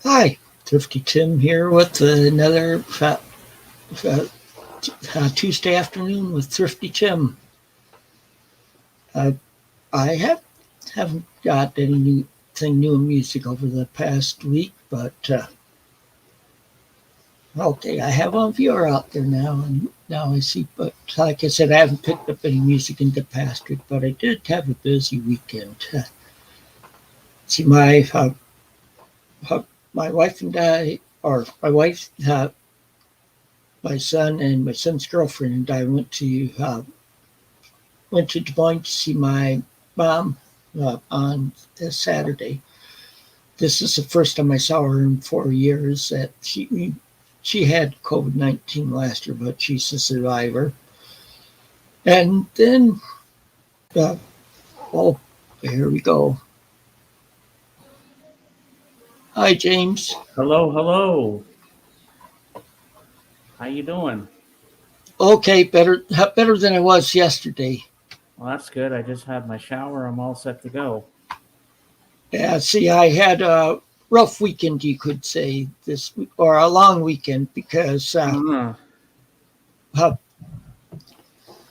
Hi, Thrifty Tim here with another uh, Tuesday afternoon with Thrifty Tim. Uh, I haven't got anything new in music over the past week, but okay, I have one viewer out there now, and now I see. But like I said, I haven't picked up any music in the past week, but I did have a busy weekend. See, uh, my wife and I, or my wife, my son and my son's girlfriend and I went to Des Moines to see my mom on this Saturday. This is the first time I saw her in 4 years. That she had COVID-19 last year, but she's a survivor. And then, uh, oh, here we go. Hi, James. Hello, hello. How you doing? Okay, better than I was yesterday. Well, that's good. I just had my shower. I'm all set to go. Yeah, see, I had a rough weekend, you could say, this week, or a long weekend Uh, uh,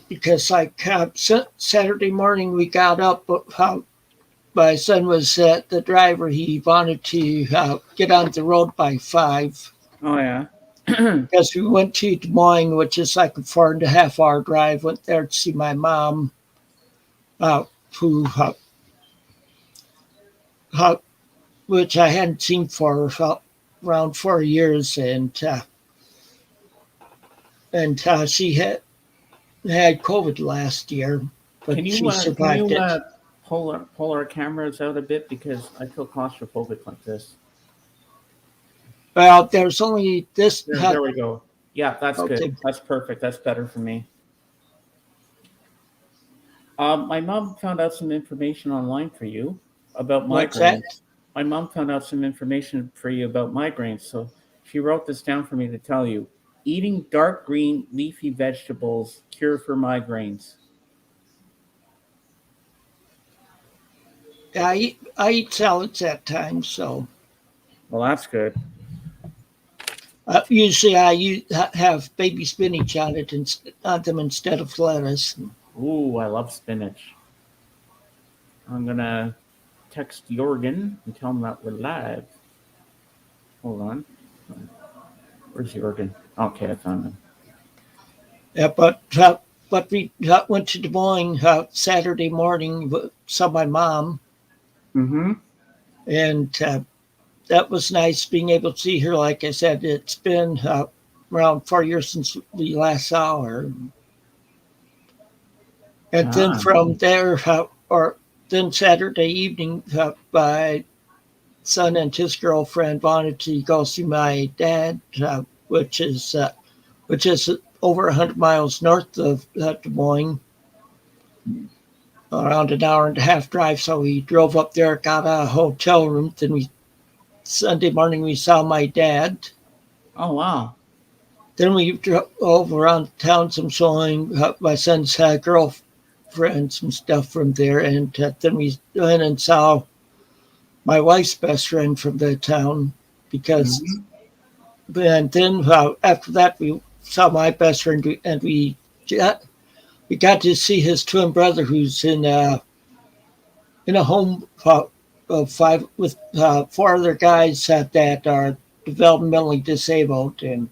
because like Saturday morning we got up. My son was the driver. He wanted to get on the road by 5 oh yeah. because we went to Des Moines, which is like a 4.5 hour drive. Went there to see my mom, who uh, which I hadn't seen for around 4 years, and she had COVID last year, Can but you she uh, can survived you it. uh, pull our cameras out a bit because I feel claustrophobic like this. Well, there's only this. There we go. Yeah, that's good. Okay, That's perfect. That's better for me. My mom found out some information online for you about what's that? migraines. My mom found out some information for you about migraines, so she wrote this down for me to tell you. Eating dark green leafy vegetables cure for migraines. I eat salads at times, so Well, that's good. usually have baby spinach on them instead of lettuce. Ooh, I love spinach. I'm gonna text Jorgen and tell him that we're live. Hold on. Where's Jorgen? Okay, I found him. Yeah, but we went to Des Moines Saturday morning. Saw my mom, Mm-hmm. and that was nice being able to see her. Like I said, it's been around 4 years since we last saw her, and then Ah. from there, or then Saturday evening, my son and his girlfriend wanted to go see my dad, which is over 100 miles north of Des Moines, around an hour and a half drive. So we drove up there, got a hotel room. Then Sunday morning we saw my dad. Oh wow. Then we drove around town, some showing my son's girlfriend some stuff from there, and then we went and saw my wife's best friend from the town because, Mm-hmm. and then after that we saw my best friend, and we got to see his twin brother who's in a home of five with four other guys that are developmentally disabled, and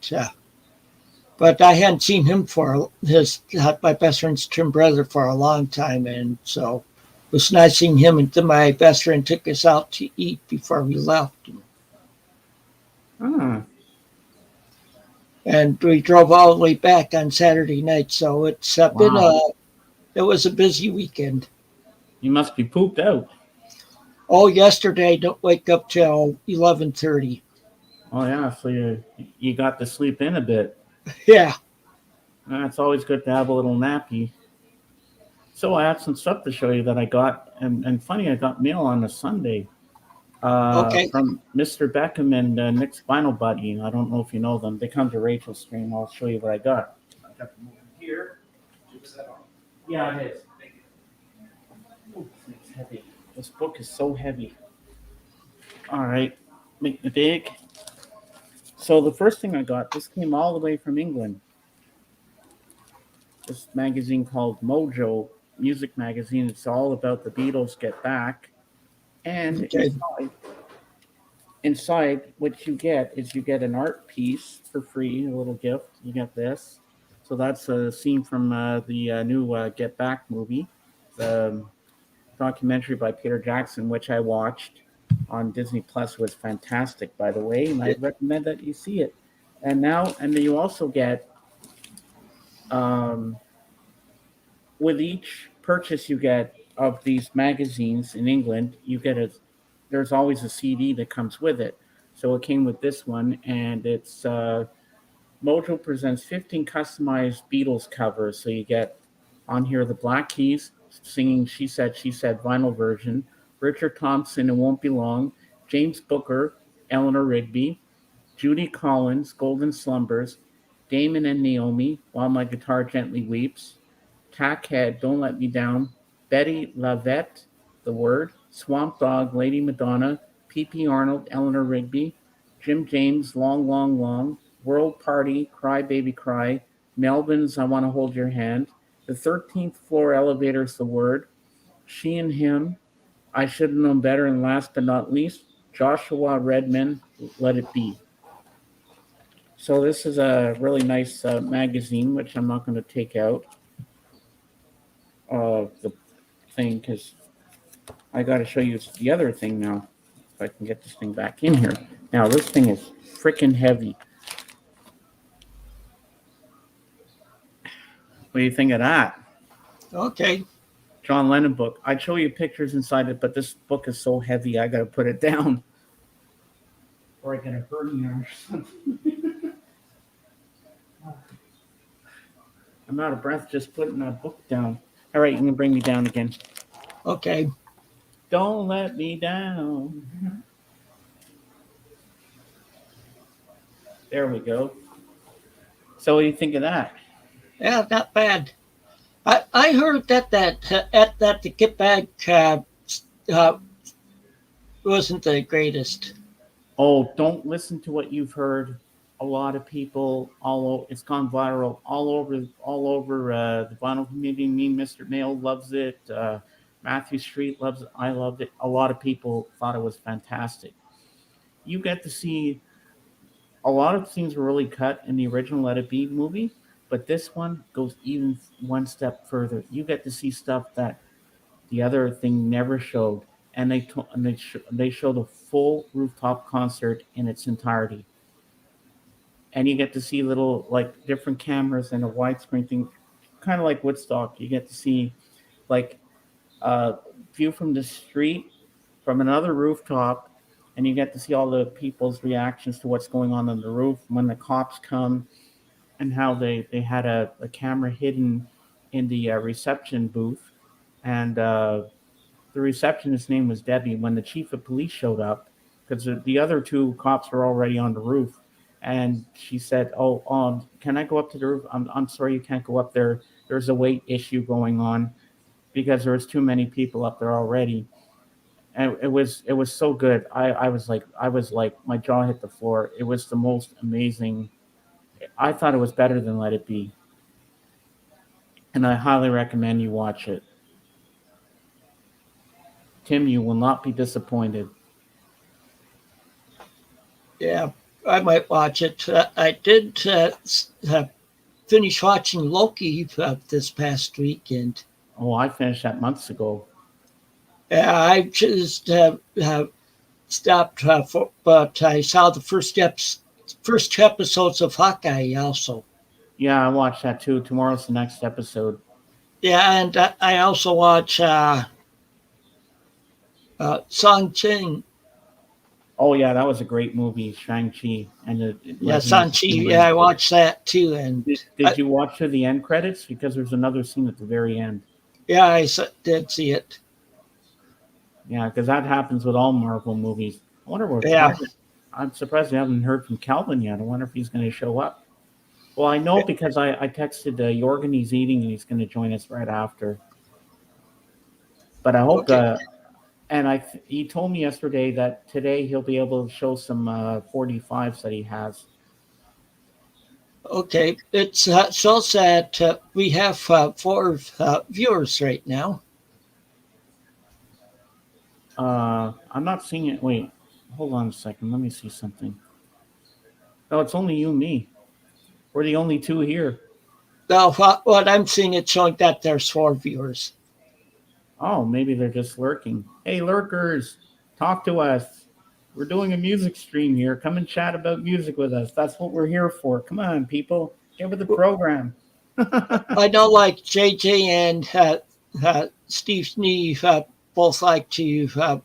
but I hadn't seen him for his my best friend's twin brother for a long time, and so it was nice seeing him. And then my best friend took us out to eat before we left, Ah. and we drove all the way back on Saturday night. So it's been Wow. it was a busy weekend. You must be pooped out. Oh, yesterday I don't wake up till 11:30. Oh yeah, so you got to sleep in a bit. Yeah. It's always good to have a little nappy. So I have some stuff to show you that I got, and funny, I got mail on a Sunday Okay. from Mr. Beckham and Nick's Vinyl Buddy. I don't know if you know them. They come to Rachel's stream. I'll show you what I got. I got them over here. Yeah, it is. Ooh, it's heavy. This book is so heavy. All right. Make the big. So the first thing I got, this came all the way from England. This magazine called Mojo, music magazine. It's all about the Beatles Get Back. And Okay. inside, what you get is you get an art piece for free, a little gift. You get this. So that's a scene from the new Get Back movie, the documentary by Peter Jackson, which I watched on Disney Plus. Was fantastic, by the way, and I recommend that you see it. And then you also get, um, with each purchase you get of these magazines in England, you get there's always a CD that comes with it. So it came with this one, and it's Mojo presents 15 customized Beatles covers. So you get on here the Black Keys singing She Said, She Said vinyl version, Richard Thompson, It Won't Be Long, James Booker, Eleanor Rigby, Judy Collins, Golden Slumbers, Damon and Naomi, While My Guitar Gently Weeps, Tackhead, Don't Let Me Down, Betty Lavette, The Word, Swamp Dog, Lady Madonna, P.P. Arnold, Eleanor Rigby, Jim James, Long, Long, Long, World Party, Cry Baby Cry, Melvin's I Want to Hold Your Hand, The 13th Floor Elevator's The Word, She and Him, I Should Have Known Better, and last but not least, Joshua Redman, Let It Be. So this is a really nice magazine, which I'm not going to take out of the thing because I got to show you the other thing now. If I can get this thing back in here. Now this thing is freaking heavy. What do you think of that? Okay. John Lennon book. I'd show you pictures inside it, but this book is so heavy I got to put it down, or I get a hernia or something. I'm out of breath just putting that book down. All right, you can bring me down again. Okay. Don't let me down. There we go. So what do you think of that? Yeah, not bad. I heard that the Get Back wasn't the greatest. Oh, don't listen to what you've heard. A lot of people it's gone viral all over the vinyl community. Me, Mr. Nail loves it. Matthew Street loves it. I loved it. A lot of people thought it was fantastic. You get to see a lot of things were really cut in the original Let It Be movie, but this one goes even one step further. You get to see stuff that the other thing never showed, and they showed a full rooftop concert in its entirety. And you get to see little like different cameras and a widescreen thing, kind of like Woodstock. You get to see like a view from the street from another rooftop, and you get to see all the people's reactions to what's going on the roof when the cops come, and how they had a camera hidden in the reception booth, and the receptionist's name was Debbie. When the chief of police showed up, because the other two cops were already on the roof, and she said, "Oh, can I go up to the roof? I'm sorry, you can't go up there. There's a weight issue going on because there was too many people up there already." And it was so good. I was like my jaw hit the floor. It was the most amazing. I thought it was better than Let It Be, and I highly recommend you watch it. Tim, you will not be disappointed. Yeah, I might watch it. I did finish watching Loki this past weekend. Oh, I finished that months ago. Yeah, I just stopped but I saw the first two episodes of Hawkeye also. Yeah, I watched that too. Tomorrow's the next episode. Yeah, and I also watch Song Ching. Oh yeah, that was a great movie, Shang-Chi and the Yeah, Legend of Song the Chi. Ten Yeah, I Rings. watched that too. And Did you watch to the end credits? Because there's another scene at the very end. yeah, did see it. Yeah, because that happens with all Marvel movies. I wonder Yeah. I'm surprised we haven't heard from Calvin yet. I wonder if he's going to show up. Well, I know because I texted Jorgen he's eating and he's going to join us right after. But I hope Okay. And he told me yesterday that today he'll be able to show some 45s that he has. Okay, it shows that we have 4 viewers right now. I'm not seeing it. Wait, hold on a second. Let me see something. No, it's only you and me. We're the only two here. Now, what I'm seeing, it's showing that there's 4 viewers. Oh, maybe they're just lurking. Hey, lurkers, talk to us. We're doing a music stream here. Come and chat about music with us. That's what we're here for. Come on, people. Get with the program. I know, like JJ and Steve Sneeve both like to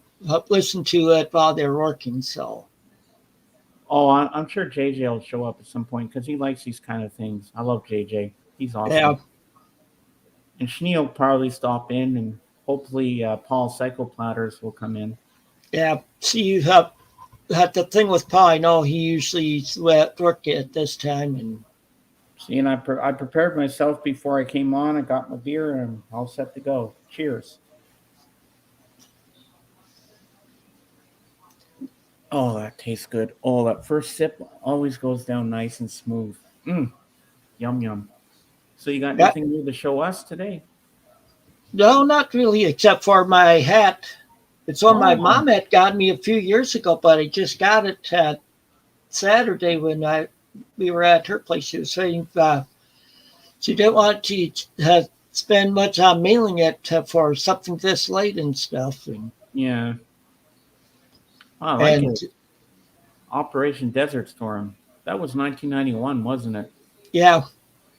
listen to it while they're working. So, Oh, I'm sure JJ will show up at some point because he likes these kind of things. I love JJ. He's awesome. yeah, And Schnee will probably stop in, and hopefully Paul Psychoplatters will come in. yeah. See, you have the thing with Paul. I know he usually at work at this time, and See, and I prepared myself before I came on. I got my beer, and I'm all set to go. Cheers. Oh, that tastes good. Oh, that first sip always goes down nice and smooth. Yum, yum. So you got anything new to show us today? no, not really, except for my hat. It's one my mom had got me a few years ago, but I just got it Saturday when we were at her place. She was saying she didn't want to spend much on mailing it for something this late and stuff. And, Yeah. Oh, I like it. Operation Desert Storm. That was 1991, wasn't it? Yeah.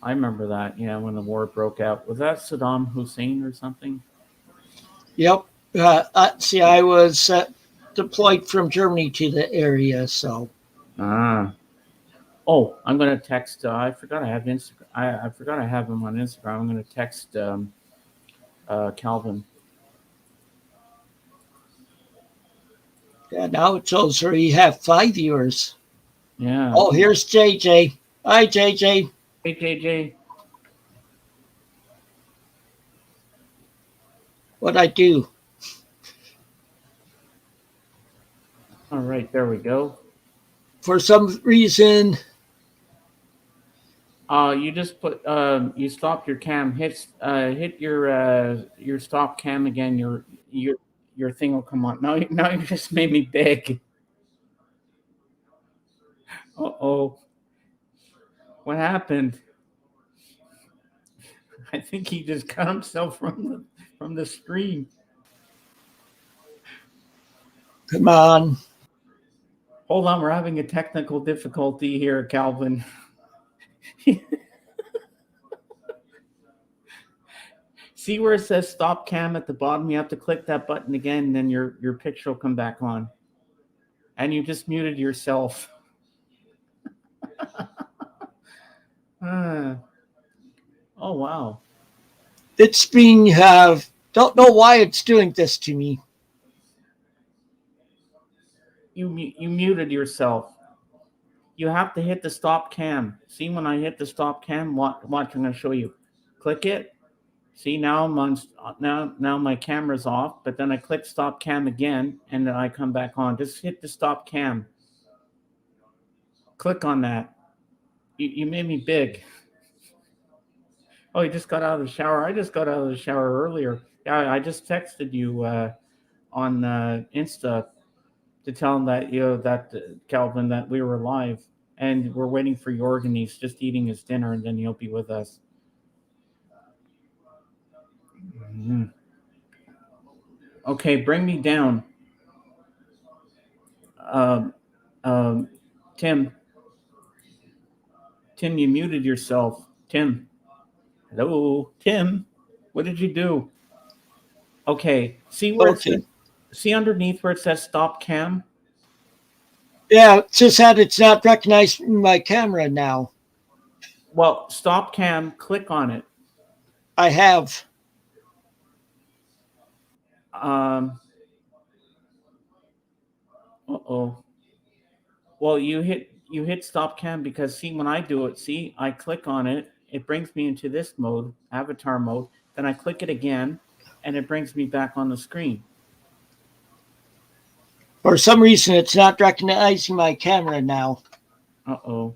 I remember that. Yeah, when the war broke out. Was that Saddam Hussein or something? Yep. See, I was deployed from Germany to the area, so. Oh, I'm going to text. I forgot I have Instagram. I forgot I have him on Instagram. I'm going to text Calvin. Yeah, now it shows where you have 5 viewers. Yeah. Oh, here's JJ. Hi, JJ. Hey, JJ. What'd I do? All right, there we go. For some reason, you just put you stopped your cam. Hit your stop cam again. Your thing will come on. Now you just made me big. Uh-oh. What happened? I think he just cut himself from the screen. Come on. Hold on, we're having a technical difficulty here, Calvin. See where it says stop cam at the bottom? You have to click that button again, and then your picture will come back on. And you just muted yourself. Oh, wow. It's being, don't know why it's doing this to me. You muted yourself. You have to hit the stop cam. See, when I hit the stop cam, watch, I'm going to show you. Click it. See, now I'm on, now my camera's off, but then I click stop cam again, and then I come back on. Just hit the stop cam. Click on that. You made me big. Oh, you just got out of the shower. I just got out of the shower earlier. Yeah, I just texted you on Insta to tell him that Calvin, that we were live, and we're waiting for Jorgen. He's just eating his dinner, and then he'll be with us. Mm-hmm. Okay, bring me down. Tim, you muted yourself. Tim. Hello, Tim. What did you do? Okay, see where it says, see underneath where it says stop cam? Yeah, it's just that it's not recognizing my camera now. Well, stop cam, click on it. I have. Uh-oh. Well, you hit stop cam because, see, when I do it, see, I click on it, it brings me into this mode, avatar mode. Then I click it again, and it brings me back on the screen. For some reason, it's not recognizing my camera now. Uh-oh.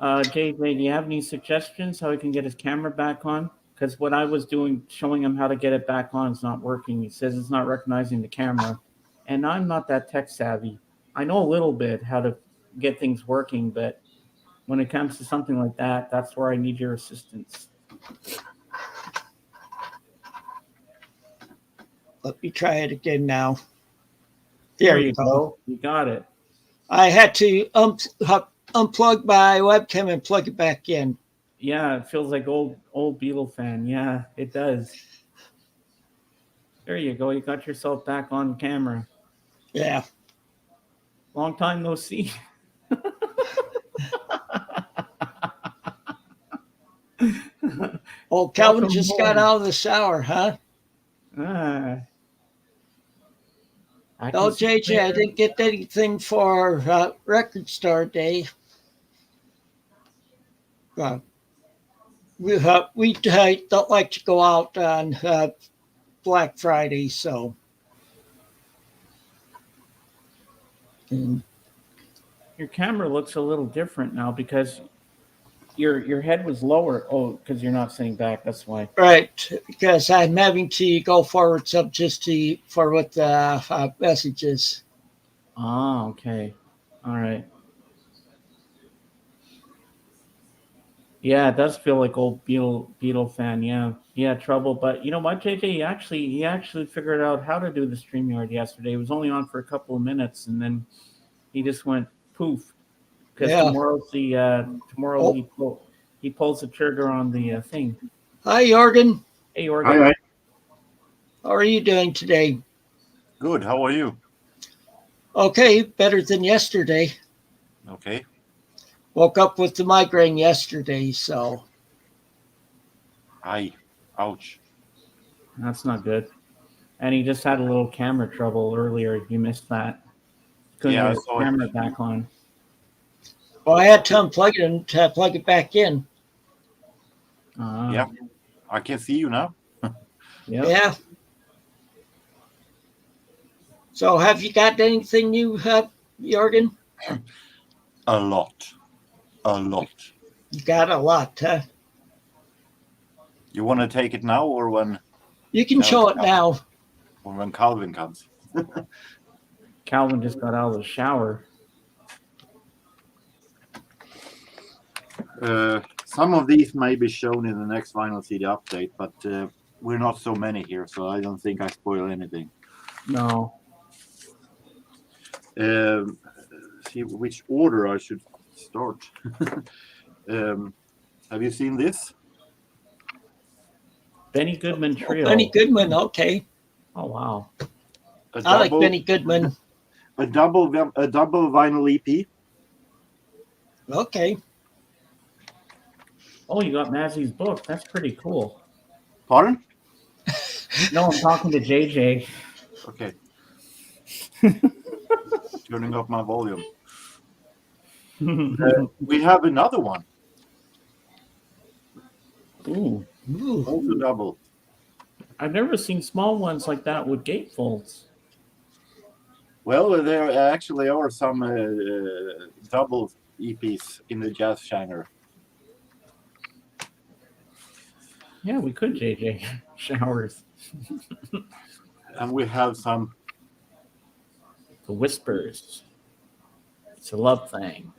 JJ, do you have any suggestions how he can get his camera back on? Because what I was doing, showing him how to get it back on, is not working. He says it's not recognizing the camera. And I'm not that tech savvy. I know a little bit how to get things working, but when it comes to something like that, that's where I need your assistance. Let me try it again now. There you go. You got it. I had to unplug my webcam and plug it back in. Yeah, it feels like old Beatle fan. Yeah, it does. There you go. You got yourself back on camera. Yeah. Long time no see. Oh, Calvin just got out of the shower, huh? No, JJ, I didn't get anything for Record Store Day. We don't like to go out on Black Friday, so. And your camera looks a little different now because your head was lower. Oh, because you're not sitting back. That's why. Right, because I'm having to go forward some just to forward the messages. Ah, okay. All right. Yeah, it does feel like old Beatle fan. Yeah, trouble. But you know what, JJ? He actually figured out how to do the StreamYard yesterday. It was only on for a couple of minutes, and then he just went poof. Because tomorrow he pulls the trigger on the thing. Hi, Jorgen. Hey, Jorgen. Hi. How are you doing today? Good. How are you? Okay, better than yesterday. Okay. Woke up with the migraine yesterday, so. Aye. Ouch. That's not good. And he just had a little camera trouble earlier. You missed that. Couldn't get his camera back on. Well, I had to unplug it and plug it back in. Yeah, I can see you now. Yep. Yeah. So have you got anything new, Jorgen? A lot. You got a lot, huh? You want to take it now or when? You can show it now. Or when Calvin comes. Calvin just got out of the shower. Some of these may be shown in the next Vinyl CD update, but we're not so many here, so I don't think I spoil anything. No. See which order I should start. Have you seen this? Benny Goodman Trio. Benny Goodman, okay. Oh, wow. I like Benny Goodman. A double vinyl EP. Okay. Oh, you got Mazzy's book. That's pretty cool. Pardon? No, I'm talking to JJ. Okay. Turning up my volume. We have another one. Ooh. Also double. I've never seen small ones like that with gatefolds. Well, there actually are some double EPs in the Jazz Shiner. Yeah, we could, JJ. Showers. And we have some. The Whispers. It's a love thing.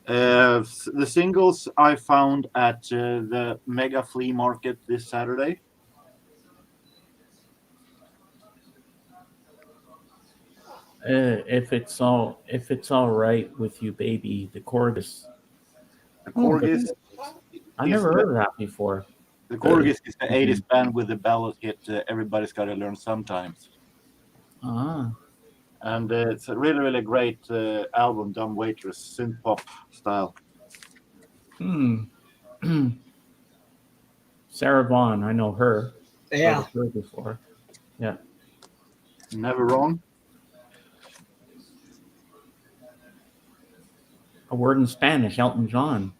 The singles I found at the Mega Flea Market this Saturday. If it's all right with you, baby, the Corgis. The Corgis. I never heard of that before. The Corgis is the 80s band with the ballad hit Everybody's Gotta Learn Sometimes. Ah. And it's a really, really great album, Dumb Waitress, synth pop style. Sarah Vaughan, I know her. Yeah. I've heard her before. Yeah. Never Wrong. A Word in Spanish, Elton John.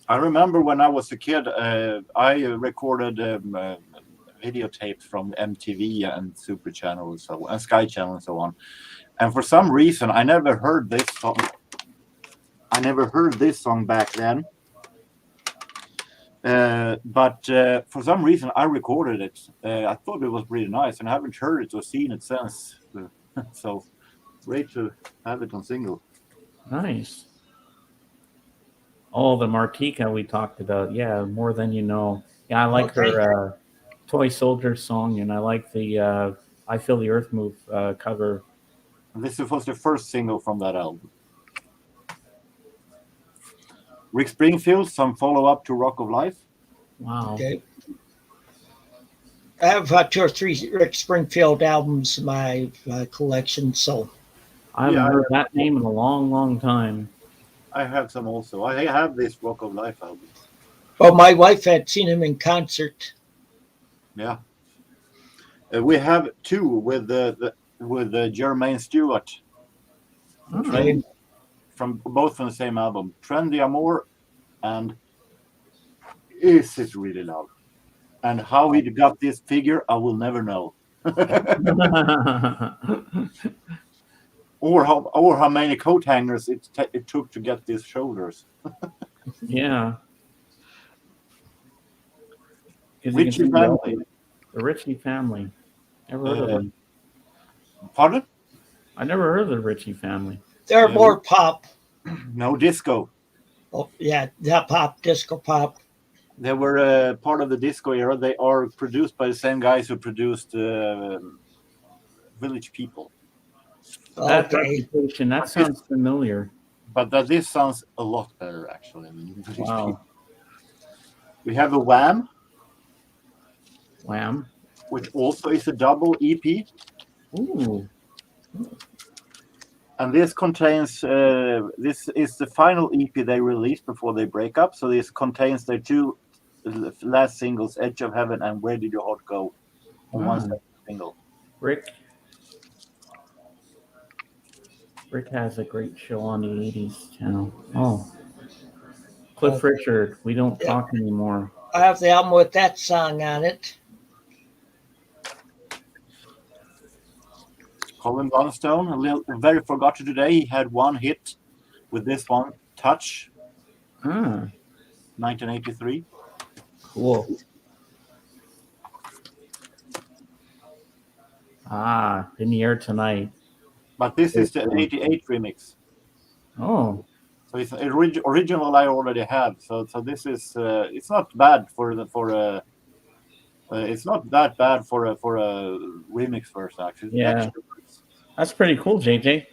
I remember when I was a kid, I recorded videotapes from MTV and Super Channel and Sky Channel and so on. And for some reason, I never heard this song. I never heard this song back then. But for some reason, I recorded it. I thought it was really nice, and I haven't heard it or seen it since. So great to have it on single. Nice. Oh, the Martika we talked about. Yeah, More Than You Know. Yeah, I like her Toy Soldier song, and I like the I Feel the Earth Move cover. This was the first single from that album. Rick Springfield, some follow-up to Rock of Life. Wow. Okay. I have 2 or 3 Rick Springfield albums in my collection, so I haven't heard that name in a long, long time. I have some also. I have this Rock of Life album. Well, my wife had seen him in concert. Yeah. We have 2 with Jermaine Stewart. Okay. Both from the same album. Trendy Amor and Is It Really Love? And how he got this figure, I will never know. or how many coat hangers it took to get these shoulders. Yeah. Ritchie Family. The Ritchie Family. Never heard of them. Pardon? I never heard of the Ritchie Family. They're more pop. No, disco. Oh, yeah, that pop, disco pop. They were part of the disco era. They are produced by the same guys who produced Village People. That Okay. reputation, that sounds familiar. But this sounds a lot better, actually, than Village Wow. People. We have a Wham, which also is a double EP. Ooh. And this contains, this is the final EP they released before they break up. So this contains their 2 last singles, Edge of Heaven and Where Did Your Heart Go, on one single. Rick has a great show on the 80s channel. Oh. Cliff Richard, We Don't Talk Anymore. I have the album with that song on it. Colin Bonstone, very forgotten today. He had 1 hit with this one, Touch, 1983. Cool. In the air tonight. But this is the 88 remix. Oh. So it's original I already have. So this is it's not bad it's not that bad for a remix version actually. Yeah. That's pretty cool, JJ.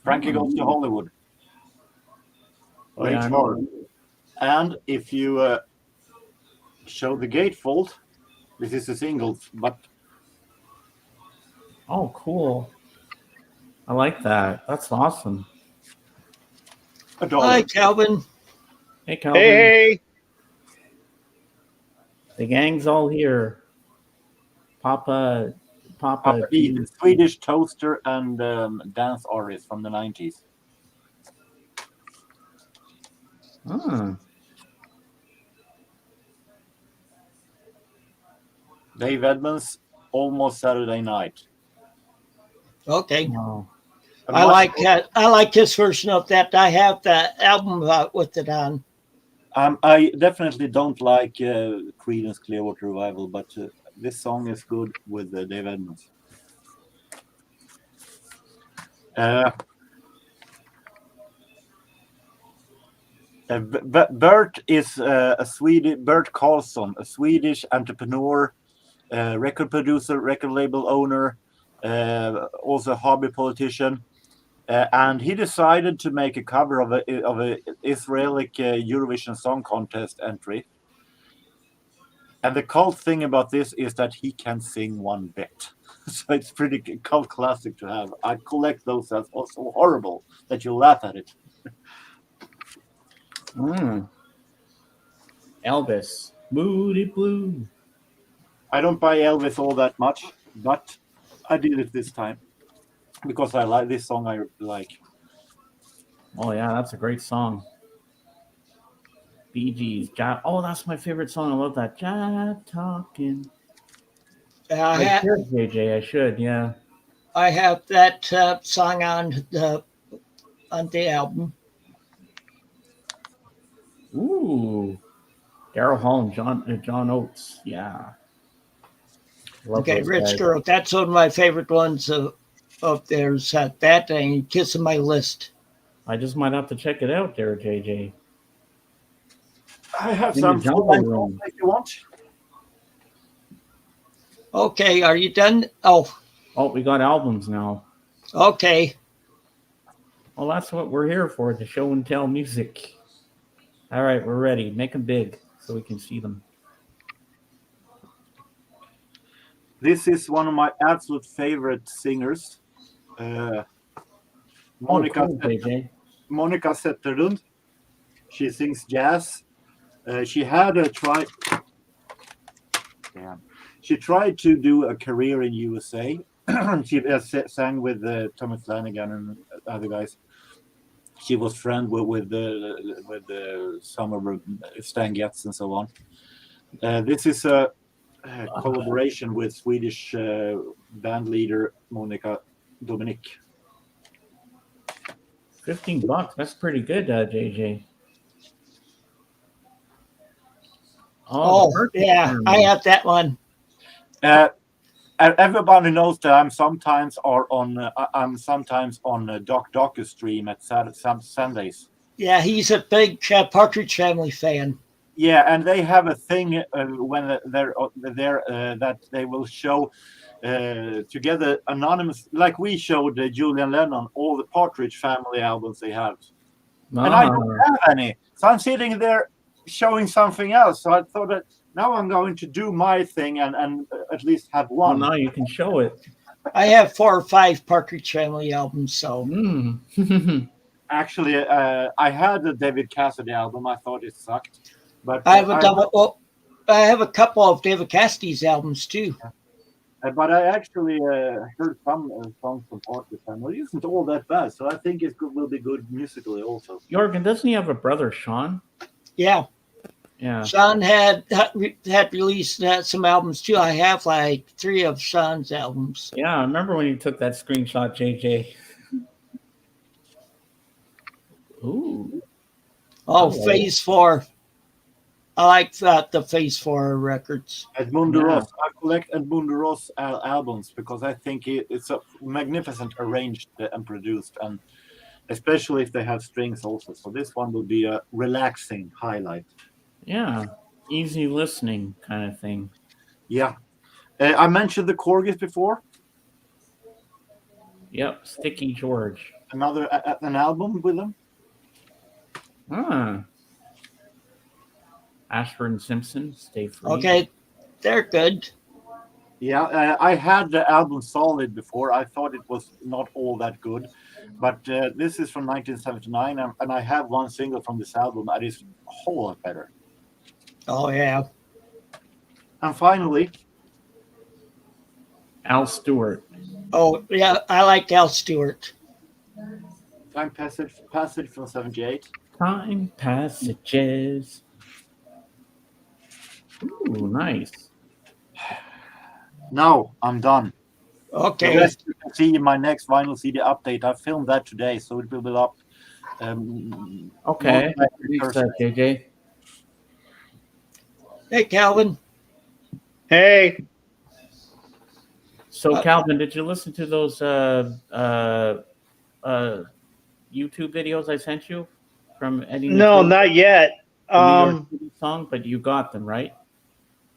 Frankie Goes to Hollywood. And if you show the gatefold, this is a single, but oh, cool. I like that. That's awesome. Hi, Calvin. Hey, Calvin. Hey. The gang's all here. Papa Pete, Swedish toaster and dance artist from the 90s. Dave Edmunds, Almost Saturday Night. Okay. Oh. I like his version of that. I have the album with it on. I definitely don't like Creedence Clearwater Revival, but this song is good with Dave Edmunds. Bert is Bert Karlsson, a Swedish entrepreneur, record producer, record label owner, also a hobby politician. And he decided to make a cover of a Israeli Eurovision Song Contest entry. And the cult thing about this is that he can sing one bit. So it's pretty cult classic to have. I collect those. That's also horrible that you laugh at it. Elvis, Moody Blue. I don't buy Elvis all that much, but I did it this time because I like this song. I like. Oh yeah, that's a great song. Bee Gees. Oh, that's my favorite song. I love that. Jive talking. I should, JJ. I should. Yeah. I have that song on the album. Ooh. Daryl Hall and John Oates. Yeah. Love Okay, those Rich guys. Girl. That's one of my favorite ones of theirs. That and Kissing My List. I just might have to check it out there, JJ. I have In some the Jungle full-length Room. if you want. Okay, are you done? Oh, we got albums now. okay. Well, that's what we're here for, the show and tell music. All right, we're ready. Make them big so we can see them. This is one of my absolute favorite singers. Monica Zetterlund. She sings jazz. She had a try. Damn. She tried to do a career in USA. She sang with Tommy Flanagan and other guys. She was friend with some of Stan Getz and so on. This is a collaboration with Swedish band leader Monica Dominic. $15. That's pretty good, JJ. Oh yeah, I have that one. Everybody knows that I'm sometimes on Doc Docker stream at Sundays. Yeah, he's a big Partridge Family fan. Yeah, and they have a thing when they're there that they will show together anonymous, like we showed Julian Lennon all the Partridge Family albums they have, and I don't have any. So I'm sitting there showing something else. So I thought that now I'm going to do my thing and at least have one. Well, now you can show it. I have 4 or 5 Partridge Family albums. So actually, I had the David Cassidy album. I thought it sucked, but I have I have a couple of David Cassidy's albums too. But I actually heard some songs from Partridge Family. It isn't all that bad, so I think it will be good musically also. Jorgen, doesn't he have a brother, Sean? Yeah. Yeah. Sean had released some albums too. I have like 3 of Sean's albums. Yeah, I remember when you took that screenshot, JJ. Ooh. Oh, Phase 4. I like the Phase 4 records. Edmundo Ross. I collect Edmundo Ross albums because I think it's a magnificent arranged and produced, and especially if they have strings also. So this one will be a relaxing highlight. Yeah, easy listening kind of thing. Yeah. I mentioned the Corgis before. Yep, Sticky George. An album with them. Ashford and Simpson, Stay Free. Okay, they're good. Yeah, I had the album Solid before. I thought it was not all that good. But this is from 1979, and I have one single from this album that is a whole lot better. Oh, yeah. And finally, Al Stewart. Oh, yeah, I like Al Stewart. Time Passage from 78. Time Passages. Ooh, nice. Now I'm done. Okay. Yes, you can see my next vinyl CD update. I filmed that today, so it will be up. Okay. Thanks, JJ. Hey, Calvin. Hey. So, Calvin, did you listen to those YouTube videos I sent you from Eddie? No, not yet. Song, but you got them, right?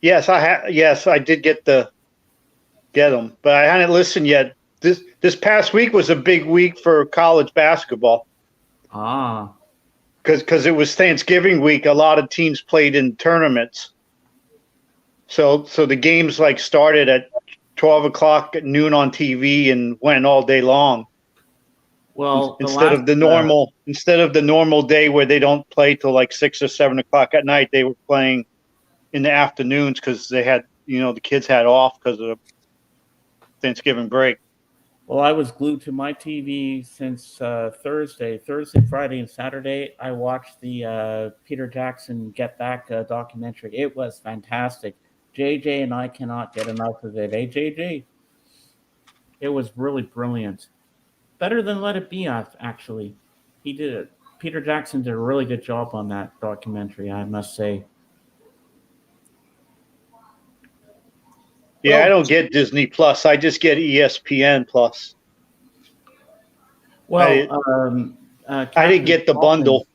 Yes, Yes, I did get them, but I hadn't listened yet. This past week was a big week for college basketball. Because it was Thanksgiving week. A lot of teams played in tournaments. So the games started at 12 o'clock at noon on TV and went all day long. Well, instead of the normal day where they don't play till 6 or 7 o'clock at night, they were playing in the afternoons because they had, the kids had off because of the Thanksgiving break. Well, I was glued to my TV since Thursday, Friday, and Saturday. I watched the Peter Jackson Get Back documentary. It was fantastic. JJ and I cannot get enough of it. Hey, JJ, it was really brilliant. Better than Let It Be, actually. He did it. Peter Jackson did a really good job on that documentary, I must say. Yeah, Well, I don't get Disney Plus. I just get ESPN Plus. Well, I didn't get the bundle.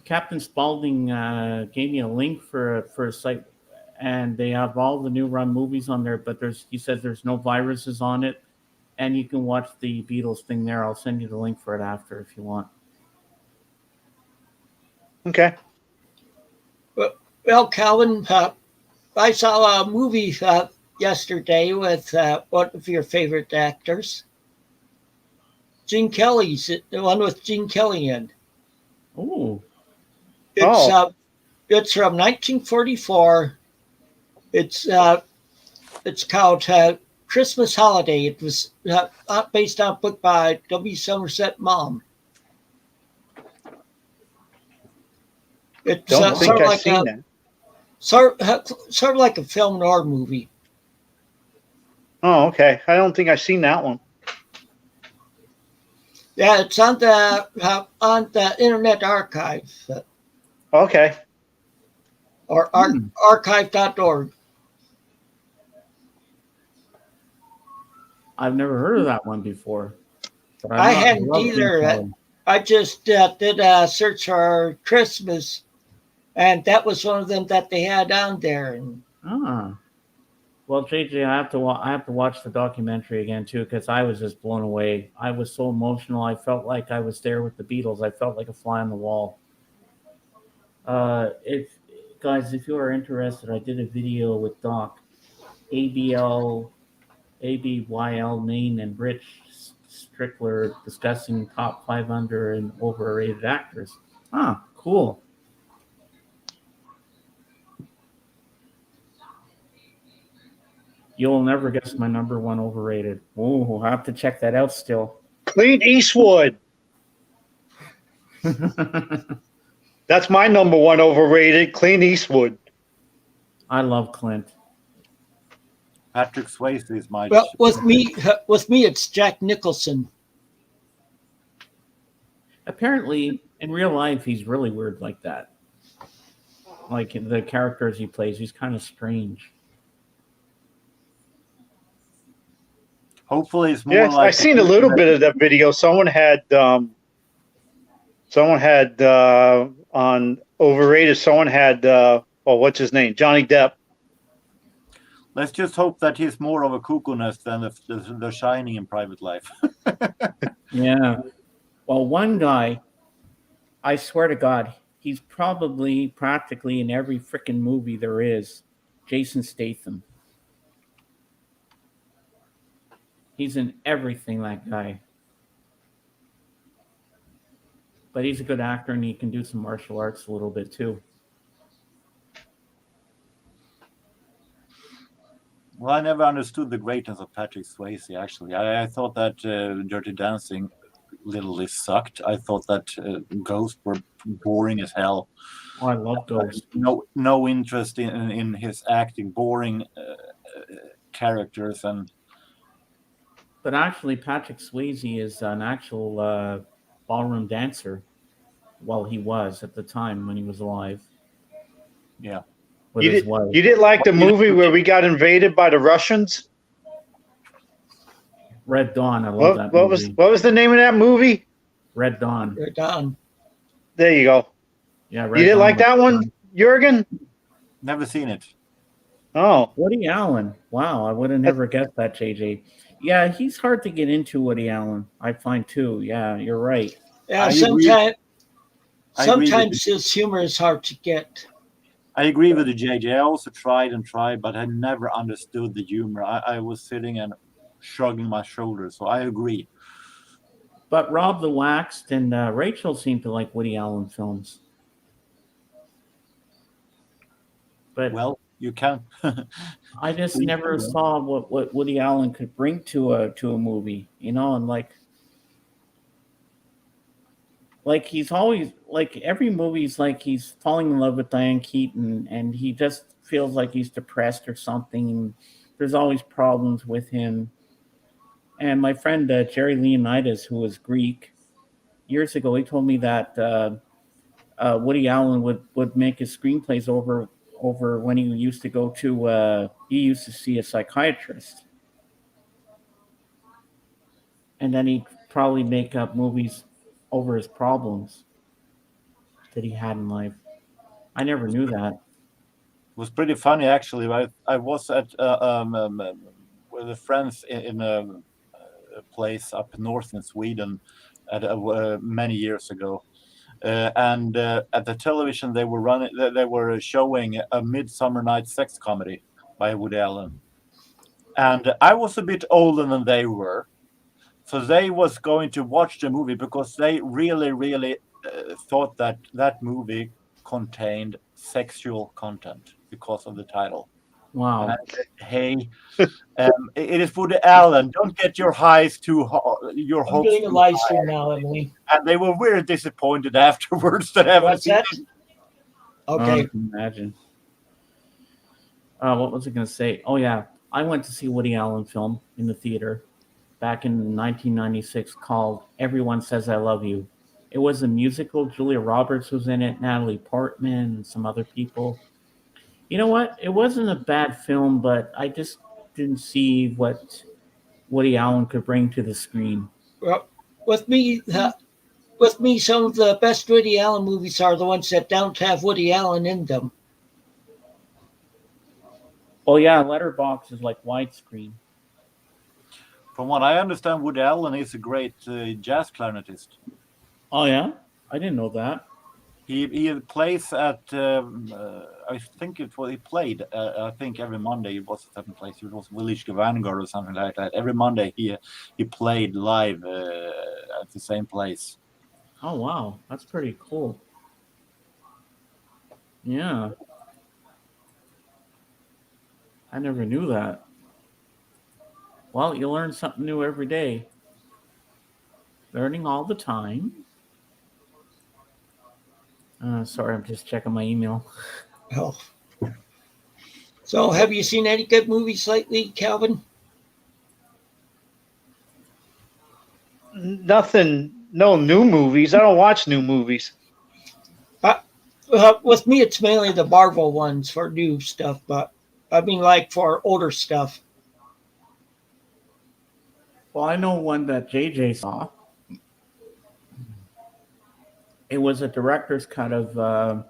Captain Spaulding gave me a link for a site, and they have all the new run movies on there. But he says there's no viruses on it, and you can watch the Beatles thing there. I'll send you the link for it after if you want. Okay. Well, Calvin, I saw a movie yesterday with one of your favorite actors, Gene Kelly's, the one with Gene Kelly in. Oh, It's from 1944. It's called Christmas Holiday. It was based on a book by W. Somerset Maugham. It's Don't think sort of I've like seen that. sort of like a film noir movie. Oh, okay. I don't think I've seen that one. Yeah, it's on the Internet Archive Okay. or archive.org. I've never heard of that one before. But I hadn't either. I just did a search for Christmas, and that was one of them that they had on there. And Well, JJ, I have to watch the documentary again too because I was just blown away. I was so emotional. I felt like I was there with the Beatles. I felt like a fly on the wall. If you are interested, I did a video with Doc, ABYL, Maine, and Rich Strickler discussing top 500 and overrated actors. Cool. You'll never guess my number one overrated. Oh, I'll have to check that out still. Clint Eastwood. That's my number one overrated, Clint Eastwood. I love Clint. Patrick Swayze is my. Well, with me, it's Jack Nicholson. Apparently, in real life, he's really weird like that. Like the characters he plays, he's kind of strange. Hopefully, it's more Yes, like. I've seen a little bit of that video. Someone had on overrated. Someone had what's his name? Johnny Depp. Let's just hope that he's more of a cuckoo-ness than the Shining in private life. Yeah. Well, one guy, I swear to God, he's practically in every freaking movie there is. Jason Statham. He's in everything, that guy. But he's a good actor and he can do some martial arts a little bit too. Well, I never understood the greatness of Patrick Swayze, actually. I thought that Dirty Dancing literally sucked. I thought that Ghosts were boring as hell. Oh, I love Ghost. No interest in his acting. Boring characters. But actually, Patrick Swayze is an actual ballroom dancer. Well, he was at the time when he was alive. Yeah. With his wife. You didn't like the movie where we got invaded by the Russians? Red Dawn. I love that movie. What was the name of that movie? Red Dawn. Red Dawn. There you go. Yeah, you didn't like that one, Jurgen? Never seen it. Oh. Woody Allen. Wow, I would have never guessed that, JJ. Yeah, he's hard to get into, Woody Allen. I find too. Yeah, you're right. Yeah, sometimes his humor is hard to get. I agree with the JJ. I also tried, but I never understood the humor. I was sitting and shrugging my shoulders, so I agree. But Rob the Waxed and Rachel seem to like Woody Allen films. But well, you can. I just never saw what Woody Allen could bring to a movie, you know, and like he's always like every movie's like he's falling in love with Diane Keaton, and he just feels like he's depressed or something. And there's always problems with him. And my friend Jerry Leonidas, who was Greek, years ago, he told me that Woody Allen would make his screenplays over when he used to go to he used to see a psychiatrist, and then he'd probably make up movies over his problems that he had in life. I never knew that. It was pretty funny, actually. I was at with the friends in a place up north in Sweden at many years ago, and at the television they were showing a Midsummer Night's Sex comedy by Woody Allen, and I was a bit older than they were, so they was going to watch the movie because they really thought that movie contained sexual content because of the title. Wow. And I said, hey, it is Woody Allen. Don't get your highs too your I'm hopes doing a too live high. stream now, Emily. And they were very disappointed afterwards that I haven't What's seen that? it. Okay. I can imagine. What was I going to say? Oh yeah, I went to see a Woody Allen film in the theater back in 1996 called "Everyone Says I Love You." It was a musical. Julia Roberts was in it, Natalie Portman, and some other people. You know what? It wasn't a bad film, but I just didn't see what Woody Allen could bring to the screen. Well, with me, some of the best Woody Allen movies are the ones that don't have Woody Allen in them. Oh yeah, Letterbox is like widescreen. From what I understand, Woody Allen is a great jazz clarinetist. Oh yeah, I didn't know that. He plays at I think it was he played I think every Monday it was a certain place. It was Village Vanguard or something like that. Every Monday he played live at the same place. Oh wow, that's pretty cool. Yeah, I never knew that. Well, you learn something new every day. Learning all the time. Sorry, I'm just checking my email. Oh. So, have you seen any good movies lately, Calvin? Nothing. No new movies. I don't watch new movies. With me, it's mainly the Marvel ones for new stuff, but I mean, like for older stuff. Well, I know one that JJ saw. It was a director's cut of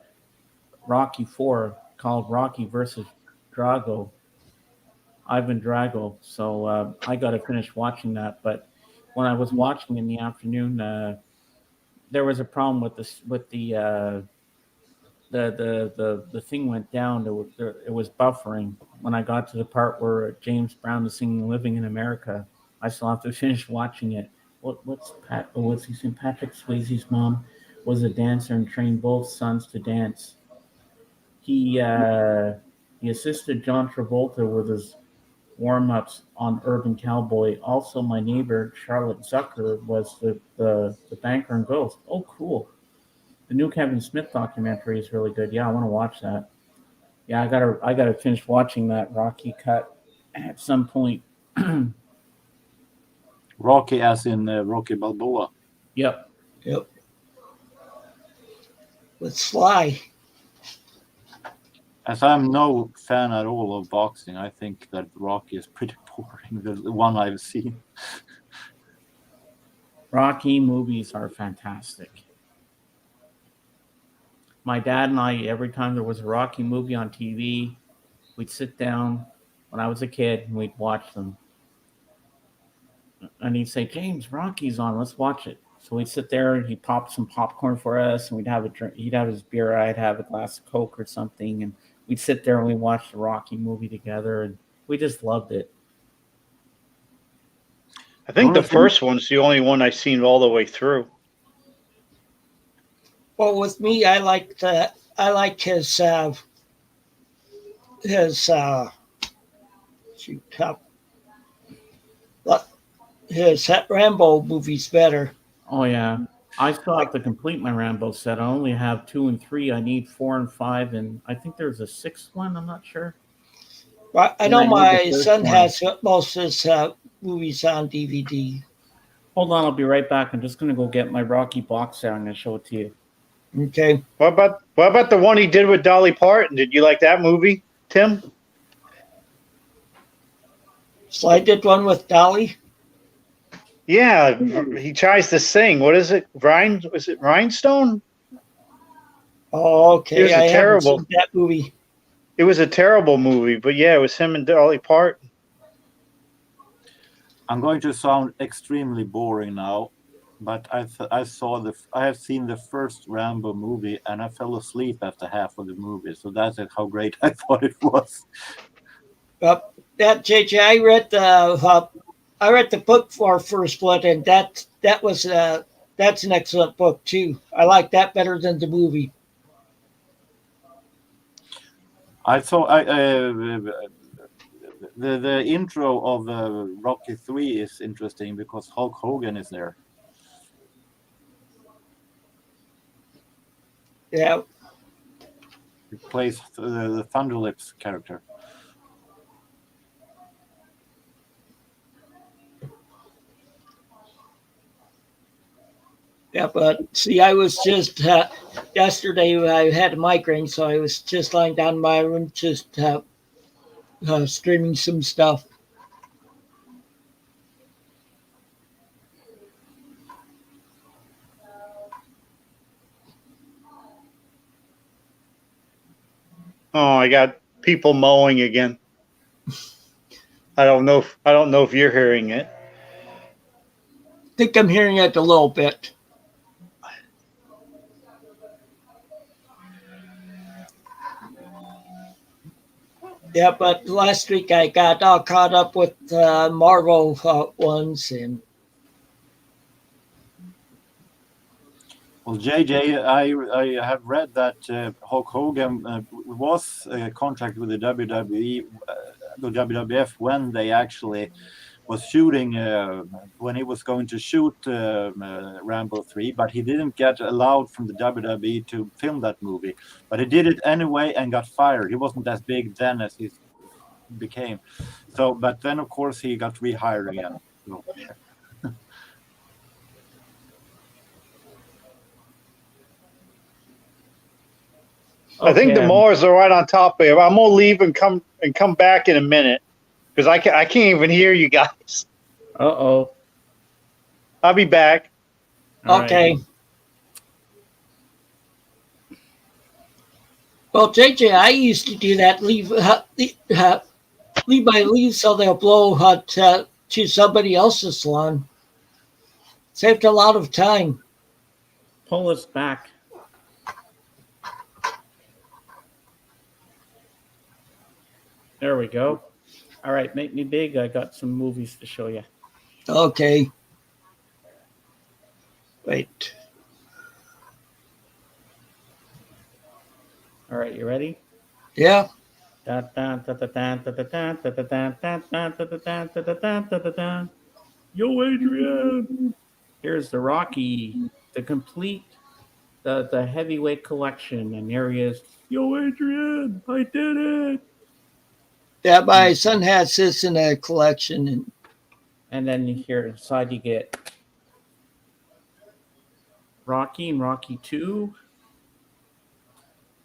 Rocky 4 called Rocky versus Drago. Ivan Drago. So I got to finish watching that. But when I was watching in the afternoon, there was a problem with the thing went down. It was buffering. When I got to the part where James Brown is singing "Living in America," I still have to finish watching it. What's he saying? Patrick Swayze's mom was a dancer and trained both sons to dance. He assisted John Travolta with his warm-ups on Urban Cowboy. Also, my neighbor Charlotte Zucker was the banker and Ghost. Oh, cool! The new Kevin Smith documentary is really good. Yeah, I want to watch that. Yeah, I gotta finish watching that Rocky cut at some point. Rocky as in Rocky Balboa. Yep. With Sly. As I'm no fan at all of boxing, I think that Rocky is pretty boring, the one I've seen. Rocky movies are fantastic. My dad and I, every time there was a Rocky movie on TV, we'd sit down when I was a kid and we'd watch them. And he'd say, James, Rocky's on, let's watch it. So we'd sit there and he'd pop some popcorn for us and we'd have a drink. He'd have his beer, I'd have a glass of Coke or something. And we'd sit there and we'd watch the Rocky movie together and we just loved it. I think the first one's the only one I've seen all the way through. Well, with me, I like his his shoot, his Rambo movies better. Oh yeah, I still have to complete my Rambo set. I only have 2 and 3. I need 4 and 5, and I think there's a 6th one. I'm not sure. But I And know the my first son one. has most of his movies on DVD. Hold on, I'll be right back. I'm just gonna go get my Rocky box set. I'm gonna show it to you. Okay. What about the one he did with Dolly Parton? Did you like that movie, Tim? So I did one with Dolly. Yeah, he tries to sing. What is it? Was it Rhinestone? Oh, It okay. was I a haven't terrible. seen that movie. It was a terrible movie, but yeah, it was him and Dolly Parton. I'm going to sound extremely boring now, but I have seen the first Rambo movie and I fell asleep after half of the movie. So that's how great I thought it was. That JJ, I read the book for First Blood, and that's an excellent book too. I like that better than the movie. The intro of Rocky 3 is interesting because Hulk Hogan is there. Yeah. He plays the Thunderlips character. Yeah, but see, I was just yesterday. I had a migraine, so I was just lying down in my room, just streaming some stuff. Oh, I got people mowing again. I don't know if you're hearing it. I think I'm hearing it a little bit. Yeah, but last week I got all caught up with Marvel ones, and Well, JJ, I have read that Hulk Hogan was contracted with the WWE, the WWF when they actually was shooting when he was going to shoot Rambo 3, but he didn't get allowed from the WWE to film that movie. But he did it anyway and got fired. He wasn't as big then as he became. So, but then of course he got rehired again. So, I think the mowers are right on top of you. I'm gonna leave and come back in a minute because I can't even hear you guys. Uh-oh. I'll be back. All okay. right. Well, JJ, I used to do that. Leave my leaves so they'll blow to somebody else's lawn. Saved a lot of time. Pull us back. There we go. All right, make me big. I got some movies to show you. Okay. Wait. All right, you ready? Yeah. Yo, Adrian. Here's the Rocky, the complete, the heavyweight collection, and here he is. Yo, Adrian, I did it. Yeah, my son has this in a collection, and then here inside you get Rocky and Rocky 2,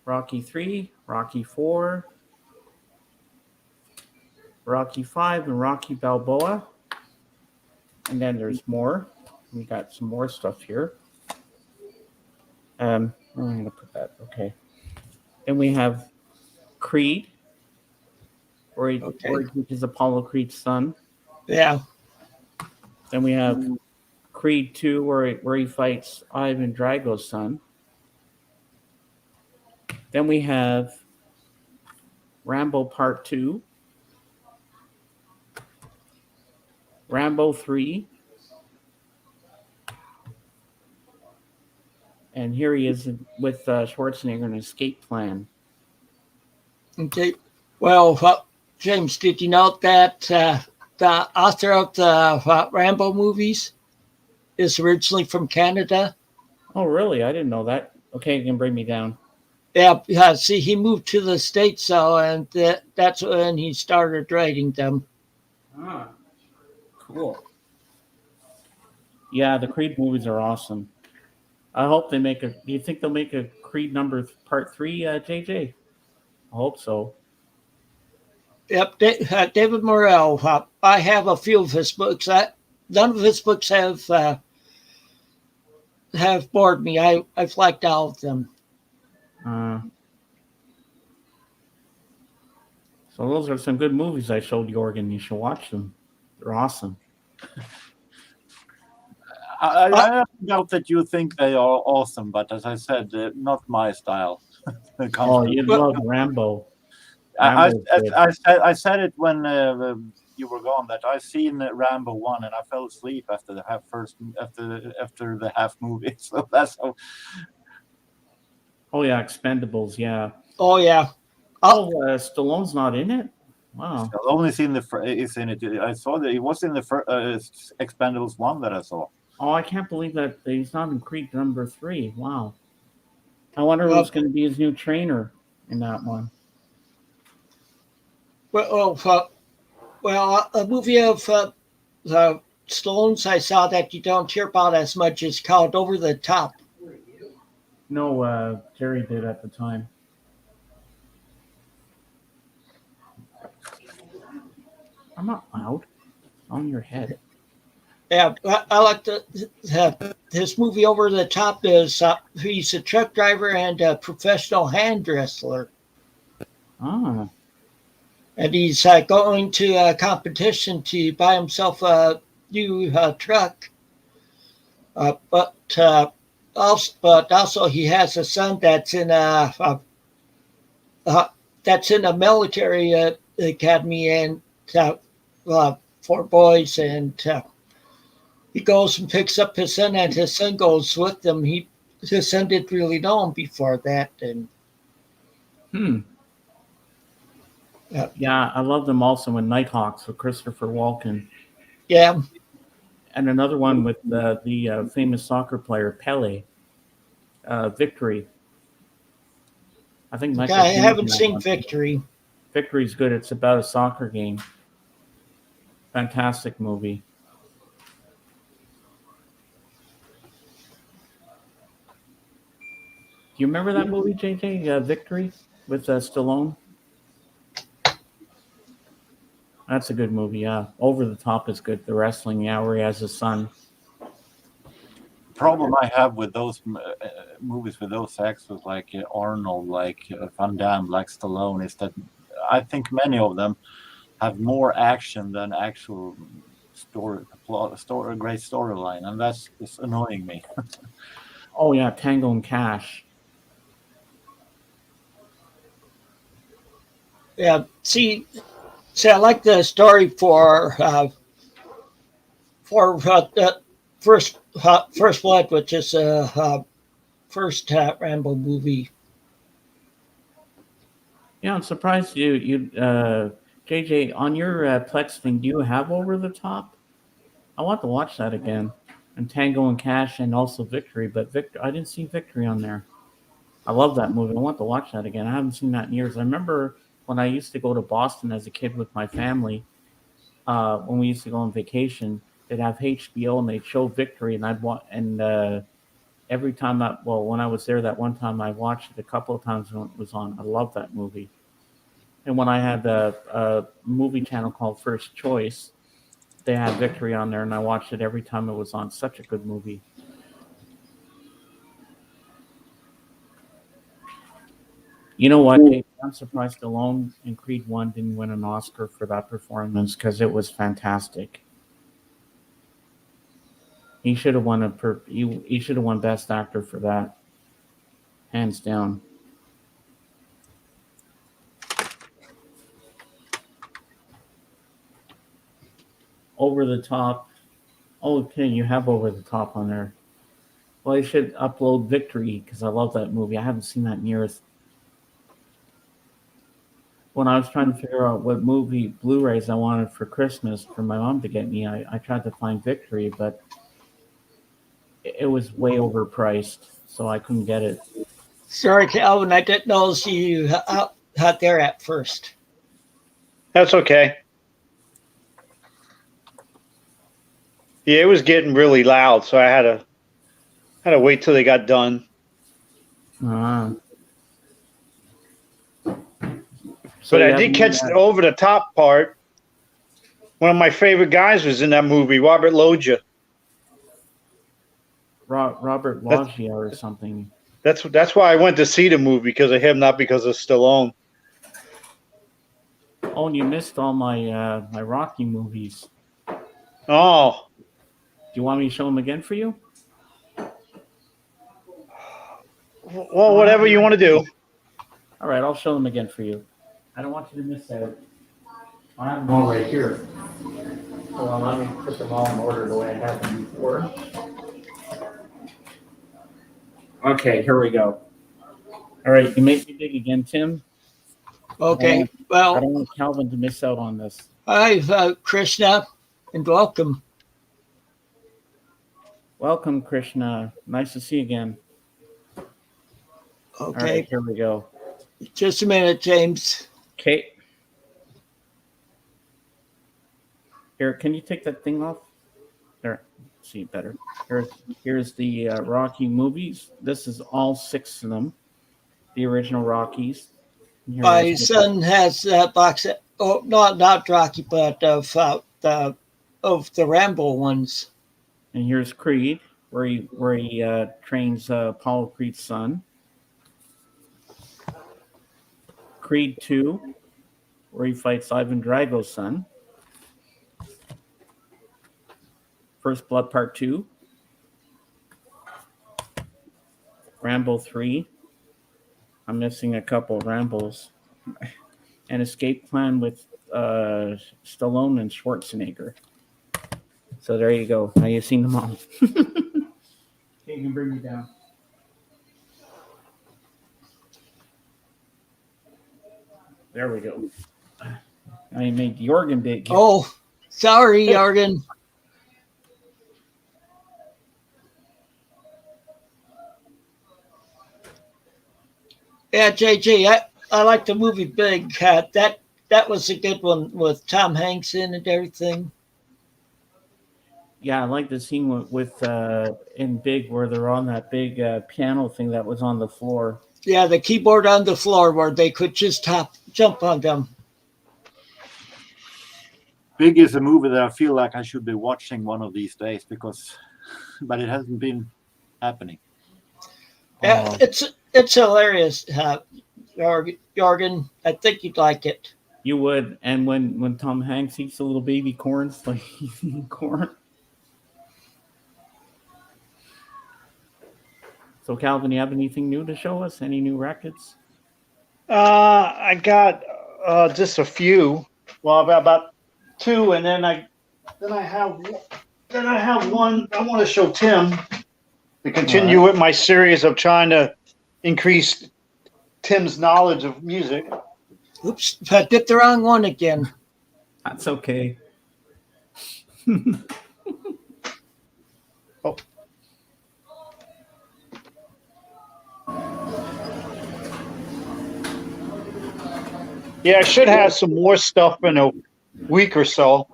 Rocky 3, Rocky 4, Rocky 5, and Rocky Balboa. And then there's more. We got some more stuff here. I'm going to put that. Okay. Then we have Creed, where he teaches Apollo Creed's son. Yeah. Then we have Creed 2, where he fights Ivan Drago's son. Then we have Rambo Part 2, Rambo 3, and here he is with Schwarzenegger in Escape Plan. Okay. Well, James, did you know that the author of the Rambo movies is originally from Canada? Oh, really? I didn't know that. Okay, you can bring me down. Yeah. See, he moved to the States, so and that's when he started writing them. Ah, cool. Yeah, the Creed movies are awesome. I hope they make a. Do you think they'll make a Creed number part 3, JJ? I hope so. Yep, David Morrell. I have a few of his books. None of his books have bored me. I've liked all of them. Uh, so those are some good movies I showed Jorgen. You should watch them. They're awesome. I doubt that you think they are awesome, but as I said, not my style. When it comes Oh, to- you love Rambo. I, Rambo's good. I said it when you were gone that I seen Rambo 1 and I fell asleep after the half movie. So that's how. Oh yeah, Expendables. Yeah. Oh yeah. Oh, Stallone's not in it. Wow. I've only seen is in it. I saw that he was in the Expendables 1 that I saw. Oh, I can't believe that he's not in Creed number 3. Wow. I wonder who's going to be his new trainer in that one. Well, a movie of the Stallone's I saw that you don't hear about as much is called Over the Top. No, Jerry did at the time. I'm not loud. It's on your head. Yeah, I like his movie Over the Top is he's a truck driver and a professional hand wrestler. Ah. And he's going to a competition to buy himself a new truck. But also he has a son that's in a military academy and for boys, and he goes and picks up his son, and his son goes with him. His son didn't really know him before that, and Yeah, I love them also in Nighthawks with Christopher Walken. yeah. And another one with the famous soccer player Pele, Victory. I think Michael. I haven't seen Victory. Victory's good. It's about a soccer game. Fantastic movie. Do you remember that movie, JJ? Victory with Stallone. That's a good movie. Yeah, Over the Top is good. The wrestling, yeah, where he has his son. Problem I have with those movies with those actors like Arnold, like Van Damme, like Stallone, is that I think many of them have more action than actual great storyline, and that's annoying me. Oh yeah, Tango and Cash. Yeah. See, I like the story for First Blood, which is first Rambo movie. Yeah, I'm surprised you JJ, on your Plex thing, do you have Over the Top? I want to watch that again. And Tango and Cash and also Victory, but I didn't see Victory on there. I love that movie. I want to watch that again. I haven't seen that in years. I remember when I used to go to Boston as a kid with my family, when we used to go on vacation, they'd have HBO and they'd show Victory, and I'd watch. And every time when I was there that one time, I watched it a couple of times when it was on. I love that movie. And when I had a movie channel called First Choice, they had Victory on there, and I watched it every time it was on. Such a good movie. You know what, Dave? I'm surprised Stallone in Creed 1 didn't win an Oscar for that performance because it was fantastic. He should have won he should have won Best Actor for that, hands down. Over the Top. Oh, okay, you have Over the Top on there. Well, I should upload Victory because I love that movie. I haven't seen that in years. when I was trying to figure out what movie Blu-rays I wanted for Christmas for my mom to get me, I tried to find Victory, but it was way overpriced, so I couldn't get it. Sorry, Calvin, I didn't know you had there at first. That's okay. Yeah, it was getting really loud, so I had to wait till they got done. So but I did catch the over the top part. One of my favorite guys was in that movie, Robert Loggia. Robert Loggia or something. That's why I went to see the movie, because of him, not because of Stallone. Oh, and you missed all my my Rocky movies. Oh. Do you want me to show them again for you? Well, whatever you want to do. All right, I'll show them again for you. I don't want you to miss out. I have them all right here. Hold on, let me put them all in order the way I had them before. Okay, here we go. All right, you make me dig again, Tim. Okay, I well, don't want Calvin to miss out on this. hi, Krishna, and welcome. Welcome, Krishna. Nice to see you again. Okay, All right, here we go. just a minute, James. Okay. Here, can you take that thing off? There, see it better. Here's the Rocky movies. This is all 6 of them, the original Rockies. My son has that box set. Oh, not Rocky, but of the Rambo ones. And here's Creed, where he trains Apollo Creed's son. Creed 2, where he fights Ivan Drago's son. First Blood Part 2. Rambo 3. I'm missing a couple of Rambos. An Escape Plan with Stallone and Schwarzenegger. So there you go. Now you've seen them all. You can bring me down. There we go. I made the organ big. Oh, sorry, Jorgen. Yeah, JJ, I like the movie Big. That was a good one with Tom Hanks in and everything. Yeah, I like the scene with in Big where they're on that big piano thing that was on the floor. Yeah, the keyboard on the floor where they could just jump on them. Big is a movie that I feel like I should be watching one of these days but it hasn't been happening. Yeah, it's hilarious, Jorgen. I think you'd like it. You would, and when Tom Hanks eats a little baby corn, it's like he's eating corn. So, Calvin, you have anything new to show us? Any new records? I got just a few. Well, about 2, and then I have one. I want to show Tim to continue with my series of trying to increase Tim's knowledge of music. Oops, I did the wrong one again. That's okay. Oh. Yeah, I should have some more stuff in a week or so.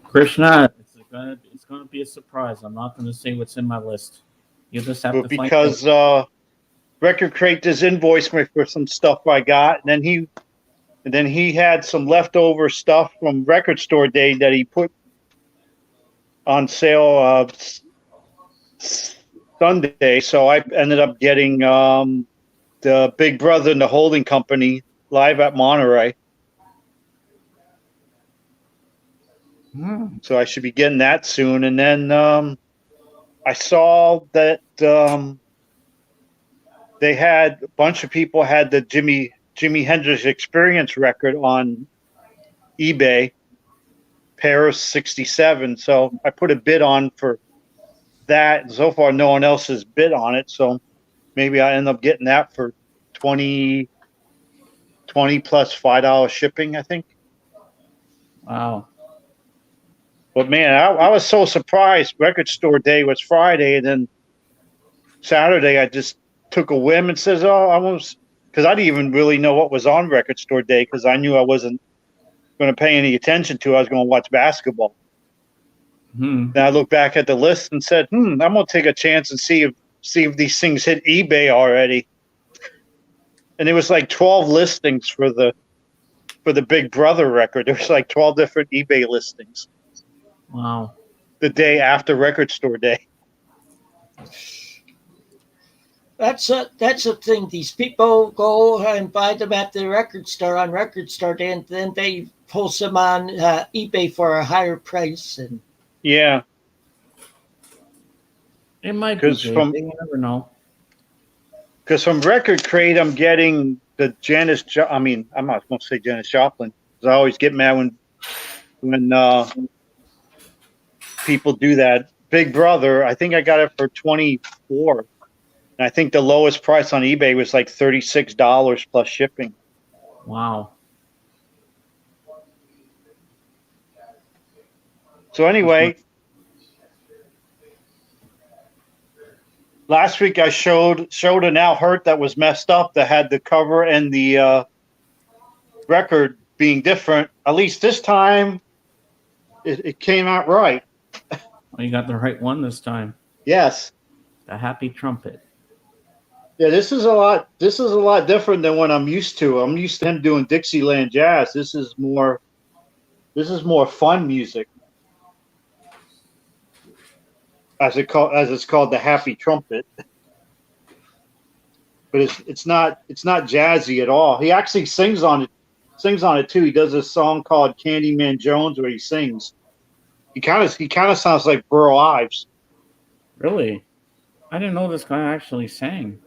Krishna, it's gonna be a surprise. I'm not gonna say what's in my list. You just have to find because Record Crate just invoiced me for some stuff I got, and then he had some leftover stuff from Record Store Day that he put on sale Sunday. So I ended up getting the Big Brother and the Holding Company live at Monterey. So I should be getting that soon. And then I saw that they had a bunch of people had the Jimi Hendrix Experience record on eBay, Paris 67. So I put a bid on for that. So far, no one else has bid on it. So maybe I end up getting that for $20 $20 plus $5 shipping, I think. Wow. But man, I was so surprised. Record store day was Friday, and then Saturday I just took a whim and says, "Oh, I was," because I didn't even really know what was on record store day because I knew I wasn't going to pay any attention to. I was going to watch basketball. Hmm. Then I looked back at the list and said, I'm going to take a chance and see if these things hit eBay already. And it was like 12 listings for the Big Brother record. There was like 12 different eBay listings Wow. the day after record store day. That's a thing. These people go and buy them at the record store on record store day, and then they post them on eBay for a higher price. And Yeah. It might be. You never know. Because from Record Crate, I'm getting the I'm not going to say Janis Joplin, because I always get mad when people do that. Big Brother, I think I got it for $24. And I think the lowest price on eBay was like $36 plus shipping. Wow. So anyway, last week I showed an Now Hurt that was messed up, that had the cover and the record being different. At least this time, it came out right. Well, you got the right one this time. Yes. The Happy Trumpet. Yeah, this is a lot different than what I'm used to. I'm used to him doing Dixieland jazz. This is more fun music. As it's called, the Happy Trumpet. But it's not jazzy at all. He actually sings on it too. He does a song called Candyman Jones where he sings. He kind of sounds like Burl Ives. Really? I didn't know this guy actually sang.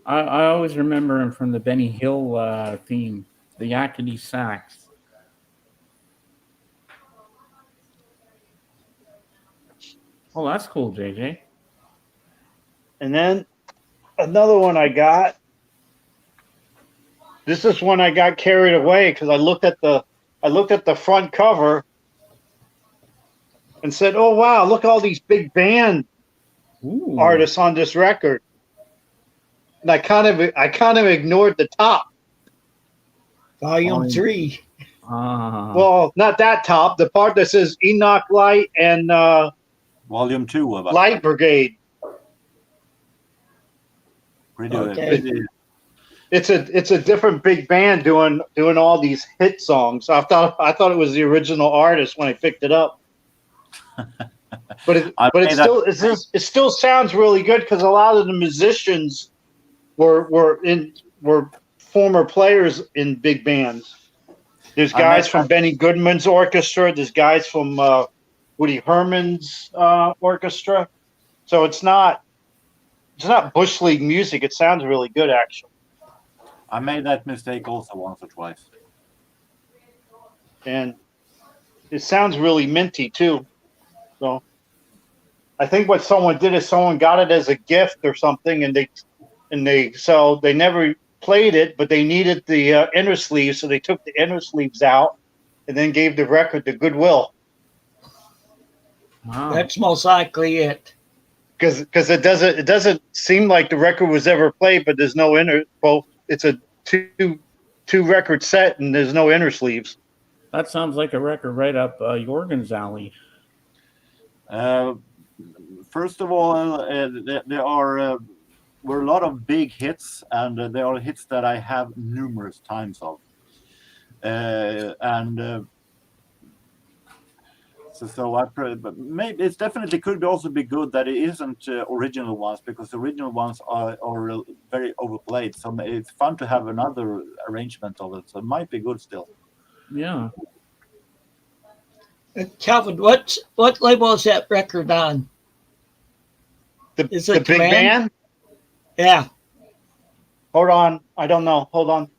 I always remember him from the Benny Hill theme, the Yakety sax. Oh, that's cool, JJ. And then another one I got. This is when I got carried away because I looked at the front cover and said, "Oh wow, look at all these big band artists on this record." And I kind of ignored the top. Volume 3. Well, not that top. The part that says Enoch Light and Volume 2. Light Brigade. Okay. It's a different big band doing all these hit songs. I thought it was the original artist when I picked it up. But it still sounds really good because a lot of the musicians were former players in big bands. There's guys from Benny Goodman's orchestra. There's guys from Woody Herman's orchestra. So it's not Bush League music. It sounds really good, actually. I made that mistake also once or twice. And it sounds really minty too. So I think what someone did is someone got it as a gift or something, and they never played it, but they needed the inner sleeves, so they took the inner sleeves out and then gave the record to Goodwill. Wow. That's most likely it. Because it doesn't seem like the record was ever played, but there's no inner. Well, it's a two record set and there's no inner sleeves. That sounds like a record right up Jorgen's alley. First of all, there were a lot of big hits, and there are hits that I have numerous times of. But maybe it definitely could also be good that it isn't original ones, because the original ones are very overplayed. So it's fun to have another arrangement of it. So it might be good still. Yeah. Calvin, what label is that record on? The Big Band? Yeah. Hold on. I don't know. Hold on.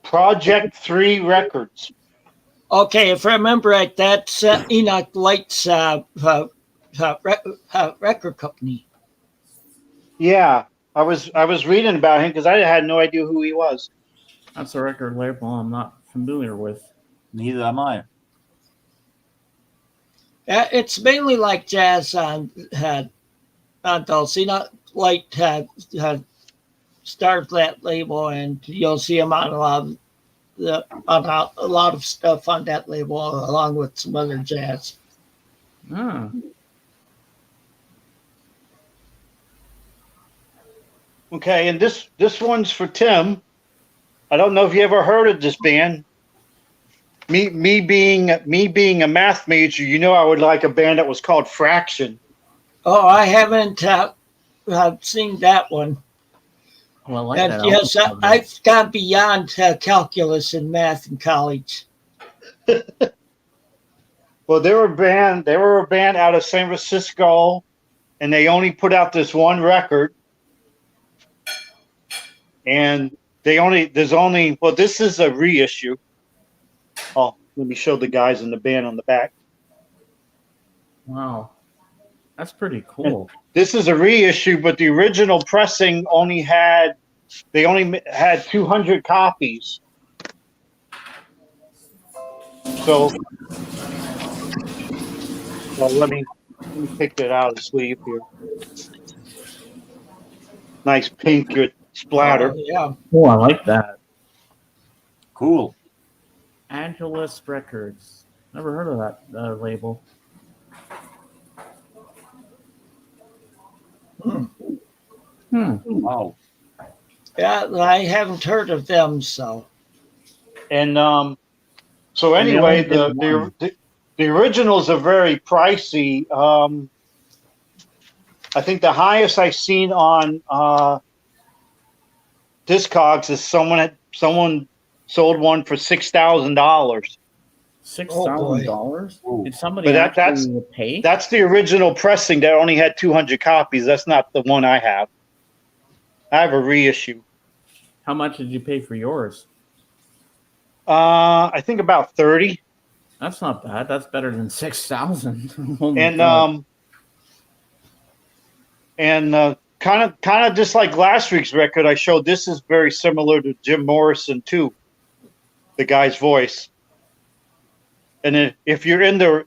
Project 3 Records. Okay, if I remember right, that's Enoch Light's record company. Yeah, I was reading about him because I had no idea who he was. That's a record label I'm not familiar with. Neither am I. It's mainly like jazz on Dulcie, not like had started that label, and you'll see him on a lot of stuff on that label, along with some other jazz. Ah. Okay, and this one's for Tim. I don't know if you ever heard of this band. Me being a math major, you know I would like a band that was called Fraction. Oh, I haven't seen that one. Well, I like And that yes, album cover. I've gone beyond calculus and math in college. Well, they were a band out of San Francisco, and they only put out this one record. And this is a reissue. Oh, let me show the guys in the band on the back. Wow. That's pretty cool. This is a reissue, but the original pressing only had 200 copies. So, well, let me pick it out of the sleeve here. Nice pink splatter. Yeah. Oh, I like that. Cool. Angelus Records. Never heard of that label. Wow. Yeah, I haven't heard of them, so. And so anyway, the originals are very pricey. I think the highest I've seen on Discogs is someone sold one for $6,000. $6,000? Did somebody But actually pay? That's the original pressing that only had 200 copies. That's not the one I have. I have a reissue. How much did you pay for yours? I think about 30. That's not bad. That's better than 6,000. And kind of just like last week's record I showed, this is very similar to Jim Morrison too. The guy's voice. And if you're in the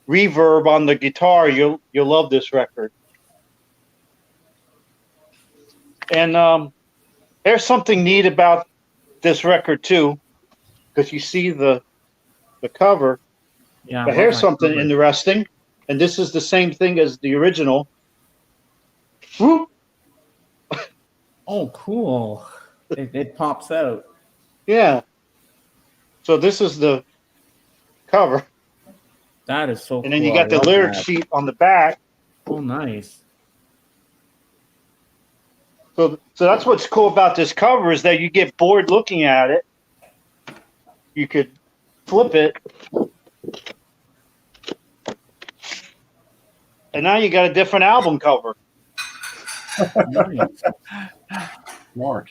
reverb on the guitar, you'll love this record. And there's something neat about this record too, because you see the cover. Yeah. But here's something interesting, and this is the same thing as the original. Whoop. Oh, cool! It pops out. Yeah. So this is the cover, That is so cool. and then you got I the love lyric that. sheet on the back. Oh, nice. So that's what's cool about this cover is that you get bored looking at it. You could flip it, and now you got a different album cover. Nice. Smart.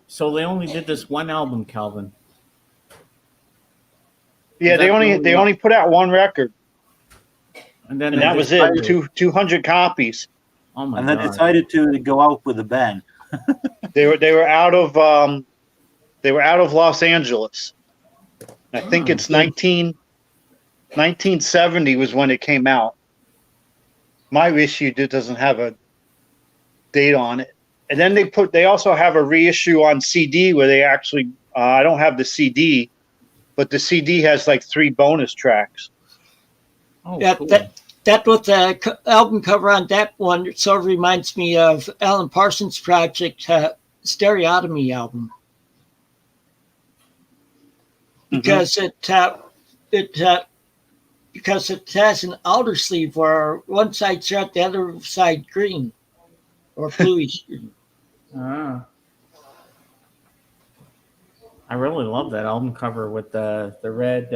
So they only did this one album, Calvin. Yeah, Is they that only really- only put out one record, And then and they that was decided- it. 200 copies. Oh my And then god! decided to go out with a bang. They were out of Los Angeles. I think it's 1970 was when it came out. My issue doesn't have a date on it. And then they also have a reissue on CD where they actually I don't have the CD, but the CD has like 3 bonus tracks. Oh, Yeah, cool. that what the album cover on that one sort of reminds me of Alan Parsons' project Stereotomy album, because because it has an outer sleeve where one side's red, the other side green or bluish green. Ah. I really love that album cover with the red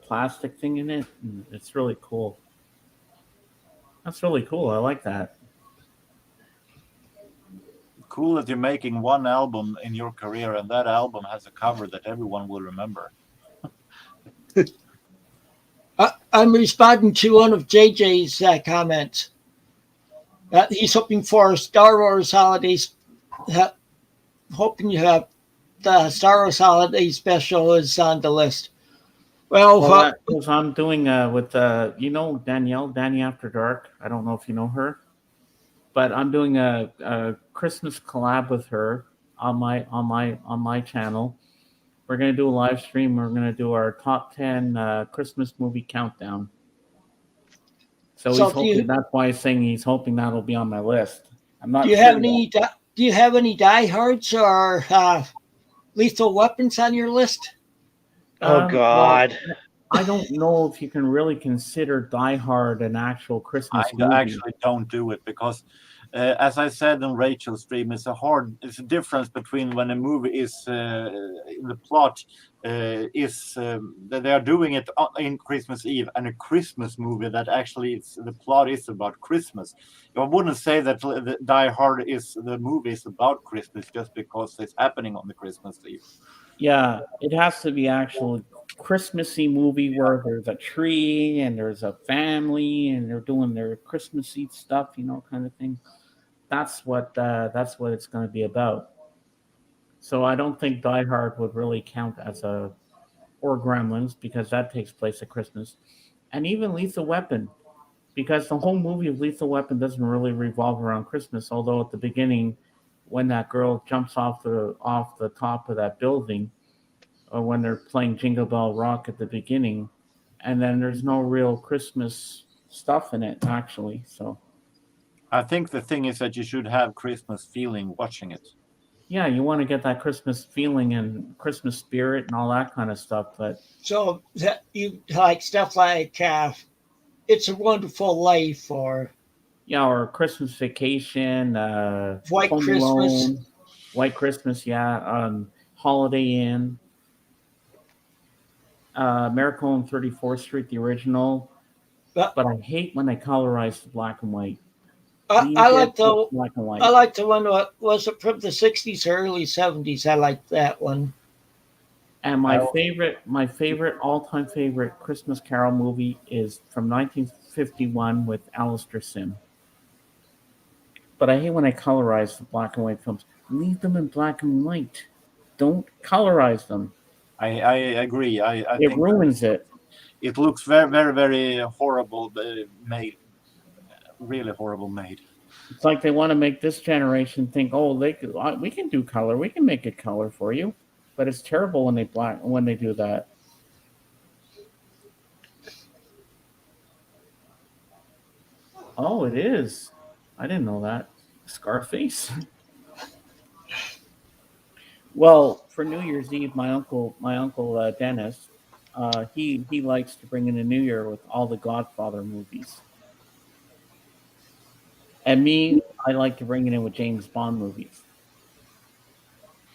plastic thing in it. It's really cool. That's really cool. I like that. Cool that you're making one album in your career, and that album has a cover that everyone will remember. I'm responding to one of JJ's comments. He's hoping for Star Wars holidays. Hoping you have the Star Wars holiday special is on the list. Well, That was I'm doing with Danielle, Danny After Dark. I don't know if you know her, but I'm doing a Christmas collab with her on my channel. We're gonna do a live stream. We're gonna do our top 10 Christmas movie countdown. So he's hoping. That's why he's saying he's hoping that'll be on my list. I'm not. Do you have any? Do you have any diehards or Lethal Weapons on your list? Oh God! Well, I don't know if you can really consider Die Hard an actual Christmas movie. I actually don't do it because, as I said on Rachel's stream, it's a difference between when a movie is the plot is that they are doing it in Christmas Eve and a Christmas movie that actually the plot is about Christmas. I wouldn't say that the Die Hard the movie is about Christmas just because it's happening on the Christmas Eve. Yeah, it has to be actually Christmassy movie where there's a tree and there's a family and they're doing their Christmassy stuff, kind of thing. That's what it's going to be about. So I don't think Die Hard would really count or Gremlins because that takes place at Christmas, and even Lethal Weapon, because the whole movie of Lethal Weapon doesn't really revolve around Christmas. Although at the beginning, when that girl jumps off the top of that building, or when they're playing Jingle Bell Rock at the beginning, and then there's no real Christmas stuff in it actually. So I think the thing is that you should have Christmas feeling watching it. Yeah, you want to get that Christmas feeling and Christmas spirit and all that kind of stuff. But so you like stuff like It's a Wonderful Life or Christmas Vacation, White Home Christmas. Alone, White Christmas, Holiday Inn, Miracle on 34th Street, the original. But I hate when they colorize the black and white. I like the black and white. I like the one was it from the 60s or early 70s. I like that one. And my all-time favorite Christmas Carol movie is from 1951 with Alistair Sim. But I hate when I colorize the black and white films. Leave them in black and white. Don't colorize them. I agree. I think ruins it. It looks very, very, very horrible made. Really horrible made. It's like they want to make this generation think, we can do color. We can make it color for you. But it's terrible when they do that. Oh, it is. I didn't know that. Scarface. Well, for New Year's Eve, my uncle Dennis, he likes to bring in the New Year with all the Godfather movies. And me, I like to bring it in with James Bond movies.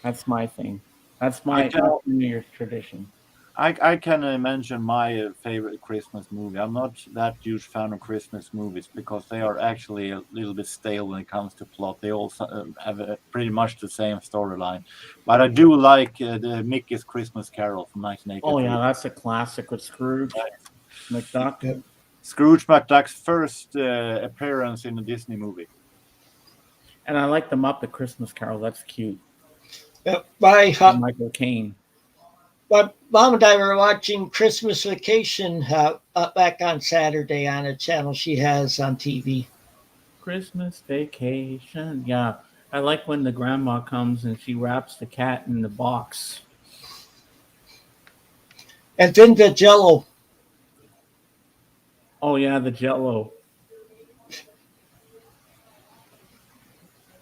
That's my thing. That's my New Year's tradition. I can mention my favorite Christmas movie. I'm not that huge fan of Christmas movies because they are actually a little bit stale when it comes to plot. They all have pretty much the same storyline. But I do like the Mickey's Christmas Carol from 1983. Oh, yeah, that's a classic with Scrooge McDuck. Scrooge McDuck's first appearance in a Disney movie. And I like the Muppet Christmas Carol. That's cute. Michael Caine. My mom and I were watching Christmas Vacation back on Saturday on a channel she has on TV. Christmas Vacation. Yeah. I like when the grandma comes and she wraps the cat in the box. And then the Jell-O. Oh, yeah, the Jell-O.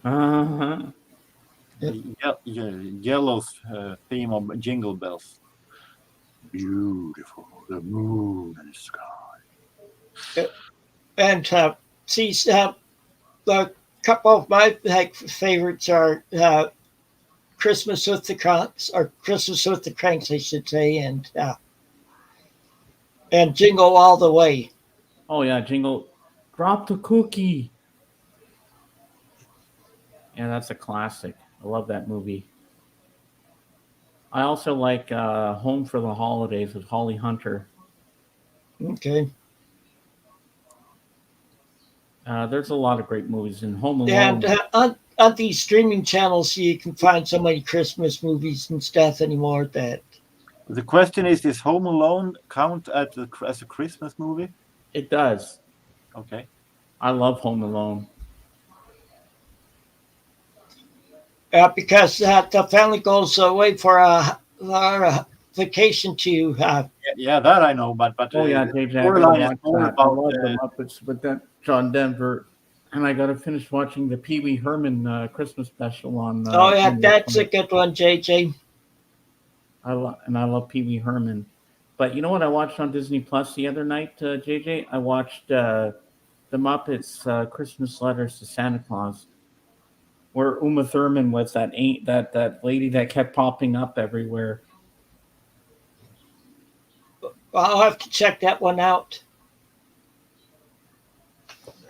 Uh-huh. Yellow's theme of Jingle Bells. Beautiful, the moon and the sky. And the couple of my favorites are Christmas with the Cranks, or Christmas with the Cranks, I should say, and Jingle All the Way. Oh yeah, Jingle, drop the cookie. Yeah, that's a classic. I love that movie. I also like Home for the Holidays with Holly Hunter. Okay. There's a lot of great movies in Home And Alone. on these streaming channels, you can find so many Christmas movies and stuff anymore that. The question is Home Alone count as a Christmas movie? It does. Okay. I love Home Alone. Because the family goes away for a vacation to. Yeah, that I know, but Oh yeah, JJ, I storyline gotta is watch more that. I about love the Muppets with that John Denver, and I gotta finish watching the Pee Wee Herman Christmas special on. Oh yeah, on that's a Netflix. good one, JJ. I love Pee Wee Herman, but you know what I watched on Disney Plus the other night, JJ? I watched the Muppets Christmas Letters to Santa Claus, where Uma Thurman was that lady that kept popping up everywhere. Well, I'll have to check that one out.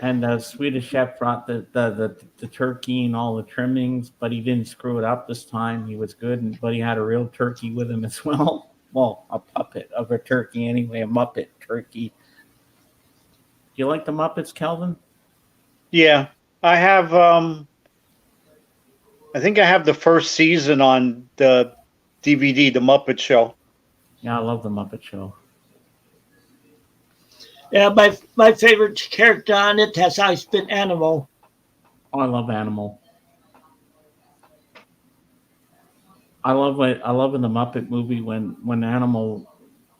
And the Swedish chef brought the turkey and all the trimmings, but he didn't screw it up this time. He was good, but he had a real turkey with him as well. Well, a puppet of a turkey anyway, a Muppet turkey. Do you like the Muppets, Kelvin? Yeah, I have. I think I have the first season on the DVD, The Muppet Show. Yeah, I love the Muppet Show. Yeah, my favorite character on it has always been Animal. Oh, I love Animal. I love in the Muppet movie when Animal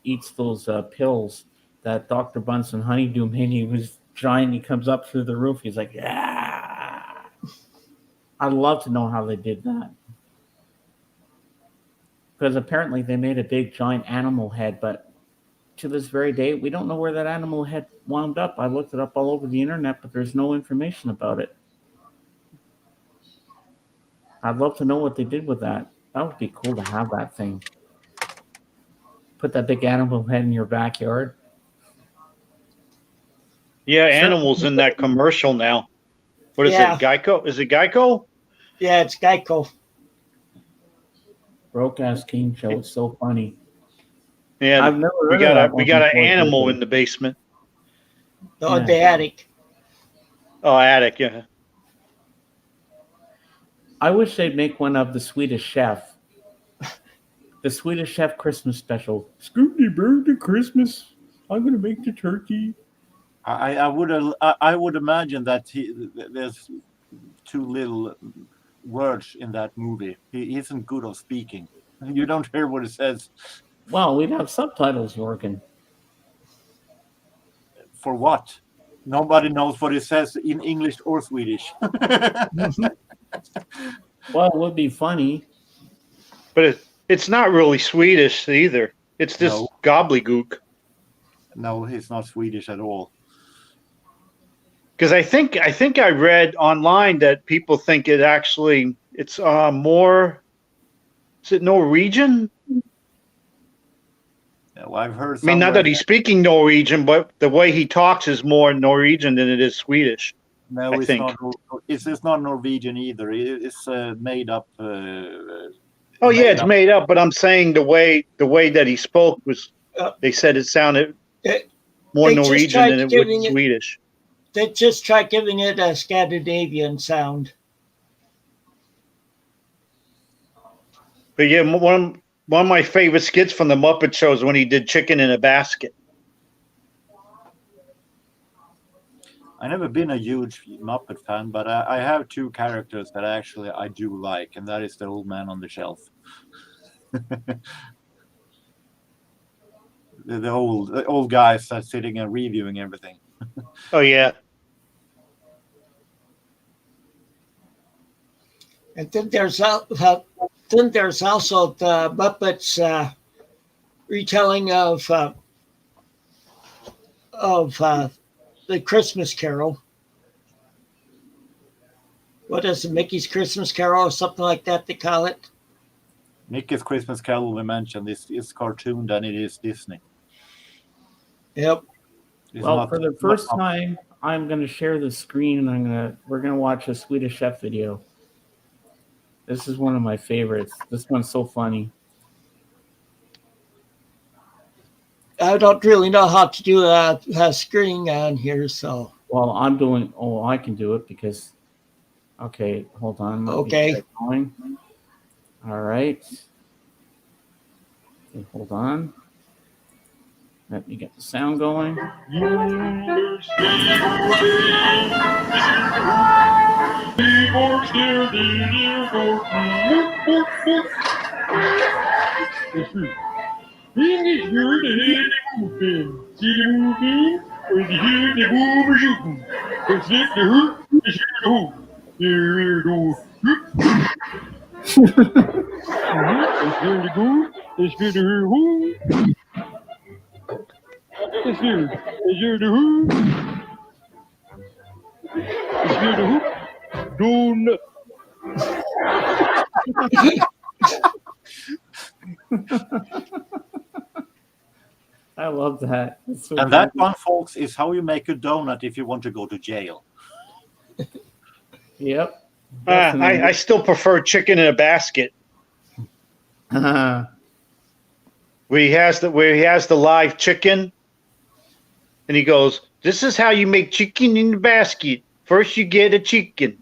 eats those pills that Dr. Bunsen Honeydew made. He was giant. He comes up through the roof. He's like, yeah. I'd love to know how they did that. Because apparently they made a big giant animal head, but to this very day, we don't know where that animal head wound up. I looked it up all over the internet, but there's no information about it. I'd love to know what they did with that. That would be cool to have that thing. Put that big animal head in your backyard. Yeah, Animal's in that commercial now. What is Yeah. it, Geico? Is it Geico? Yeah, it's Geico. Broke ass King show. It's so funny. Yeah, I've never we heard got of that we one got an before, animal JJ. in the basement. Oh, Yeah. the attic. Oh, attic. Yeah. I wish they'd make one of the Swedish Chef. The Swedish Chef Christmas special. Scooby birthday Christmas. I'm gonna make the turkey. I would imagine that there's too little words in that movie. He isn't good at speaking. You don't hear what he says. Well, we'd have subtitles working. For what? Nobody knows what he says in English or Swedish. Well, it would be funny. But it's not really Swedish either. It's just No. gobbledygook. No, he's not Swedish at all. Because I think I read online that people think it's more. Is it Norwegian? Well, I've heard. I mean, not that he's speaking Norwegian, but the way he talks is more Norwegian than it is Swedish. No, I it's think. not. It's not Norwegian either. It's made up. Oh yeah, it's made up. But I'm saying the way that he spoke was. They said it sounded more Norwegian than it would Swedish. They just tried giving it a Scandinavian sound. But yeah, one of my favorite skits from the Muppet Show is when he did Chicken in a Basket. I've never been a huge Muppet fan, but I have two characters that actually I do like, and that is the old man on the shelf. the old guys are sitting and reviewing everything. Oh yeah. And then there's also the Muppets retelling of the Christmas Carol. What is it, Mickey's Christmas Carol or something like that they call it? Mickey's Christmas Carol we mentioned is cartoon than it is Disney. Yep. Well, for the first time, I'm going to share the screen and we're going to watch a Swedish Chef video. This is one of my favorites. This one's so funny. I don't really know how to do a screen on here, so. Well, I'm doing. Oh, I can do it because. Okay, hold on. Let me Okay. get it going. All right. Okay, hold on. Let me get the sound going. I love that. It's so And that funny. one, folks, is how you make a donut if you want to go to jail. Yep. I still prefer chicken in a basket. Definitely. Where he has the live chicken, and he goes, "This is how you make chicken in the basket. First, you get a chicken,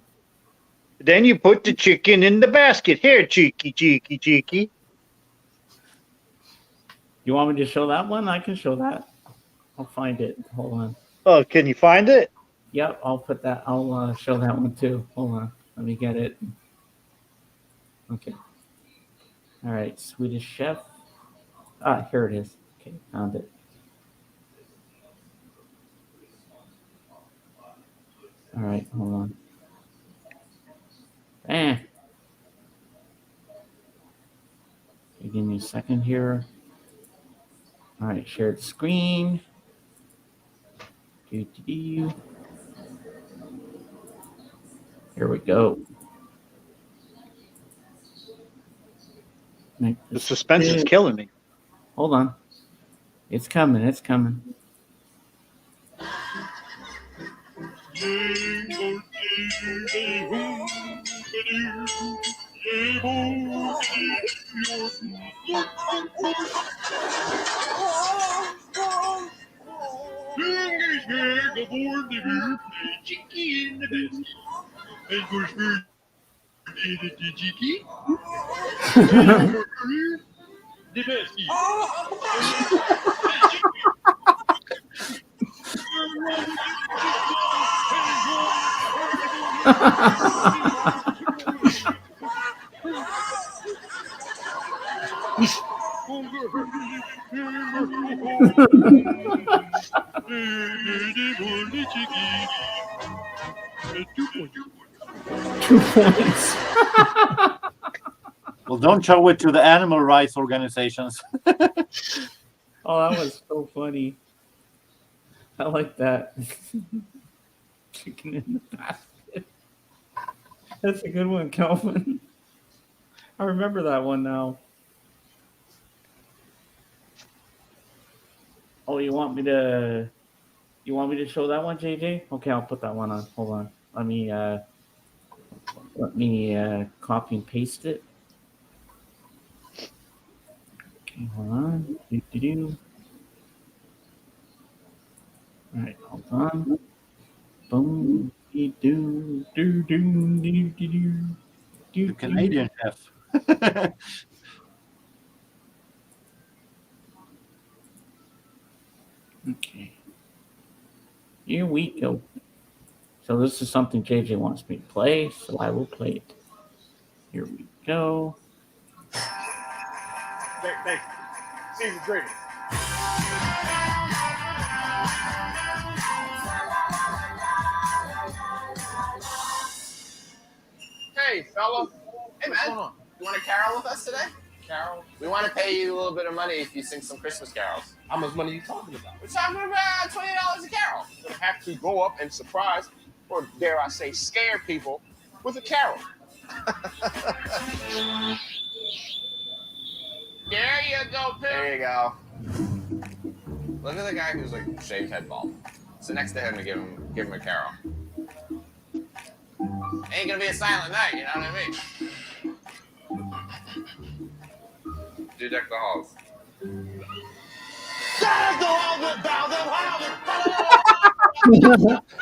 then you put the chicken in the basket. Here, cheeky, cheeky, cheeky." You want me to show that one? I can show that. I'll find it. Hold on. Oh, can you find it? Yep, I'll put that. I'll show that one too. Hold on. Let me get it. Okay. All right. Swedish chef. Ah, here it is. Okay, found it. All right, hold on. Okay, give me a second here. All right, shared screen. Here we go. The suspense is killing me. Hold on. It's coming. It's coming. Two points. Well, don't show it to the animal rights organizations. Oh, that was so funny. I like that. Chicken in the basket. That's a good one, Calvin. I remember that one now. Oh, you want me to show that one, JJ? Okay, I'll put that one on. Hold on. Let me copy and paste it. Okay, hold on. All right, hold on. Boom. The Canadian chef. Okay. Here we go. So this is something JJ wants me to play, so I will play it. Here we go. Thank you. Season great. Hey, fella. Hey, man. You want to carol with us today? Carol? We want to pay you a little bit of money if you sing some Christmas carols. How much money are you talking about? We're talking about $20 a carol. You're gonna have to go up and surprise, or dare I say, scare people with a carol. There you go, Pip. There you go. Look at the guy who's like shaved head bald. Sit next to him and give him a carol. Ain't gonna be a silent night, you know what I mean? Do deck the halls. There's no other bound of howling.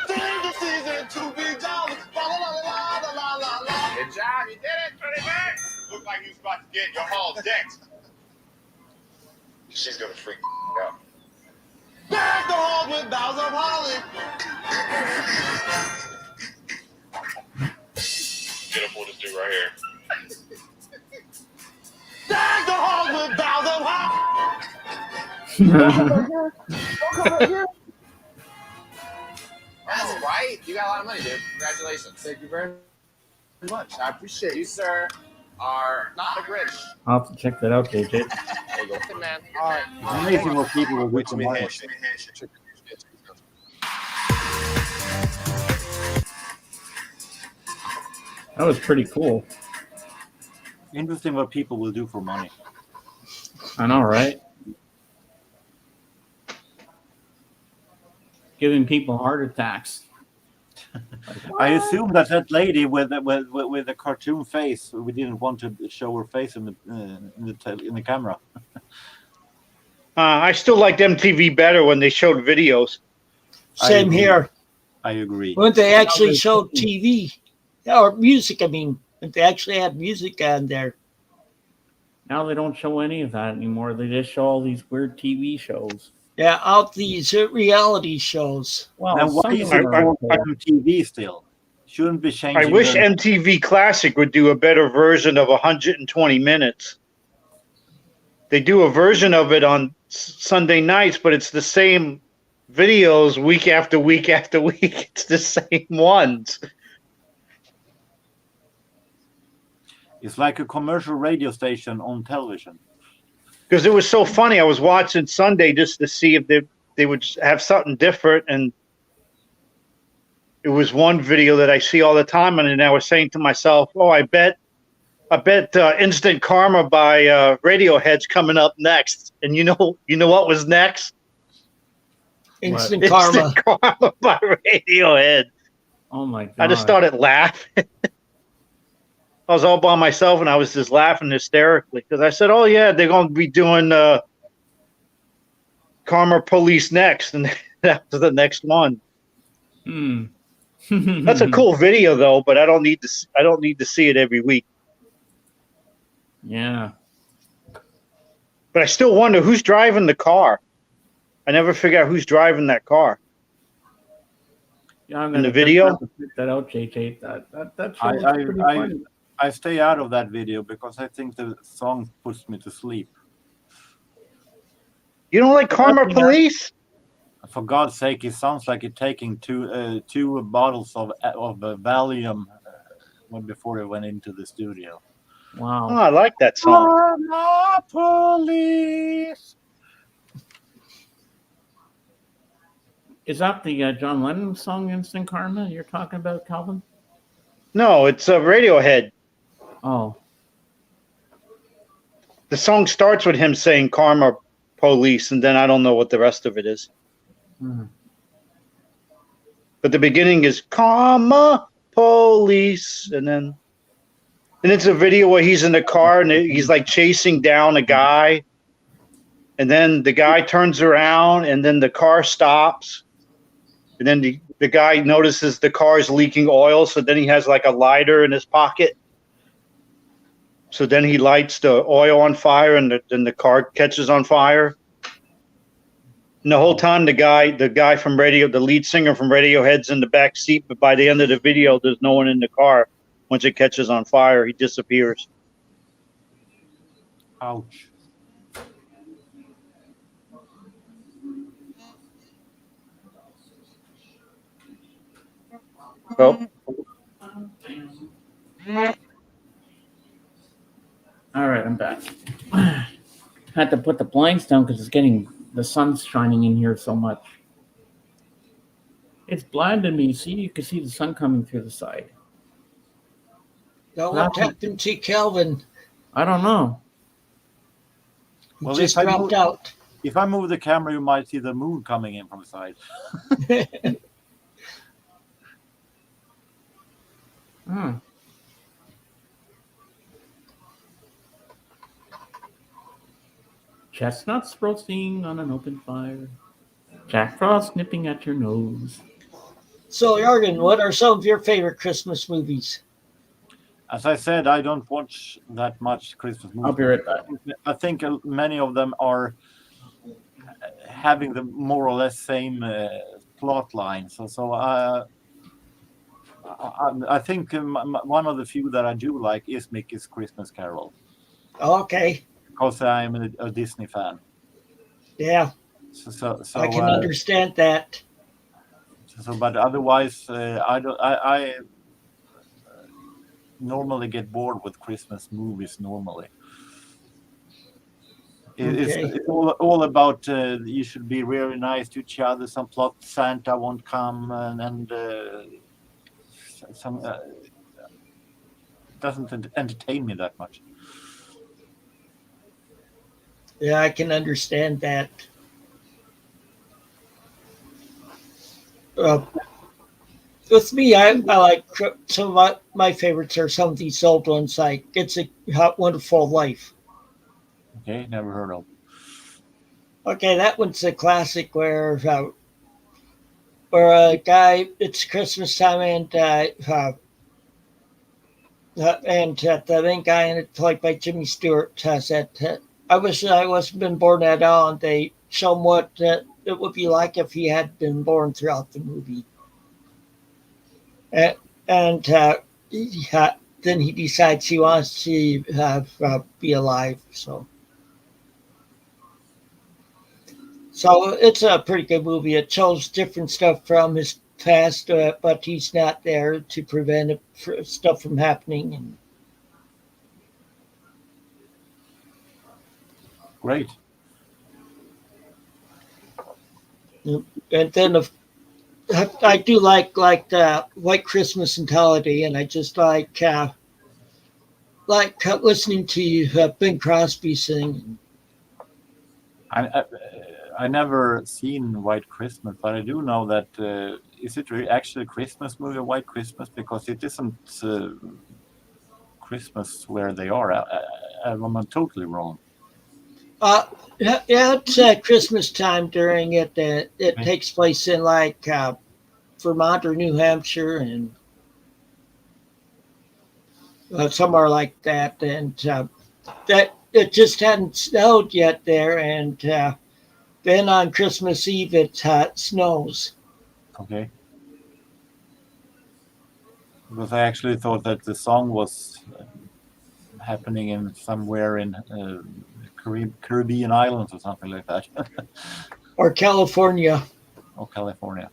The season to be jolly. Good job, you did it, 20 bucks. Looked like he was about to get your hall decked. She's gonna freak out. There's no hall with boughs of holly. Get up on this dude right here. There's no hall with boughs of holly. That's right. You got a lot of money, dude. Congratulations. Thank you very much. I appreciate you, sir. Are not a Grinch. I'll have to check that out, JJ. There you go. Hey, man. All right. It's amazing what people will do for money. That was pretty cool. Interesting what people will do for money. I know, right? Giving people heart attacks. I assume that lady with the cartoon face, we didn't want to show her face in the camera. I still liked MTV better when they showed videos. Same here. I agree. When they actually showed TV or music, I mean, when they actually had music on there. Now they don't show any of that anymore. They just show all these weird TV shows. Yeah, out these reality shows. Well, And why some is of it them are called cool. MTV still? Shouldn't be changing. I wish the- MTV Classic would do a better version of 120 minutes. They do a version of it on Sunday nights, but it's the same videos week after week after week. It's the same ones. It's like a commercial radio station on television. Because it was so funny. I was watching Sunday just to see if they would have something different, and it was one video that I see all the time, and then I was saying to myself, "Oh, I bet Instant Karma by Radiohead's coming up next." And you know what was next? Instant Karma. Instant Karma by Radiohead. Oh my god! I just started laughing. I was all by myself, and I was just laughing hysterically because I said, "Oh yeah, they're going to be doing Karma Police next," and after the next one. That's a cool video, though, but I don't need to see it every week. Yeah. But I still wonder who's driving the car. I never figure out who's driving that car. Yeah, I'm In the gonna video? have to check that out, JJ. That show was pretty funny. I stay out of that video because I think the song puts me to sleep. You don't like Karma Police? For God's sake, it sounds like it's taking two bottles of Valium before it went into the studio. Wow. Oh, I like that song. Karma Police. Is that the John Lennon song "Instant Karma" you're talking about, Calvin? No, it's Radiohead. Oh. The song starts with him saying Karma Police, and then I don't know what the rest of it is. But the beginning is Karma Police, and it's a video where he's in the car and he's like chasing down a guy, and then the guy turns around and then the car stops, and then the guy notices the car is leaking oil, so then he has like a lighter in his pocket. So then he lights the oil on fire, and then the car catches on fire. And the whole time, the guy from the lead singer from Radiohead's in the back seat. But by the end of the video, there's no one in the car. Once it catches on fire, he disappears. Ouch. Oh, All right, I'm back. Had to put the blinds down because the sun's shining in here so much. It's blinding me. See, you can see the sun coming through the side. Now, what happened to Calvin? I don't know. He Well, just if I dropped move- out. If I move the camera, you might see the moon coming in from the side. Chestnuts roasting on an open fire. Jack Frost nipping at your nose. So, Jorgen, what are some of your favorite Christmas movies? As I said, I don't watch that much Christmas movies. I'll be right back. I think many of them are having the more or less same plot line. So I think one of the few that I do like is Mickey's Christmas Carol, Okay. because I'm a Disney fan. Yeah, So I can understand that. but otherwise, I normally get bored with Christmas movies. Normally, it's Okay. all about you should be very nice to each other. Some plot Santa won't come, and some doesn't entertain me that much. Yeah, I can understand that. With me, I like some of my favorites are some of these old ones, like It's a Wonderful Life. Okay, never heard of. Okay, that one's a classic where a guy, it's Christmas time, and the main guy in it, played by Jimmy Stewart, said, "I wish I wasn't been born at all." And they show him what it would be like if he had been born throughout the movie, and then he decides he wants to be alive. So it's a pretty good movie. It shows different stuff from his past, but he's not there to prevent stuff from happening. And Great. then I do like the White Christmas and Holiday, and I just like listening to Bing Crosby sing. I never seen White Christmas, but I do know that is it really actually a Christmas movie, White Christmas, because it isn't Christmas where they are. I'm totally wrong. Yeah, it's Christmas time during it. It takes place in Vermont or New Hampshire, and somewhere like that. And that it just hadn't snowed yet there, and then on Christmas Eve it snows. Okay. Because I actually thought that the song was happening in somewhere in Caribbean islands or something like that. Or California. Or California.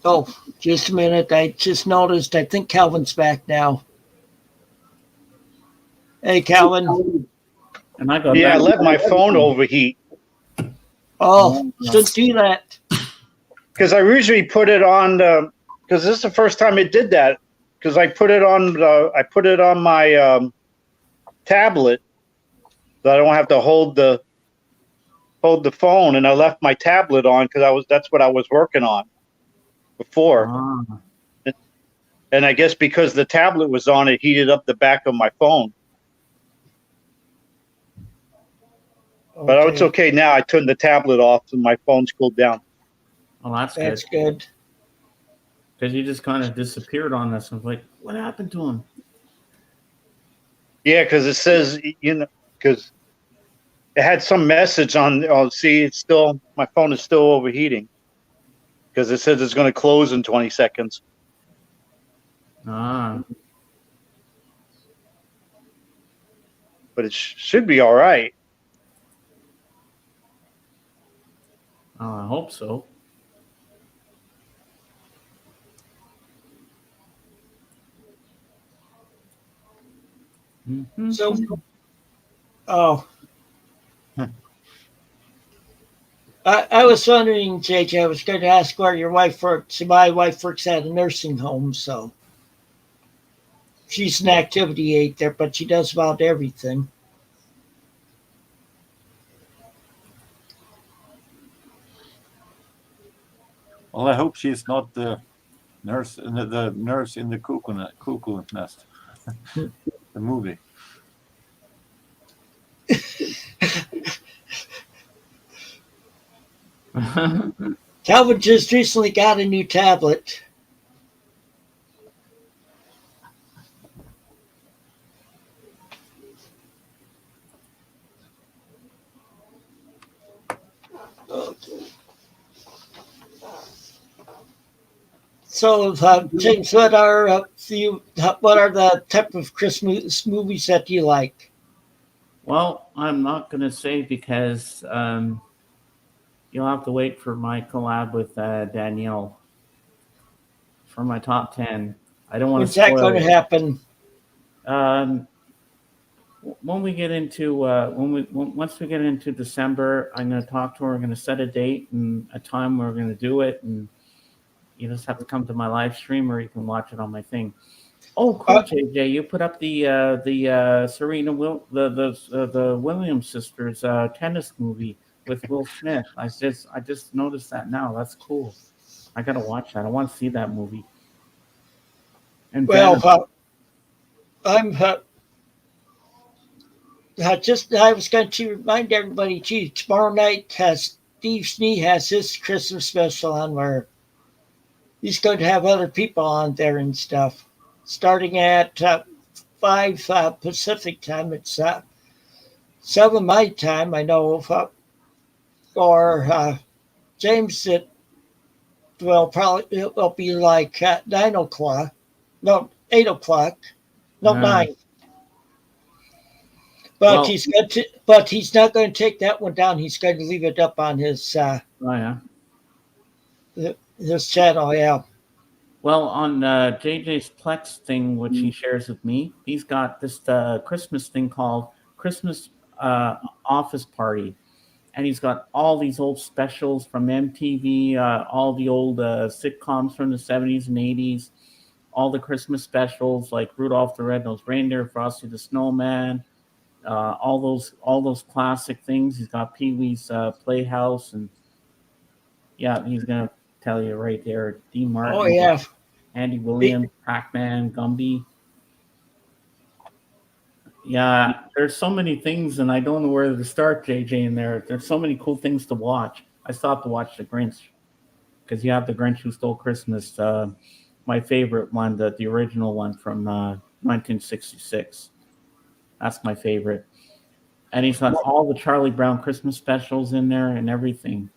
Oh, just a minute. I just noticed. I think Calvin's back now. Hey, Calvin. And I got Yeah, I let my phone overheat. Oh, shouldn't do that. Because I usually put it on because this is the first time it did that. Because I put it on my tablet, so I don't have to hold the phone, and I left my tablet on because that's what I was working on before. And I guess because the tablet was on, it heated up the back of my phone. Okay. But it's okay now. I turned the tablet off and my phone's cooled down. Well, that's good. Because he just kind of disappeared on us. I was like, what happened to him? Yeah, because it says, because it had some message on. Oh, see, it's still, my phone is still overheating. Because it says it's going to close in 20 seconds. Ah. But it should be all right. Oh, I hope so. Mm-hmm. So, oh. I was wondering, JJ, I was going to ask where your wife works. My wife works at a nursing home, so she's an activity aide there, but she does about everything. Well, I hope she's not the nurse in the cuckoo nest. The movie. Calvin just recently got a new tablet. Okay. So, James, what are the type of Christmas movies that you like? Well, I'm not going to say because you'll have to wait for my collab with Danielle for my top 10. I don't want to When's that spoil going to it. happen? When we get into once we get into December, I'm going to talk to her. We're going to set a date and a time where we're going to do it, and you just have to come to my live stream, or you can watch it on my thing. Oh, cool, JJ! You put up the the Williams sisters tennis movie with Will Smith. I just noticed that now. That's cool. I gotta watch that. I want to see that movie. And Well, I was going to remind everybody too. Tomorrow night, Steve Snee has his Christmas special on where he's going to have other people on there and stuff. Starting at 5 Pacific time, it's 7 my time. I know, or James, it will be like 9 o'clock. No, 8 o'clock. No, 9. But he's not going to take that one down. He's going to leave it up on his his channel. Yeah. Well, on JJ's Plex thing, which he shares with me, he's got this Christmas thing called Christmas Office Party. And he's got all these old specials from MTV, all the old sitcoms from the 70s and 80s, all the Christmas specials like Rudolph the Red-Nosed Reindeer, Frosty the Snowman, all those classic things. He's got Pee-wee's Playhouse, and yeah, he's going to tell you right there. Dean Martin. Oh, yeah. Andy Williams, Pac-Man, Gumby. Yeah, there's so many things, and I don't know where to start, JJ, in there. There's so many cool things to watch. I still have to watch The Grinch, because you have The Grinch Who Stole Christmas, my favorite one, the original one from 1966. That's my favorite. And he's got all the Charlie Brown Christmas specials in there and everything.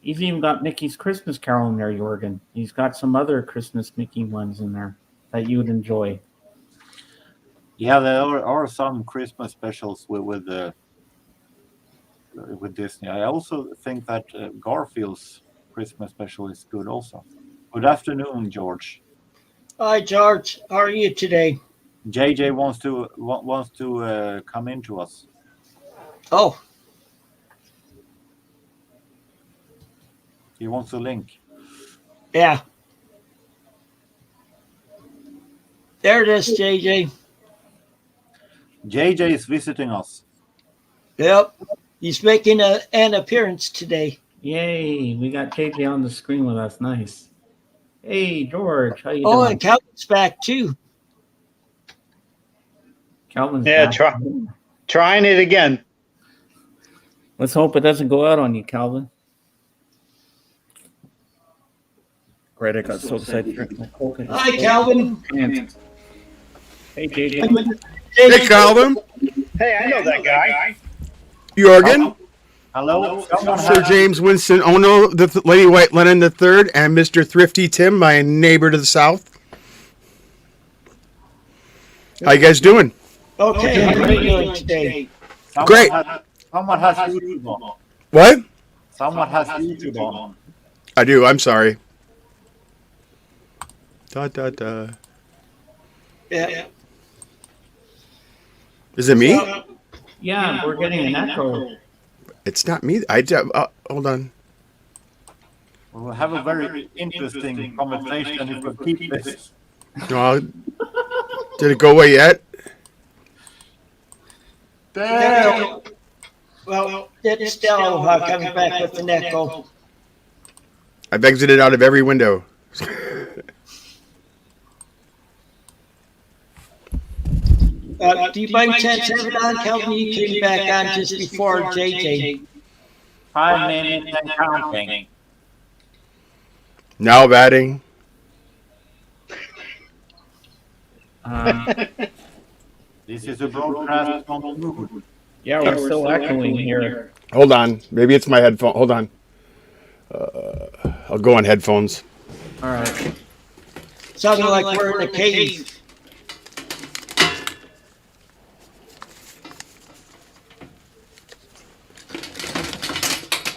He's even got Mickey's Christmas Carol in there, Jorgen. He's got some other Christmas Mickey ones in there that you would enjoy. Yeah, there are some Christmas specials with Disney. I also think that Garfield's Christmas special is good also. Good afternoon, George. Hi, George. How are you today? JJ wants to come into us. Oh. He wants a link. Yeah. There it is, JJ. JJ is visiting us. Yep. He's making an appearance today. Yay. We got JJ on the screen with us. Nice. Hey, George. How you doing? Oh, and Calvin's back too. Calvin's back. Trying it again. Let's hope it doesn't go out on you, Calvin. Great, I got so excited. Hi, Calvin. Hey, JJ. Hey, Calvin. Hey, I know that guy. Jorgen. Hello. Sir James Winston Ono, the Lady White Lennon III, and Mr. Thrifty Tim, my neighbor to the south. How you guys doing? Okay, how are you doing today? Great. Someone has YouTube on. What? Someone has YouTube on. I do. I'm sorry. Da. Yeah. Is it me? Yeah, we're getting an echo. It's not me. Hold on. We'll have a very interesting conversation if we keep this. No, did it go away yet? Damn. Well, it's still coming back with an echo. I've exited out of every window. Do you by chance have it on? Kelvin, you came back on just before JJ. 5 minutes and counting. Now batting. This is a broadcast on the moon. Yeah, we're still echoing here. Hold on. Maybe it's my headphone. Hold on. I'll go on headphones. All right. Sounding like we're in a cave.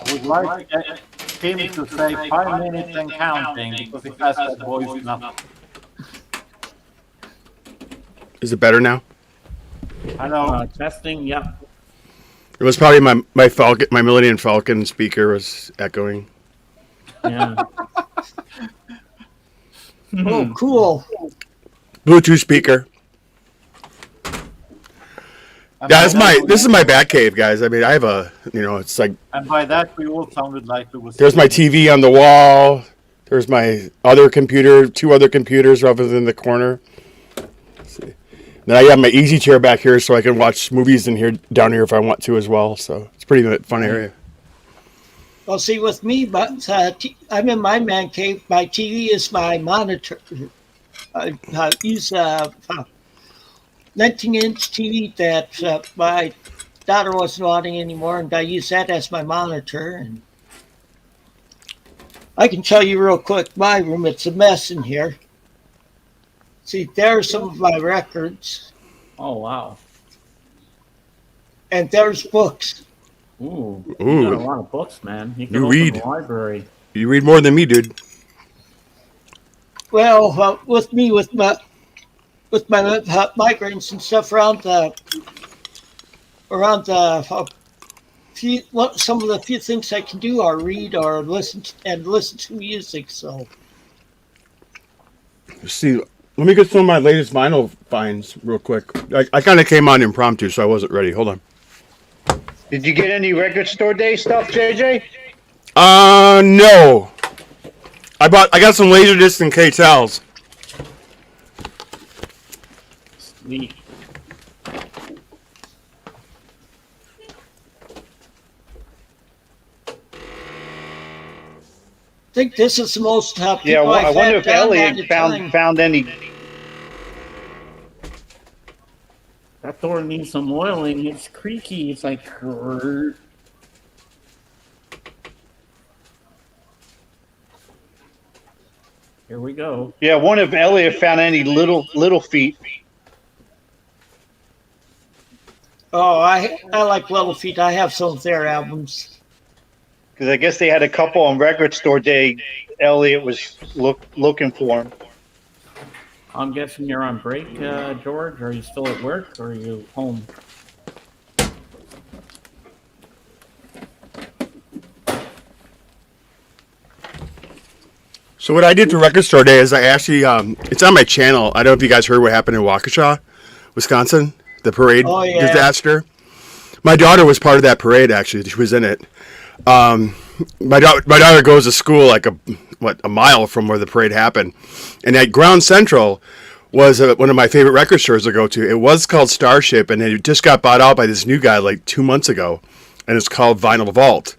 I would like him to say 5 minutes and counting because he has that voice enough. Is it better now? Hello. Testing. Yeah. It was probably my Falcon, my Millennium Falcon speaker was echoing. Yeah. Oh, cool. Bluetooth speaker. Yeah, this is my bat cave, guys. I mean, I have it's like. And by that, we all sounded like it was. There's my TV on the wall. There's my other computer, 2 other computers rather than the corner. Let's see. Then I have my easy chair back here so I can watch movies down here if I want to as well. So it's a pretty fun area. Well, see, with me, but I'm in my man cave. My TV is my monitor. I use a 19-inch TV that my daughter wasn't wanting anymore, and I use that as my monitor. And I can tell you real quick, my room, it's a mess in here. See, there's some of my records. Oh, wow. And there's books. Ooh. You got a lot of books, man. You can open read. the library. You read more than me, dude. Well, with my migraines and stuff around some of the few things I can do are read or listen to music. So, See, let me get some of my latest vinyl finds real quick. I kind of came on impromptu, so I wasn't ready. Hold on. Did you get any record store day stuff, JJ? No. I got some Laserdiscs and K-Tels. Sweet. I think this is the most people Yeah, well, I I've wonder had if down Elliot all the time. found any. That door needs some oiling. It's creaky. It's like. Here we go. Yeah, I wonder if Elliot found any little feet. Oh, I like Little Feet. I have some of their albums. Because I guess they had a couple on record store day. Elliot was looking for them. I'm guessing you're on break, George. Are you still at work or are you home? So what I did for Record Store Day is I actually, it's on my channel. I don't know if you guys heard what happened in Waukesha, Wisconsin, the parade disaster. My daughter was part of that parade, actually. She was in it. My daughter goes to school like a mile from where the parade happened. And at Ground Central was one of my favorite record stores to go to. It was called Starship, and it just got bought out by this new guy like 2 months ago. And it's called Vinyl Vault.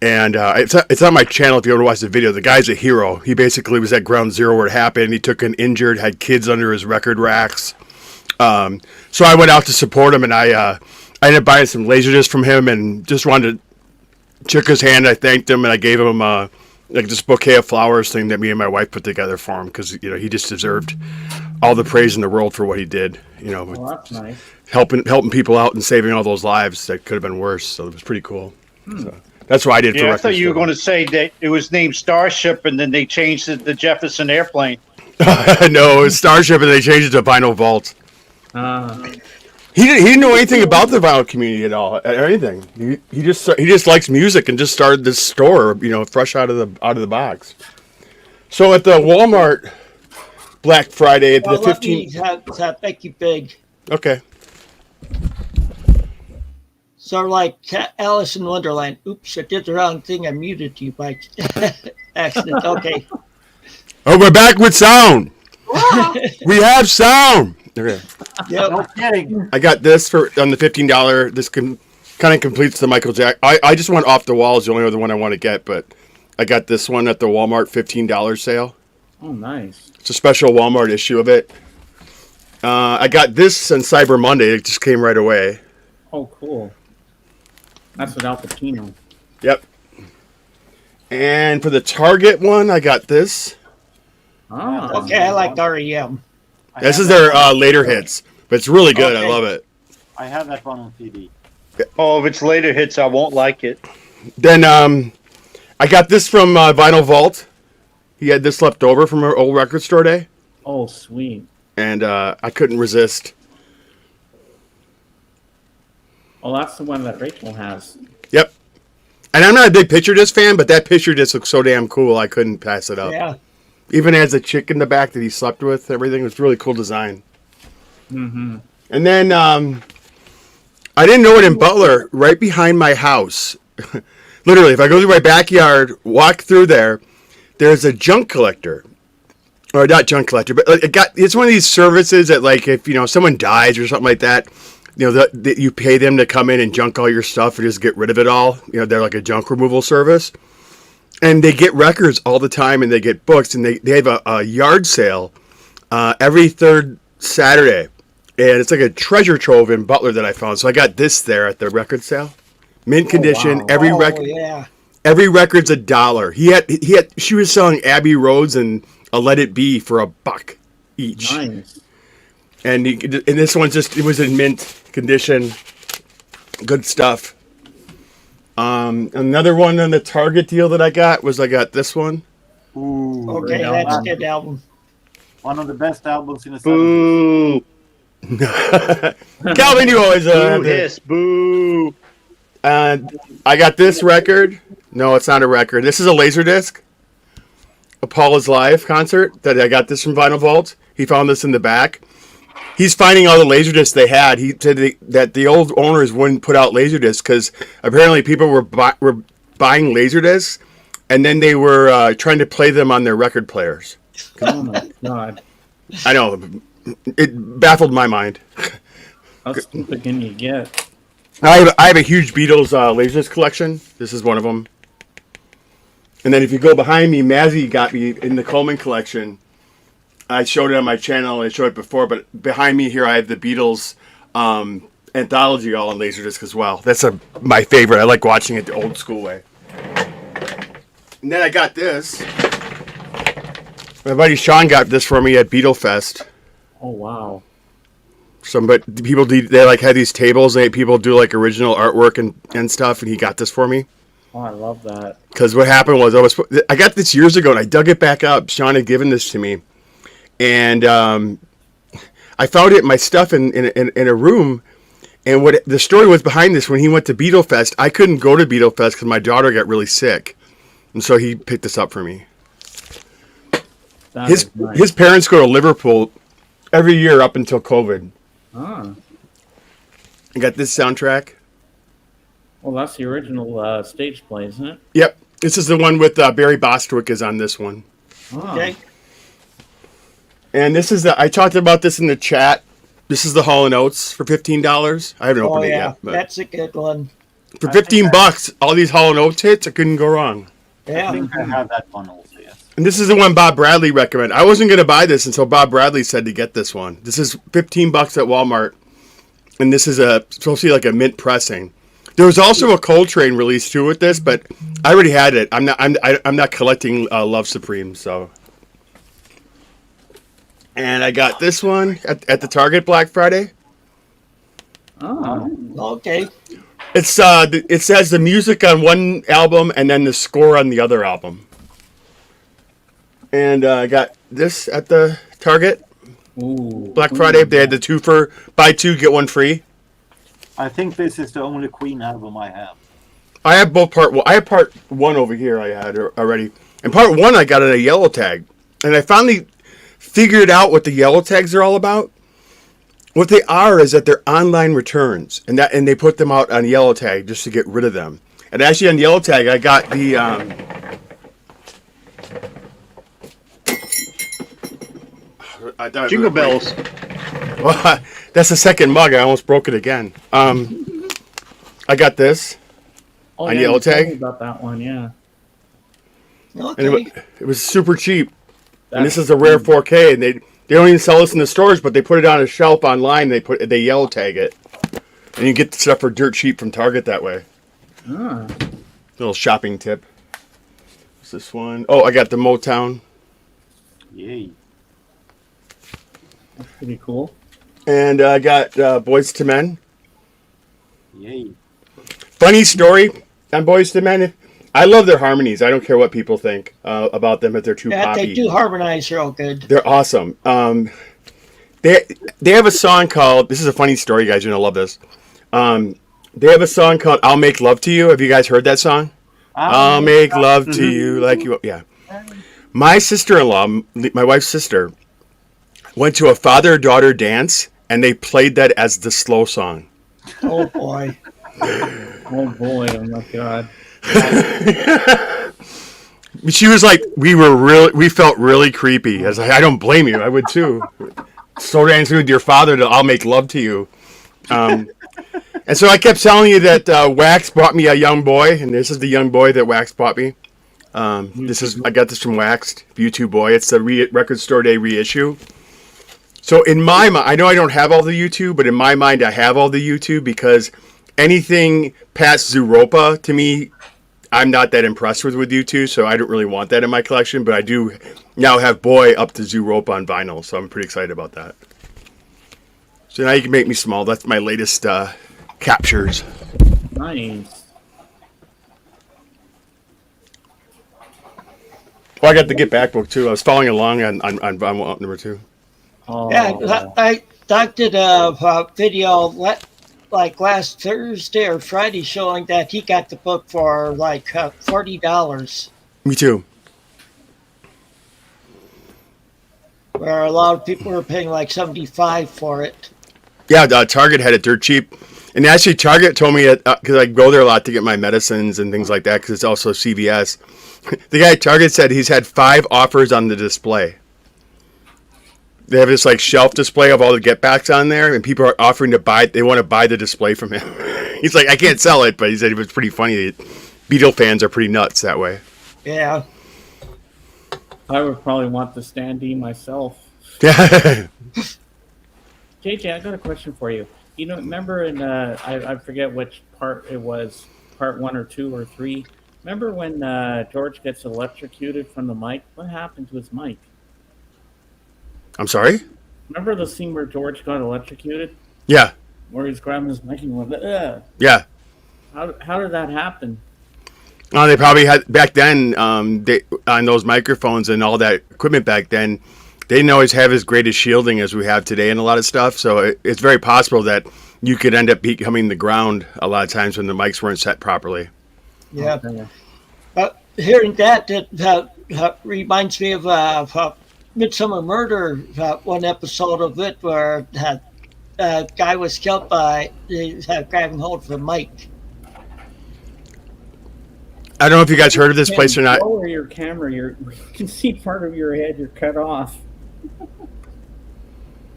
And it's on my channel if you want to watch the video. The guy's a hero. He basically was at Ground Zero where it happened. He took an injured, had kids under his record racks. So I went out to support him, and I ended up buying some Laserdiscs from him and just wanted to shook his hand. I thanked him, and I gave him like this bouquet of flowers thing that me and my wife put together for him because he just deserved all the praise in the world for what he did. Oh, that's nice. Helping people out and saving all those lives that could have been worse. So it was pretty cool. So that's what I did for Yeah, I Record thought you were Store. going to say that it was named Starship and then they changed it to Jefferson Airplane. No, it's Starship, and they changed it to Vinyl Vault. He didn't know anything about the vinyl community at all, or anything. He just likes music and just started this store, fresh out of the box. So at the Walmart Black Friday at the 15th. Make you big. Okay. Sort of like Alice in Wonderland. Oops, I did the wrong thing. I muted you by accident. Okay. Oh, we're back with sound. We have sound. Okay. Yep. No kidding. I got this for on the $15. This kind of completes the Michael Jackson. I just went off the wall is the only other one I want to get, but I got this one at the Walmart $15 sale. Oh, nice. It's a special Walmart issue of it. I got this on Cyber Monday. It just came right away. Oh, cool. That's with Al Pacino. Yep. And for the Target one, I got this. Ah. Okay, I like REM. This is their later hits, but it's really good. Okay. I love it. I have that one on CD. Oh, if it's later hits, I won't like it. Then I got this from Vinyl Vault. He had this left over from our old record store day, Oh, sweet. and I couldn't resist. Oh, that's the one that Rachel has. Yep. And I'm not a big picture disc fan, but that picture disc looks so damn cool, I couldn't pass it up. Yeah. Even as a chick in the back that he slept with, everything was really cool design. Mm-hmm. And then I didn't know it in Butler, right behind my house. Literally, if I go through my backyard, walk through there, there's a junk collector. Or not junk collector, but it's one of these services that, like, if someone dies or something like that, you pay them to come in and junk all your stuff and just get rid of it all. They're like a junk removal service. And they get records all the time, and they get books, and they have a yard sale every third Saturday. And it's like a treasure trove in Butler that I found. So I got this there at the record sale. Mint condition. Wow. Every Yeah. Every record's $1. She was selling Abbey Roads and a Let It Be for $1 each. Nice. And this one it was in mint condition. Good stuff. Another one on the Target deal that I got this one. Ooh, Okay, that's a good album. one of the best albums in the 70s. Boo! Calvin, you always Boo! Hiss! Boo! I got this record. No, it's not a record. This is a Laserdisc. A Paula's Live concert that I got this from Vinyl Vault. He found this in the back. He's finding all the Laserdiscs they had. He said that the old owners wouldn't put out Laserdiscs because apparently people were buying Laserdiscs and then they were trying to play them on their record players. Oh, my God. I know. It baffled my mind. How stupid can you get? I have a huge Beatles Laserdisc collection. This is one of them. And then if you go behind me, Mazzy got me in the Coleman collection. I showed it on my channel. I showed it before, but behind me here I have the Beatles anthology all on Laserdisc as well. That's my favorite. I like watching it the old school way. And then I got this. My buddy Sean got this for me at Beatle Fest. Oh, wow. People they like had these tables and people do like original artwork and stuff, and he got this for me. Oh, I love that. Because what happened was I got this years ago and I dug it back up. Sean had given this to me, and I found it my stuff in a room. And what the story was behind this, when he went to Beatle Fest, I couldn't go to Beatle Fest because my daughter got really sick, and so he picked this up for me. His parents go to Liverpool every year up until COVID. Ah. I got this soundtrack. Well, that's the original stage play, isn't it? Yep. This is the one with Barry Bostwick is on this one. Ah. Okay. And this is I talked about this in the chat. This is the Hall & Oates for $15. I haven't opened it yet. But That's a good one. for $15, all these Hall & Oates hits, I couldn't go wrong. I Yeah. think I have that one also, yes. And this is the one Bob Bradley recommended. I wasn't going to buy this until Bob Bradley said to get this one. This is $15 at Walmart. And this is supposed to be like a mint pressing. There was also a Coltrane release too with this, but I already had it. I'm not collecting Love Supreme, so. And I got this one at the Target Black Friday. Oh. Okay. It's it says the music on one album and then the score on the other album. And I got this at the Target Ooh. Black Friday. They had the 2 for buy 2 get 1 free. I think this is the only Queen album I have. I have both I have part 1 over here. I had already, and part 1 I got at a yellow tag, and I finally figured out what the yellow tags are all about. What they are is that they're online returns, and they put them out on yellow tag just to get rid of them. And actually on yellow tag, I got the Jingle bells. Well, that's the second mug. I almost broke it again. I got this. Oh, On yeah, yellow you told tag? me about that one, yeah. Okay. And it was super cheap. And this That's- is a rare 4K, and they don't even sell this in the stores, but they put it on a shelf online. They yellow tag it, and you get the stuff for dirt cheap from Target that way. Ah, Little shopping tip. What's this one? Oh, I got the Motown, Yay. that's pretty cool. and I got Boys to Men. Yay. Funny story on Boys to Men. I love their harmonies. I don't care what people think about them if they're too Yeah, poppy. they do harmonize real good. They're awesome. They have a song called. This is a funny story, guys. You're gonna love this. They have a song called "I'll Make Love to You." Have you guys heard that song? I'll make love to you like you. Yeah. My sister-in-law, my wife's sister, went to a father-daughter dance, and they played that as the slow song. Oh boy. Oh boy, oh my god. She was like, we felt really creepy. I was like, I don't blame you. I would too. Slow dancing with your father to "I'll Make Love to You." And so I kept telling you that Wax bought me a young boy, and this is the young boy that Wax bought me. I got this from Waxed, U2 Boy. It's the Record Store Day reissue. So in my mind, I know I don't have all the U2, but in my mind I have all the U2 because anything past Zooropa, to me, I'm not that impressed with U2, so I don't really want that in my collection, but I do now have Boy up to Zooropa on vinyl, so I'm pretty excited about that. So now you can make me small. That's my latest captures. Nice. Well, I got the Get Back book too. I was following along on number 2. Oh, Yeah, I did a video like last Thursday or Friday showing that he got the book for like $40, Me too. where a lot of people were paying like $75 for it. Yeah, Target had it dirt cheap. And actually, Target told me, because I go there a lot to get my medicines and things like that, because it's also CVS. The guy at Target said he's had 5 offers on the display. They have this like shelf display of all the get backs on there, and people are offering to buy. They want to buy the display from him. He's like, I can't sell it, but he said it was pretty funny. Beatle fans are pretty nuts that way. Yeah. I would probably want the standee myself. Yeah. JJ, I got a question for you. You know, remember in I forget which part it was, part 1 or 2 or 3. Remember when George gets electrocuted from the mic? What happened to his mic? I'm sorry? Remember the scene where George got electrocuted, Yeah. where he's grabbing his mic and went, ugh. Yeah. How did that happen? They probably had back then. On those microphones and all that equipment back then, they didn't always have as great a shielding as we have today in a lot of stuff. So it's very possible that you could end up becoming the ground a lot of times when the mics weren't set properly. Yeah. Okay. Hearing that reminds me of Midsummer Murder, one episode of it where a guy was killed by grabbing hold of the mic. I don't know if you guys heard of this place or not. Lower your camera, you can see part of your head. You're cut off.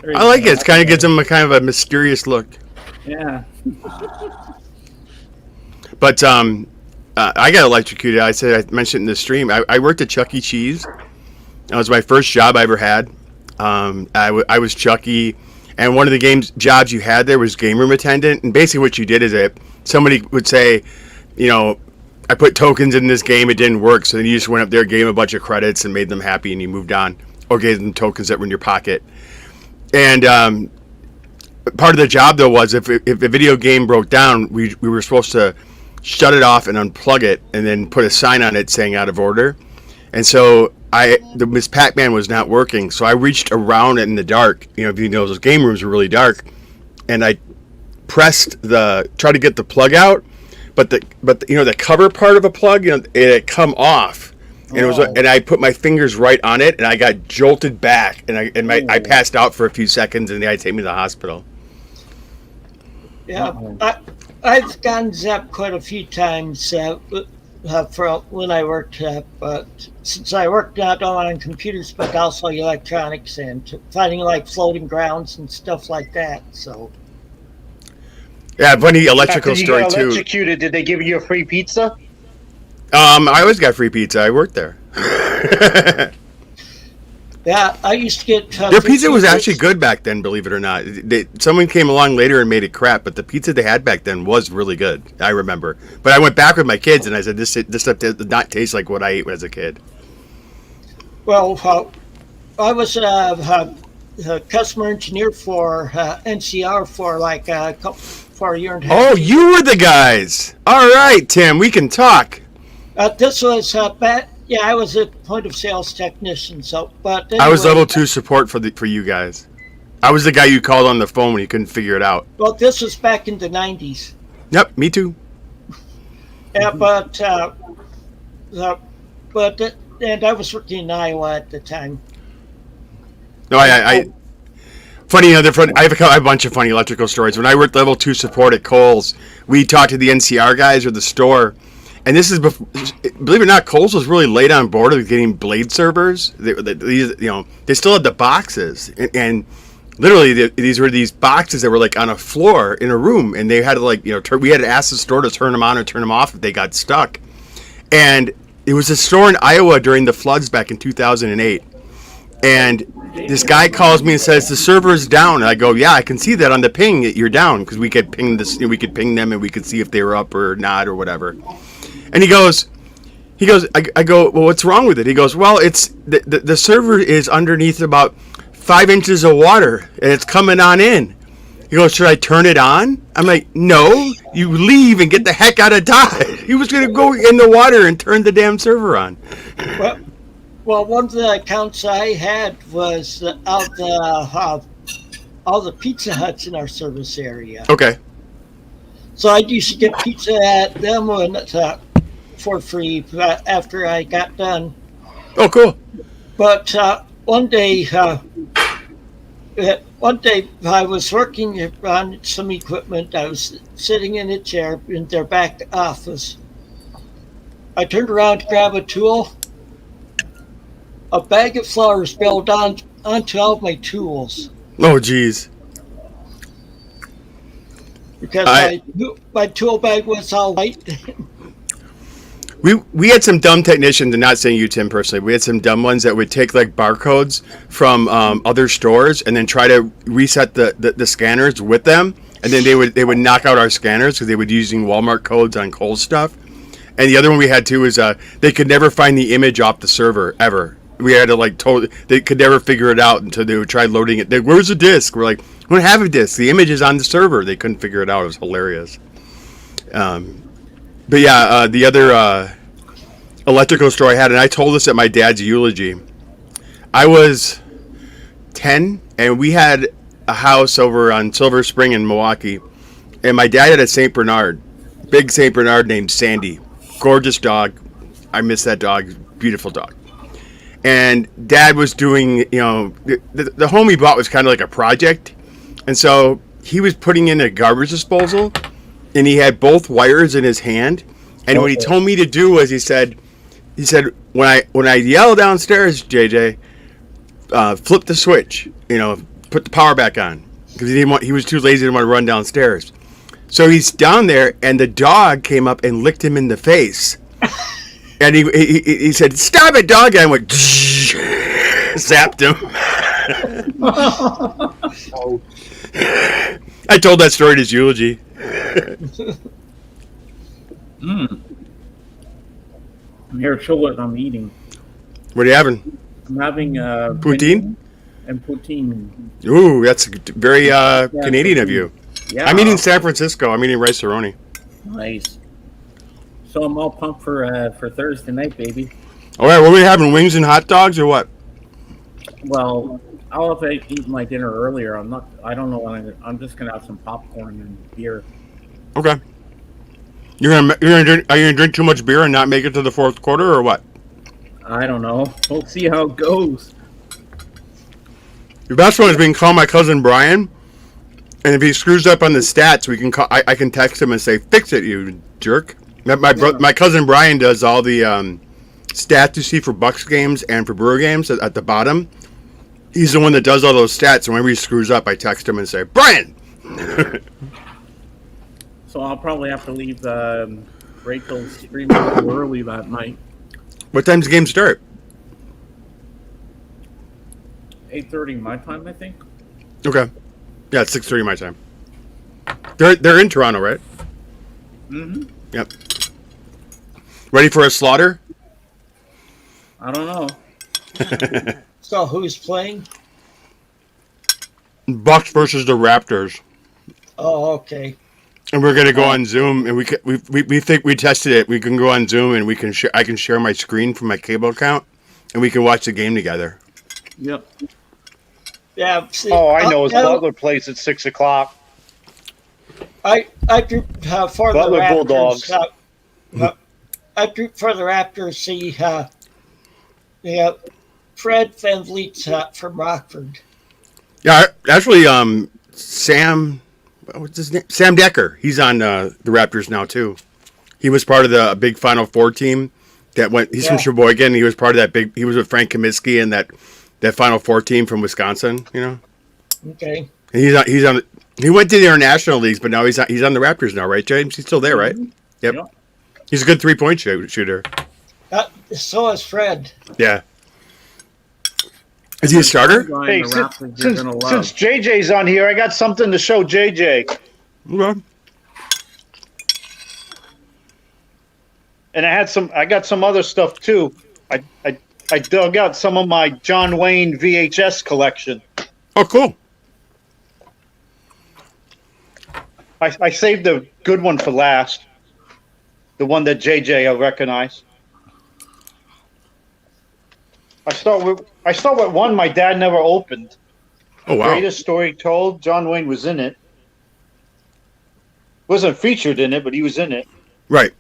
I like it. It kind of gives them a kind of a mysterious look. Yeah. But I got electrocuted. I mentioned in the stream. I worked at Chuck E. Cheese. That was my first job I ever had. I was Chucky, and one of the jobs you had there was game room attendant. And basically, what you did is that somebody would say, you know, I put tokens in this game, it didn't work. So then you just went up there, gave them a bunch of credits, and made them happy, and you moved on, or gave them tokens that were in your pocket. And part of the job though was if a video game broke down, we were supposed to shut it off and unplug it, and then put a sign on it saying out of order. And so the Miss Pac-Man was not working, so I reached around it in the dark. You know, if you know, those game rooms are really dark, and I pressed try to get the plug out, but you know, the cover part of a plug, you know, it had come off, and it was, and I put my fingers right on it, and I got jolted back, and I passed out for a few seconds, and they had to take me to the hospital. Yeah, I've gotten zapped quite a few times for when I worked, but since I worked not only on computers but also electronics and finding like floating grounds and stuff like that. So Yeah, funny electrical After you story got too. electrocuted, did they give you a free pizza? I always got free pizza. I worked there. yeah, I used to get Their pizza was actually good back then, believe it or not. Someone came along later and made it crap, but the pizza they had back then was really good. I remember. But I went back with my kids and I said, this stuff does not taste like what I ate as a kid. Well, I was a customer engineer for NCR for like for a year and a half. Oh, you were the guys. All right, Tim, we can talk. This was yeah, I was a point of sales technician. So, but anyway, I was level 2 support for you guys. I was the guy you called on the phone when you couldn't figure it out. Well, this was back in the 90s. Yep, me too. Yeah, and I was working in Iowa at the time. No, I funny, I have a bunch of funny electrical stories. When I worked level 2 support at Kohl's, we talked to the NCR guys or the store. And this is, believe it or not, Kohl's was really late on board with getting blade servers. They still had the boxes, and literally these were these boxes that were like on a floor in a room, and they had to we had to ask the store to turn them on or turn them off if they got stuck. And it was a store in Iowa during the floods back in 2008, and this guy calls me and says the server is down. And I go, yeah, I can see that on the ping that you're down, because we could ping them and we could see if they were up or not or whatever. And he goes, I go, well, what's wrong with it? He goes, well, it's the server is underneath about 5 inches of water and it's coming on in. He goes, should I turn it on? I'm like, no, you leave and get the heck out of Dodge. He was going to go in the water and turn the damn server on. Well, one of the accounts I had was all the Pizza Huts in our service area. Okay. So I used to get pizza at them for free after I got done. Oh, cool. But one day I was working on some equipment. I was sitting in a chair in their back office. I turned around to grab a tool. A bag of flour spilled onto all of my tools. Oh, geez. Because my tool bag was all white. We had some dumb technicians, and not saying you, Tim, personally. We had some dumb ones that would take like barcodes from other stores and then try to reset the scanners with them, and then they would knock out our scanners because they would using Walmart codes on Kohl's stuff. And the other one we had too is they could never find the image off the server ever. We had to they could never figure it out until they would try loading it. Where's the disk? We're like, we don't have a disk. The image is on the server. They couldn't figure it out. It was hilarious. But yeah, the other electrical story I had, and I told this at my dad's eulogy. I was 10, and we had a house over on Silver Spring in Milwaukee, and my dad had a St. Bernard, big St. Bernard named Sandy. Gorgeous dog. I miss that dog. Beautiful dog. And Dad was doing, the home he bought was kind of like a project. And so he was putting in a garbage disposal, and he had both wires in his hand. And what he told me to do was he said, when I yell downstairs, JJ, flip the switch, put the power back on, because he was too lazy to want to run downstairs. So he's down there, and the dog came up and licked him in the face. And he said, "Stop it, dog!" And I went, zapped him. I told that story at his eulogy. I'm here to show what I'm eating. What are you having? I'm having poutine and poutine. Ooh, that's very Canadian of you. Yeah, I'm eating San Francisco. I'm eating rice-a-roni. Nice. So I'm all pumped for Thursday night, baby. All right, what are we having? Wings and hot dogs or what? Well, I'll have eaten my dinner earlier. I don't know when I'm just gonna have some popcorn and beer. Okay. Are you gonna drink too much beer and not make it to the fourth quarter or what? I don't know. We'll see how it goes. The best one is we can call my cousin Brian, and if he screws up on the stats, we can call. I can text him and say, "Fix it, you jerk." My cousin Brian does all the stats you see for Bucks games and for Brewer games at the bottom. He's the one that does all those stats, and whenever he screws up, I text him and say, Brian! So I'll probably have to leave Rachel's stream a little early that night. What time's the game start? 8:30 my time, I think. Okay. Yeah, it's 6:30 my time. They're in Toronto, right? Mm-hmm. Yep. Ready for a slaughter? I don't know. So who's playing? Bucks versus the Raptors. Oh, okay. And we're gonna go on Zoom, and we think we tested it. We can go on Zoom, and we can I can share my screen from my cable account, and we can watch the game together. Yep. Yeah. See, I know. His Butler plays at 6 o'clock. I group for Butler the Raptors. Bulldogs. I group for the Raptors. See, Fred Van Vliet's from Rockford. Yeah, actually, Sam, what's his name? Sam Decker. He's on the Raptors now too. He was part of the big Final Four team that went. He's from Sheboygan. He was part of that big. He was with Frank Kaminsky and that Final Four team from Wisconsin. You know. Okay. And he's on. He went to the international leagues, but now he's on the Raptors now, right, James? He's still there, right? Yep. He's a good 3-point shooter. So is Fred. Yeah. Is he a starter? Hey, since JJ's on here, I got something to show JJ. Okay. And I got some other stuff too. I dug out some of my John Wayne VHS collection. Oh, cool. I saved the good one for last. The one that JJ will recognize. I start with one my dad never opened. Oh, wow. Greatest Story Told. John Wayne was in it. Wasn't featured in it, but he was in it. Right.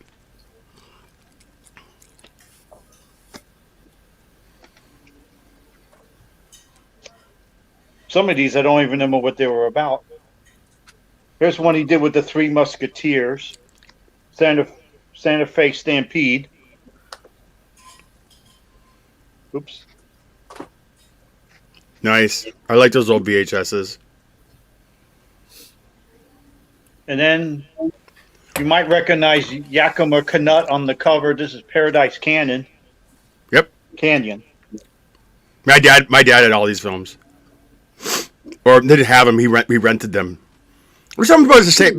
Some of these I don't even remember what they were about. Here's one he did with the Three Musketeers. Santa Fe Stampede. Oops. Nice. I like those old VHSs. And then you might recognize Yakima Canutt on the cover. This is Paradise Canyon. Yep. Canyon. My dad had all these films. Or didn't have them. We rented them. Which I'm supposed to say,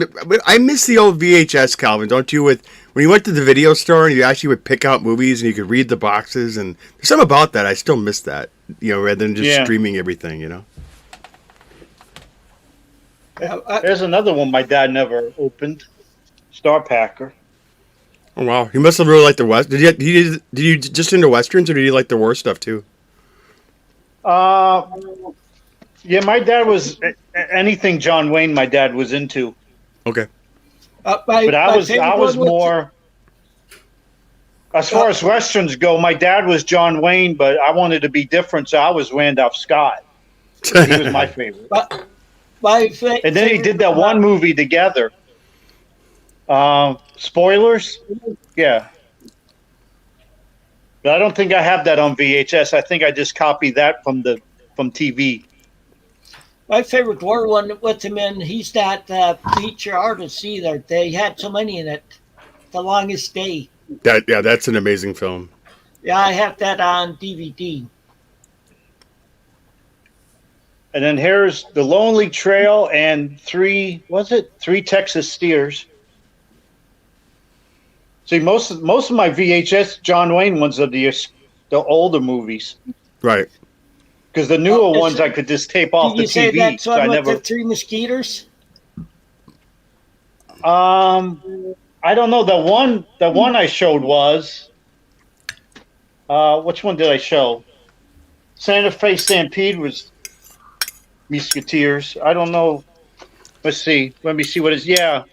I miss the old VHS, Calvin, don't you? When you went to the video store and you actually would pick out movies and you could read the boxes, and there's something about that. I still miss that, rather than just streaming everything, There's another one my dad never opened. Star Packer. Oh wow, he must have really liked the West. Did you just into westerns, or did you like the war stuff too? Yeah, my dad was anything John Wayne. My dad was into. Okay. But I was more. As far as westerns go, my dad was John Wayne, but I wanted to be different, so I was Randolph Scott. He was my favorite. And then he did that one movie together. Spoilers? Yeah. But I don't think I have that on VHS. I think I just copied that from TV. My favorite war one with him in, he's that feature artist either. They had so many in it. The Longest Day. That's an amazing film. Yeah, I have that on DVD. And then here's The Lonely Trail and three Texas Steers. See, most of my VHS John Wayne ones are the older movies. Right. Because the newer ones I could just tape off the TV. Did you say that's one with the Three Musketeers? I don't know. The one I showed was which one did I show? Santa Fe Stampede was Musketeers. I don't know. Let's see. Let me see what it is. Yeah.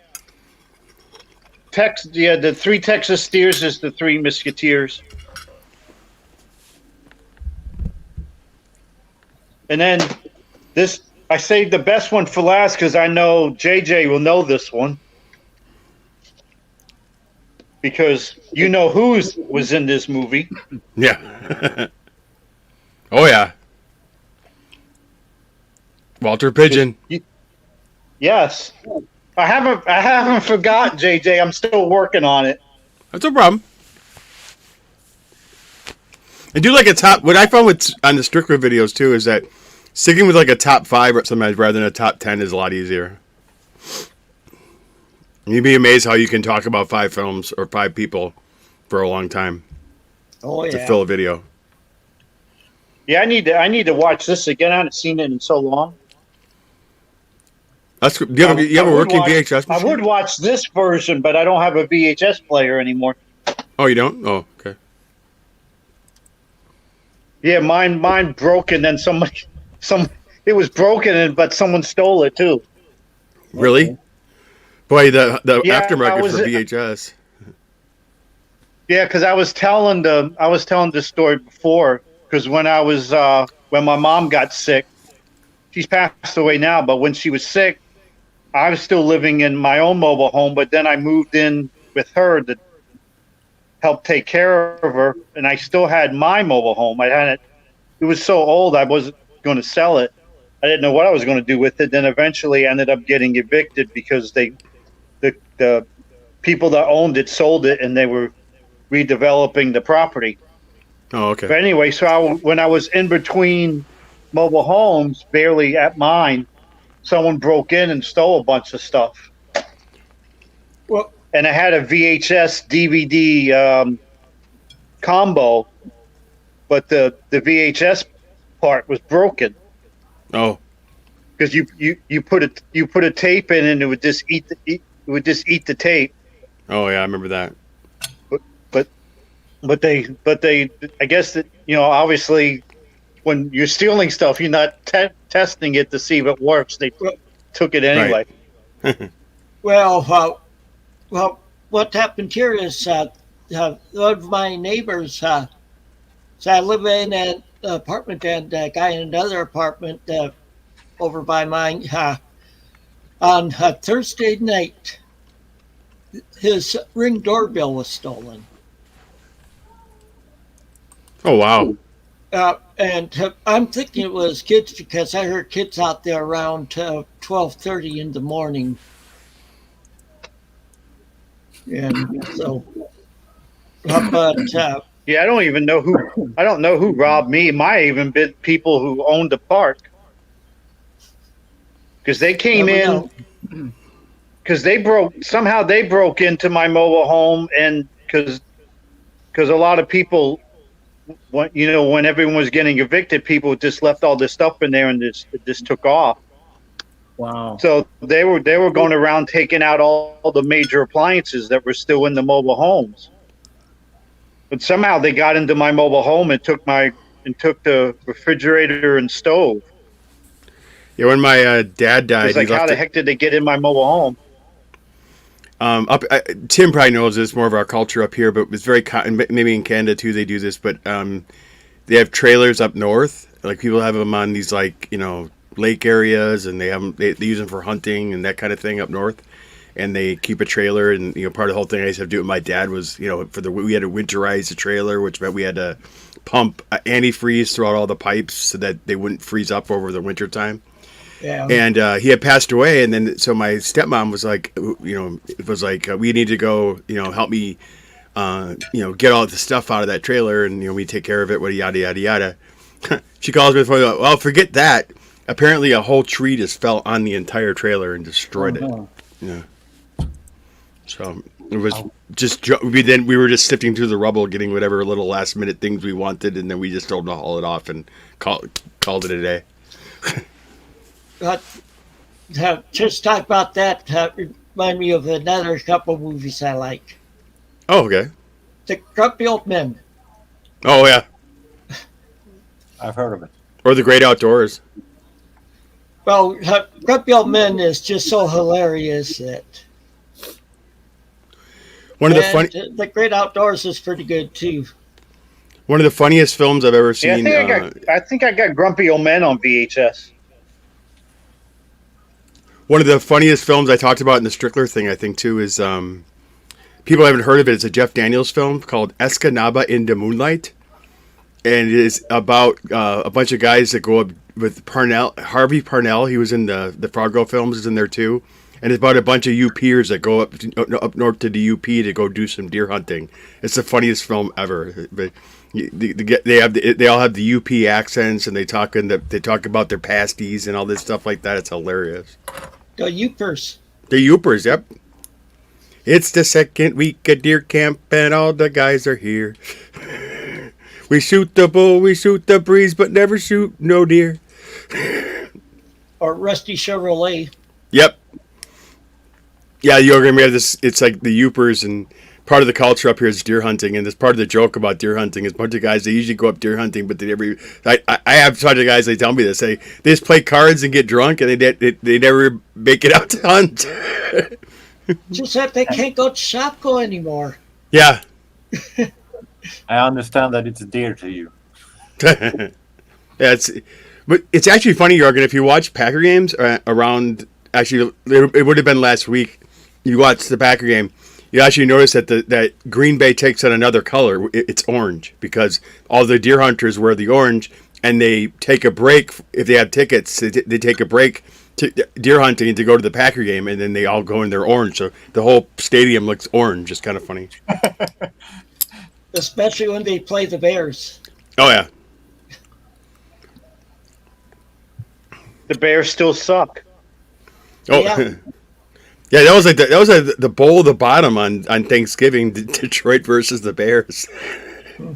The Three Texas Steers is the Three Musketeers. And then I saved the best one for last because I know JJ will know this one. because you know who's was in this movie. Yeah. Oh yeah. Walter Pigeon. Yes. I haven't forgotten, JJ. I'm still working on it. That's no problem. I do like a top. What I found with on the Strickler videos too is that sticking with like a top 5 sometimes rather than a top 10 is a lot easier. You'd be amazed how you can talk about 5 films or 5 people for a long time. Oh yeah. To fill a video. Yeah, I need to watch this again. I haven't seen it in so long. That's good. You have a working VHS machine? I would watch this version, but I don't have a VHS player anymore. Oh, you don't? Oh, okay. Yeah, mine broke, and then it was broken, but someone stole it too. Really? Boy, the aftermarket for VHS. Yeah, because I was telling the story before. Because when my mom got sick, she's passed away now. But when she was sick, I was still living in my own mobile home. But then I moved in with her to help take care of her, and I still had my mobile home. I had it. It was so old, I wasn't going to sell it. I didn't know what I was going to do with it. Then eventually, I ended up getting evicted because the people that owned it sold it, and they were redeveloping the property. Oh, okay. But anyway, so when I was in between mobile homes, barely at mine, someone broke in and stole a bunch of stuff. Well, and I had a VHS DVD combo, but the VHS part was broken. Oh. Because you put a tape in and it would just eat the tape. Oh yeah, I remember that. But they I guess that, obviously when you're stealing stuff, you're not testing it to see if it works. They took it anyway. Right. Well, what happened here is one of my neighbors. So I live in an apartment, and a guy in another apartment over by mine. On Thursday night, his Ring doorbell was stolen. Oh wow! And I'm thinking it was kids because I heard kids out there around 12:30 in the morning. And so, but yeah, I don't know who robbed me. It might have even been people who owned the park, because they came in, because they broke into my mobile home, and because a lot of people, when everyone was getting evicted, people just left all this stuff in there and it just took off. Wow. So they were going around taking out all the major appliances that were still in the mobile homes. But somehow they got into my mobile home and took the refrigerator and stove. Yeah, when my dad died, it's like, how the heck did they get in my mobile home? Tim probably knows this, more of our culture up here, but it's very maybe in Canada too they do this, but they have trailers up north. Like people have them on these lake areas, and they use them for hunting and that kind of thing up north. And they keep a trailer, and part of the whole thing I used to have to do with my dad was we had to winterize the trailer, which meant we had to pump antifreeze throughout all the pipes so that they wouldn't freeze up over the winter time. Yeah. And he had passed away, and then so my stepmom was like, it was like we need to go, help me, get all the stuff out of that trailer, and we take care of it. What yada yada yada. She calls me the phone. Well, forget that. Apparently, a whole tree just fell on the entire trailer and destroyed it. Yeah. So it was just we were just sifting through the rubble, getting whatever little last minute things we wanted, and then we just told them to haul it off and called it a day. Just talk about that. Remind me of another couple movies I like. Oh, okay. The Grumpy Old Men. Oh yeah, I've heard of it. Or The Great Outdoors. Well, Grumpy Old Men is just so hilarious that. The Great Outdoors is pretty good too. One of the funniest films I've ever seen. Yeah, I think I got Grumpy Old Men on VHS. One of the funniest films I talked about in the Strickler thing, I think too, is people haven't heard of it. It's a Jeff Daniels film called Escanaba into Moonlight. And it is about a bunch of guys that go up with Harvey Parnell. He was in the Fargo films, is in there too. And it's about a bunch of UPers that go up north to the UP to go do some deer hunting. It's the funniest film ever. But they all have the UP accents, and they talk about their pasties and all this stuff like that. It's hilarious. The Upers. The Upers, yep. It's the second week of deer camp, and all the guys are here. We shoot the bull, we shoot the breeze, but never shoot no deer. Or Rusty Chevrolet. Yep. Yeah, you're going to have this. It's like the Upers, and part of the culture up here is deer hunting, and this part of the joke about deer hunting is a bunch of guys, they usually go up deer hunting, but they never. I have a bunch of guys, they tell me this. They just play cards and get drunk, and they never make it out to hunt. Just that they can't go to Shopko anymore. Yeah. I understand that it's dear to you. Yeah, but it's actually funny, Jorgen, if you watch Packer games around. Actually, it would have been last week. You watch the Packer game. You actually notice that Green Bay takes on another color. It's orange because all the deer hunters wear the orange, and they take a break if they have tickets. They take a break to deer hunting to go to the Packer game, and then they all go in their orange. So the whole stadium looks orange. It's kind of funny. Especially when they play the Bears. Oh yeah. The Bears still suck. Oh Yeah. Yeah, that was like the bowl of the bottom on Thanksgiving, Detroit versus the Bears. Yeah,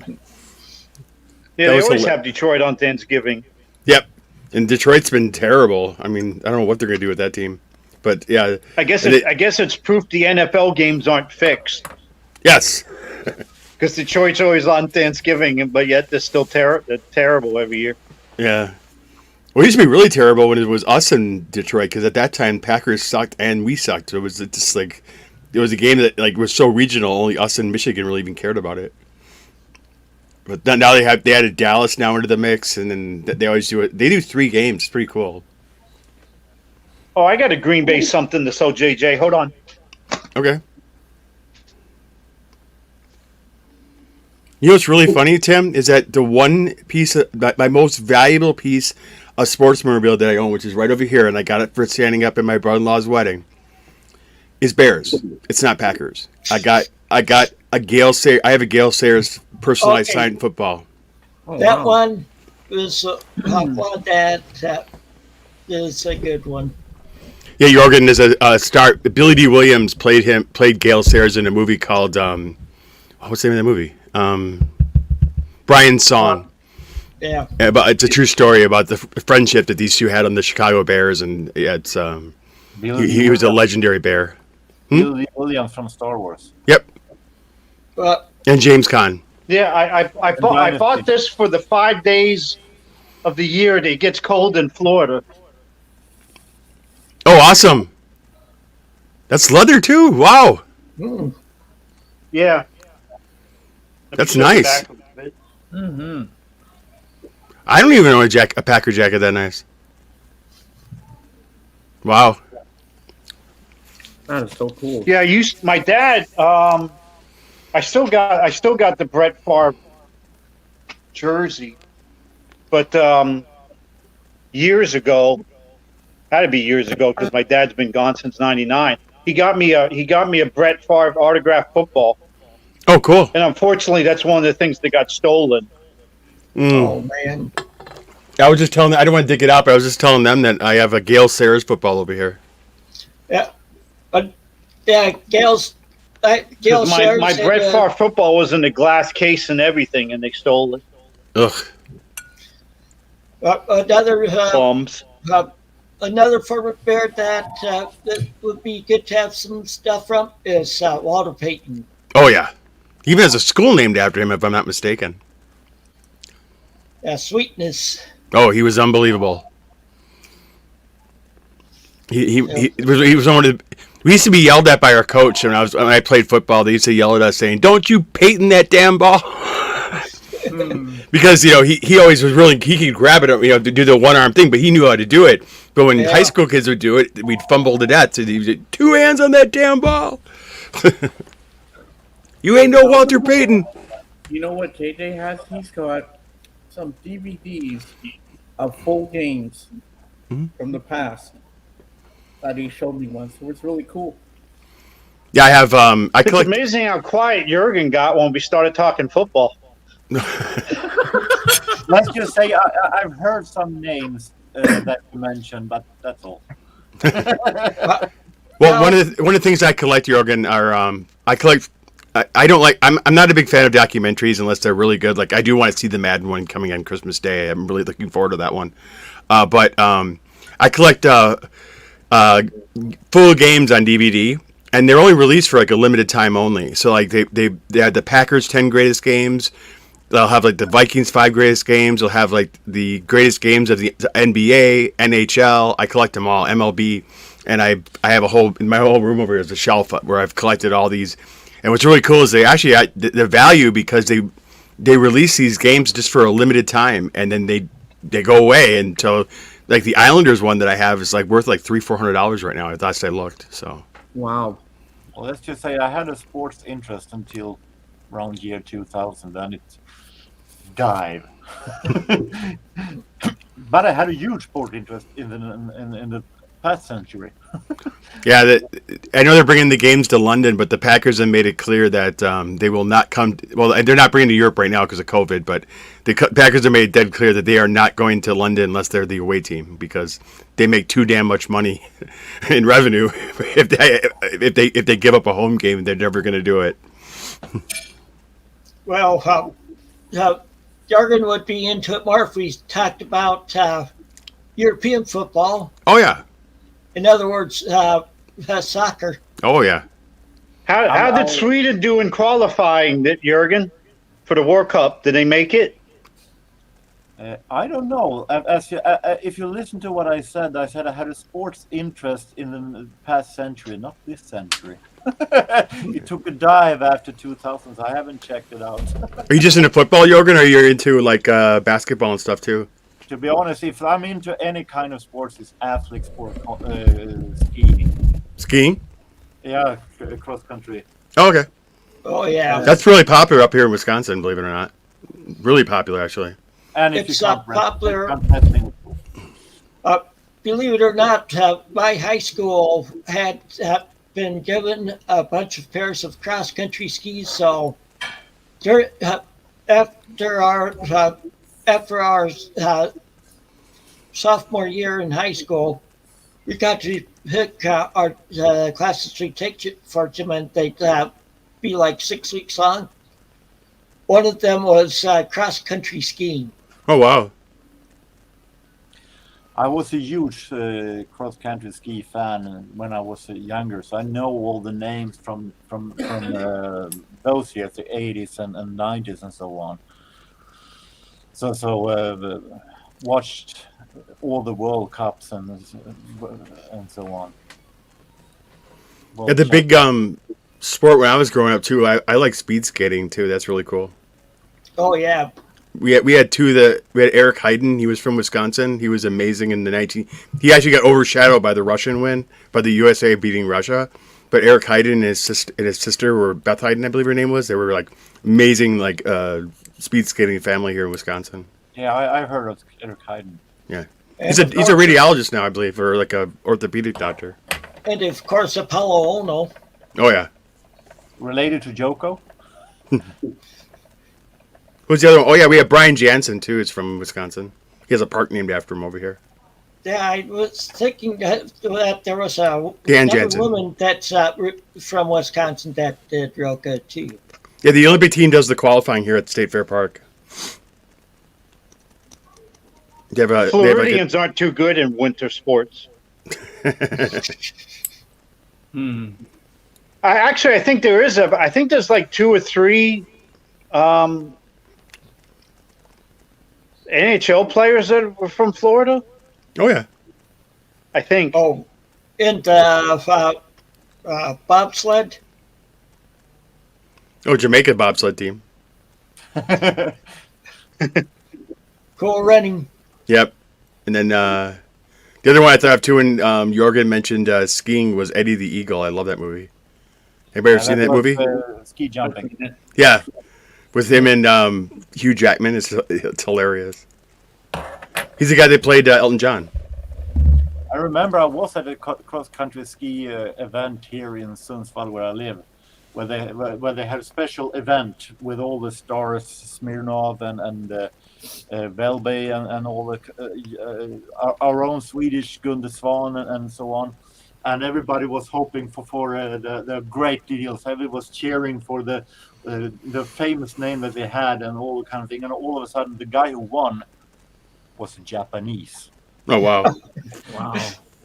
they always have Detroit on Thanksgiving. Yep, and Detroit's been terrible. I mean, I don't know what they're going to do with that team, but yeah, I guess it's proof the NFL games aren't fixed. Yes, because Detroit's always on Thanksgiving, but yet they're still terrible every year. Yeah. Well, it used to be really terrible when it was us in Detroit, because at that time Packers sucked and we sucked. So it was just like it was a game that like was so regional. Only us in Michigan really even cared about it. But now they added Dallas now into the mix, and then they always do it. They do 3 games. It's pretty cool. Oh, I got a Green Bay something to sell, JJ. Hold on. Okay. You know what's really funny, Tim, is that the one piece of my most valuable piece of sports memorabilia that I own, which is right over here, and I got it for standing up at my brother-in-law's wedding, is Bears. It's not Packers. I got a Gale Sayers. I have a Gale Sayers personalized signed football. Oh, that one is one that is a good one. Yeah, Jorgen is a star. Billy D. Williams played Gale Sayers in a movie called what's the name of that movie? Brian's Song. Yeah. But it's a true story about the friendship that these two had on the Chicago Bears, and yeah, it's he was a legendary Bear. Billy Williams from Star Wars. Yep. And James Caan. Yeah, I bought this for the 5 days of the year that it gets cold in Florida. Oh, awesome! That's leather too. Wow. Mm. Yeah. That's nice. Mm-hmm. I don't even know a Packer jacket that nice. Wow. That is so cool. Yeah, my dad. I still got the Brett Favre jersey, but years ago, had to be years ago because my dad's been gone since '99. He got me a Brett Favre autographed football. Oh, cool. And unfortunately, that's one of the things that got stolen. Oh man! I was just telling them, I don't want to dig it up. I was just telling them that I have a Gale Sayers football over here. Yeah, Gale Sayers. My Brett Favre football was in the glass case and everything, and they stole it. Ugh. Another Bums. Another former Bear that would be good to have some stuff from is Walter Payton. Oh yeah, he even has a school named after him, if I'm not mistaken. Sweetness. Oh, he was unbelievable. He was one of the. We used to be yelled at by our coach when I played football. They used to yell at us saying, "Don't you Peyton that damn ball!" Because he always was really, he could grab it, to do the one arm thing, but he knew how to do it. But when high school kids would do it, we'd fumble to death. So he was 2 hands on that damn ball. You ain't no Walter Payton. You know what JJ has? He's got some DVDs of full games from the past that he showed me once. So it's really cool. Yeah, I have. It's amazing how quiet Jurgen got when we started talking football. Let's just say I've heard some names that you mentioned, but that's all. Well, one of the things I collect, Jurgen, are I collect. I don't like. I'm not a big fan of documentaries unless they're really good. Like I do want to see the Madden one coming on Christmas Day. I'm really looking forward to that one. But I collect full games on DVD, and they're only released for like a limited time only. So like they had the Packers 10 greatest games. They'll have like the Vikings 5 greatest games. They'll have like the greatest games of the NBA, NHL. I collect them all. MLB, and I have my whole room over here is a shelf where I've collected all these. And what's really cool is they actually the value because they release these games just for a limited time, and then they go away until like the Islanders one that I have is like worth like $300-400 right now. Last I looked. So Wow. Well, let's just say I had a sports interest until around year 2000, then it died. But I had a huge sport interest in the past century. Yeah, I know they're bringing the games to London, but the Packers have made it clear that they will not come. Well, they're not bringing to Europe right now because of COVID, but the Packers have made it dead clear that they are not going to London unless they're the away team because they make too damn much money in revenue. If they give up a home game, they're never going to do it. Well, Jurgen would be into it more if we talked about European football. Oh yeah. In other words, soccer. Oh yeah. How did Sweden do in qualifying, Jurgen, for the World Cup? Did they make it? I don't know. If you listen to what I said I had a sports interest in the past century, not this century. It took a dive after 2000. So I haven't checked it out. Are you just into football, Jurgen, or you're into like basketball and stuff too? To be honest, if I'm into any kind of sports, it's athletic sport, skiing. Skiing? Yeah, cross country. Oh, okay. Oh yeah. That's really popular up here in Wisconsin, believe it or not. Really popular, actually. And if It's you can't popular. Believe it or not, my high school had been given a bunch of pairs of cross-country skis. So after our sophomore year in high school, we got to pick our classes we take for them, and they'd be like 6 weeks long. One of them was cross-country skiing. Oh, wow. I was a huge cross-country ski fan when I was younger, so I know all the names from those years, the 80s and 90s and so on. So watched all the World Cups and so on. Yeah, the big sport when I was growing up too. I like speed skating too. That's really cool. Oh yeah. We had Eric Heiden. He was from Wisconsin. He was amazing in He actually got overshadowed by the Russian win, by the USA beating Russia. But Eric Heiden and his sister were Beth Heiden, I believe her name was. They were like amazing speed skating family here in Wisconsin. Yeah, I've heard of Eric Heiden. Yeah, he's a radiologist now, I believe, or like a orthopedic doctor. And of course, Apollo Ono. Oh yeah. Related to Joko? Who's the other one? Oh yeah, we have Brian Jansen too. It's from Wisconsin. He has a park named after him over here. Yeah, I was thinking that there was another woman that's from Wisconsin that did real good too. Yeah, the Olympic team does the qualifying here at State Fair Park. Floridians aren't too good in winter sports. I think there's like 2 or 3 NHL players that were from Florida. Oh yeah, I think. Oh, and bobsled. Oh, Jamaica bobsled team. Cool running. Yep, and then the other one I thought of too, when Jorgen mentioned skiing, was Eddie the Eagle. I love that movie. Anybody ever seen that movie? Ski jumping. Yeah, with him and Hugh Jackman. It's hilarious. He's the guy that played Elton John. I remember I was at a cross-country ski event here in Sundsvall, where I live, where they had a special event with all the stars, Smirnov and Velbe and all the our own Swedish Gunde Svan and so on, and everybody was hoping for the great deals. Everybody was cheering for the famous name that they had and all the kind of thing. And all of a sudden, the guy who won was Japanese. Oh wow! Wow.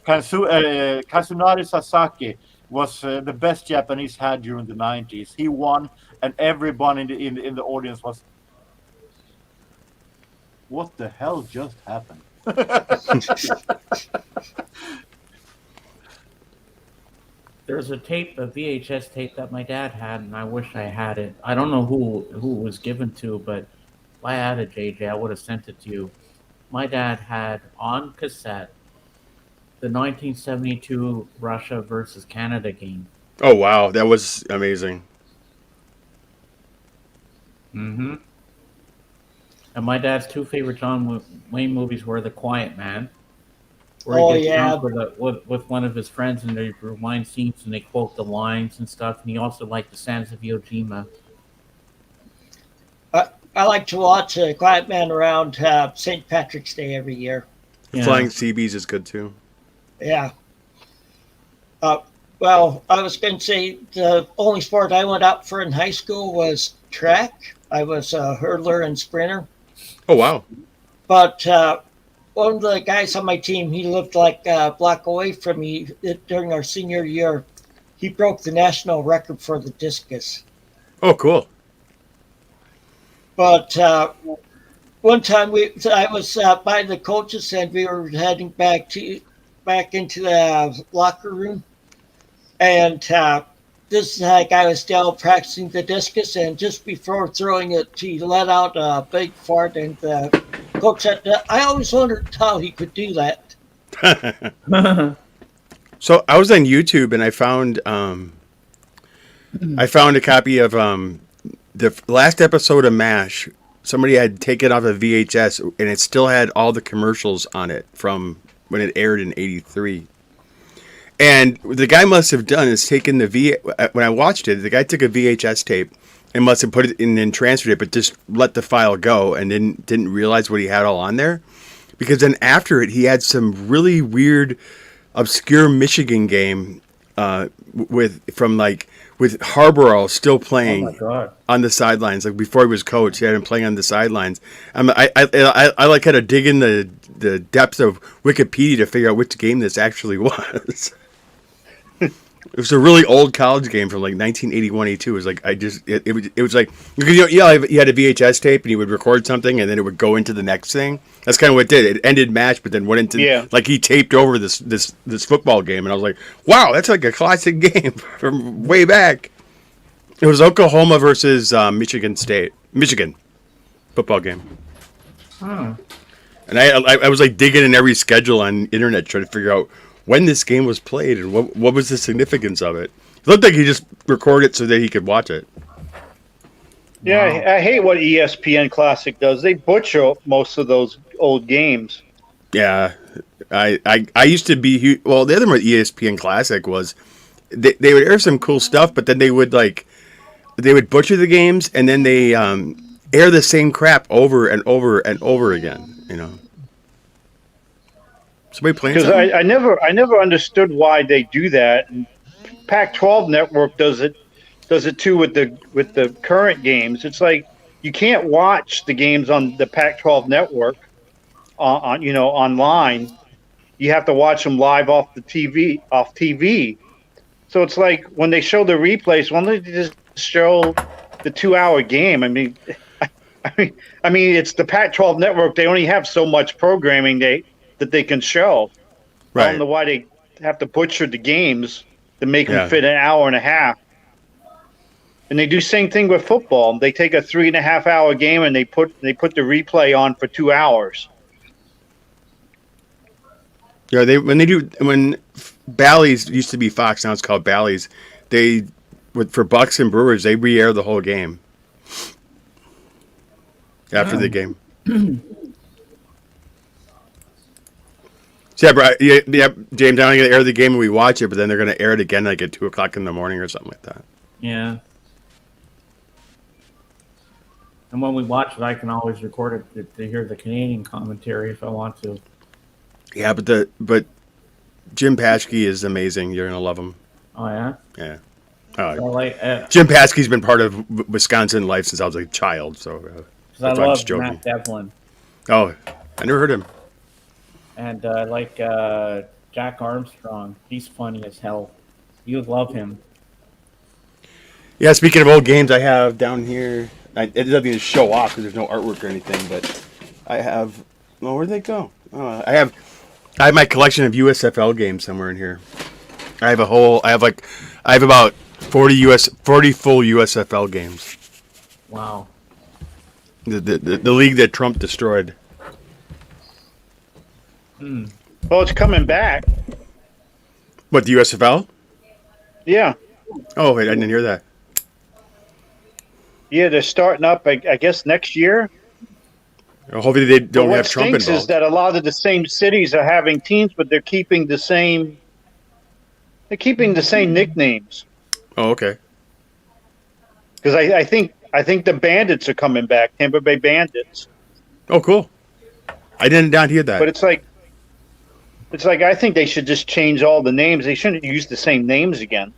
Kazunari Sasaki was the best Japanese had during the 90s. He won, and everyone in the audience was, "What the hell just happened?" There's a VHS tape that my dad had, and I wish I had it. I don't know who it was given to, but if I had it, JJ, I would have sent it to you. My dad had on cassette the 1972 Russia versus Canada game. Oh wow, that was amazing. Mm-hmm. And my dad's two favorite John Wayne movies were The Quiet Man, where he gets drunk with one of his friends, and they rewind scenes and they quote the lines and stuff. And he also liked The Sands of Iwo Jima. I like to watch Quiet Man around St. Patrick's Day every year. Yeah. Flying Seabees is good too. Yeah. Well, I was going to say the only sport I went out for in high school was track. I was a hurdler and sprinter. Oh, wow. But one of the guys on my team, he lived like a block away from me during our senior year. He broke the national record for the discus. Oh, cool. But one time I was by the coaches and we were heading back into the locker room, and this guy was still practicing the discus, and just before throwing it, he let out a big fart, and the coach said, "I always wondered how he could do that." So I was on YouTube and I found a copy of the last episode of MASH. Somebody had taken off a VHS and it still had all the commercials on it from when it aired in '83. And what the guy must have done is taken when I watched it, the guy took a VHS tape and must have put it in and transferred it, but just let the file go and didn't realize what he had all on there. Because then after it, he had some really weird, obscure Michigan game with Harborough still playing on the sidelines, like before he was coach. He had him playing on the sidelines. I like had to dig in the depths of Wikipedia to figure out which game this actually was. It was a really old college game from like 1981, 82. It was like it was like you had a VHS tape and you would record something and then it would go into the next thing. That's kind of what it did. It ended match, but then went into like he taped over this football game, and I was like, wow, that's like a classic game from way back. It was Oklahoma versus Michigan football game. Huh. And I was like digging in every schedule on internet trying to figure out when this game was played and what was the significance of it. It looked like he just recorded it so that he could watch it. Yeah, wow. I hate what ESPN Classic does. They butcher most of those old games. Yeah, I used to be huge. Well, the other one with ESPN Classic was they would air some cool stuff, but then they would butcher the games and then they air the same crap over and over and over again. You know. Somebody playing something? Because I never understood why they do that. And Pac-12 network does it too with the current games. It's like you can't watch the games on the Pac-12 network online. You have to watch them live off TV. So it's like when they show the replays, why don't they just show the 2-hour game? I mean, it's the Pac-12 network. They only have so much programming that they can show. Right. I don't know why they have to butcher the games to make them fit an hour and a half. And they do same thing with football. They take a 3.5-hour game and they put the replay on for 2 hours. Yeah, when Bally's used to be Fox, now it's called Bally's. They for Bucks and Brewers, they re-air the whole game after the game. So yeah, James, I'm going to air the game and we watch it, but then they're going to air it again like at 2:00 in the morning or something like that. Yeah. And when we watch it, I can always record it to hear the Canadian commentary if I want to. Yeah, but Jim Paschke is amazing. You're going to love him. Oh, yeah? Yeah. Jim Paschke's been part of Wisconsin life since I was a child, so I love Matt Devlin. Oh, I never heard him. And I like Jack Armstrong. He's funny as hell. You would love him. Yeah, speaking of old games, I have down here. It doesn't even show off because there's no artwork or anything, but I have. Well, where'd they go? Oh, I have my collection of USFL games somewhere in here. I have about 40 full USFL games. Wow. The league that Trump destroyed. Well, it's coming back. What, the USFL? Yeah. Oh, wait, I didn't hear that. Yeah, they're starting up, I guess, next year. Well, hopefully they don't have Trump involved. What stinks is that a lot of the same cities are having teams, but they're keeping the same. They're keeping the same nicknames. Oh, okay. Because I think the Bandits are coming back, Tampa Bay Bandits. Oh, cool. I didn't not hear that. But it's like I think they should just change all the names. They shouldn't use the same names again,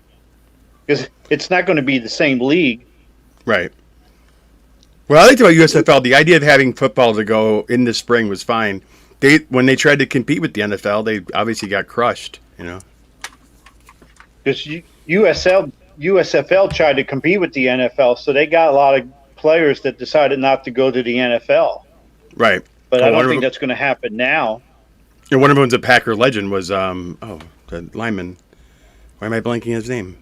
because it's not going to be the same league. Right. Well, I liked about USFL, the idea of having football to go in the spring was fine. When they tried to compete with the NFL, they obviously got crushed, you know. Because USFL tried to compete with the NFL, so they got a lot of players that decided not to go to the NFL. Right. But I don't think that's going to happen now. And one of them's a Packer legend was the lineman. Why am I blanking his name?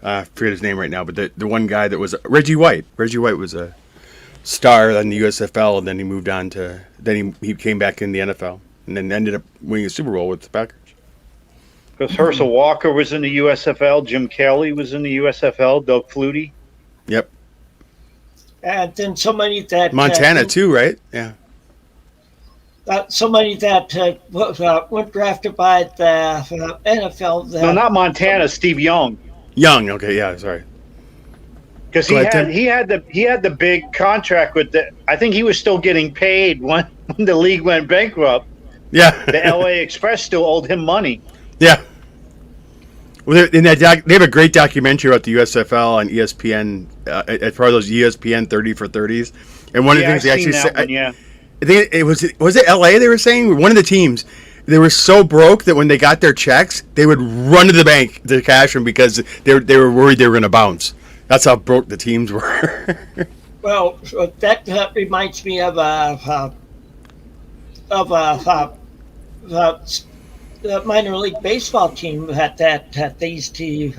I forget his name right now, but the one guy that was Reggie White. Reggie White was a star in the USFL, and then he moved on to. Then he came back in the NFL, and then ended up winning a Super Bowl with the Packers. Because Herschel Walker was in the USFL, Jim Kelly was in the USFL, Doug Flutie. Yep. And then so many that Montana too, right? Yeah. So many that weren't drafted by the NFL. No, not Montana. Steve Young. Young, okay, yeah, sorry. Because he had the big contract with the. I think he was still getting paid when the league went bankrupt. Yeah. The LA Express still owed him money. Yeah. Well, they have a great documentary about the USFL on ESPN. As part of those ESPN 30 for 30s, and one of the things they actually said, I think it was it LA. They were saying one of the teams. They were so broke that when they got their checks, they would run to the bank to cash them because they were worried they were going to bounce. That's how broke the teams were. Well, that reminds me of the minor league baseball team that they used to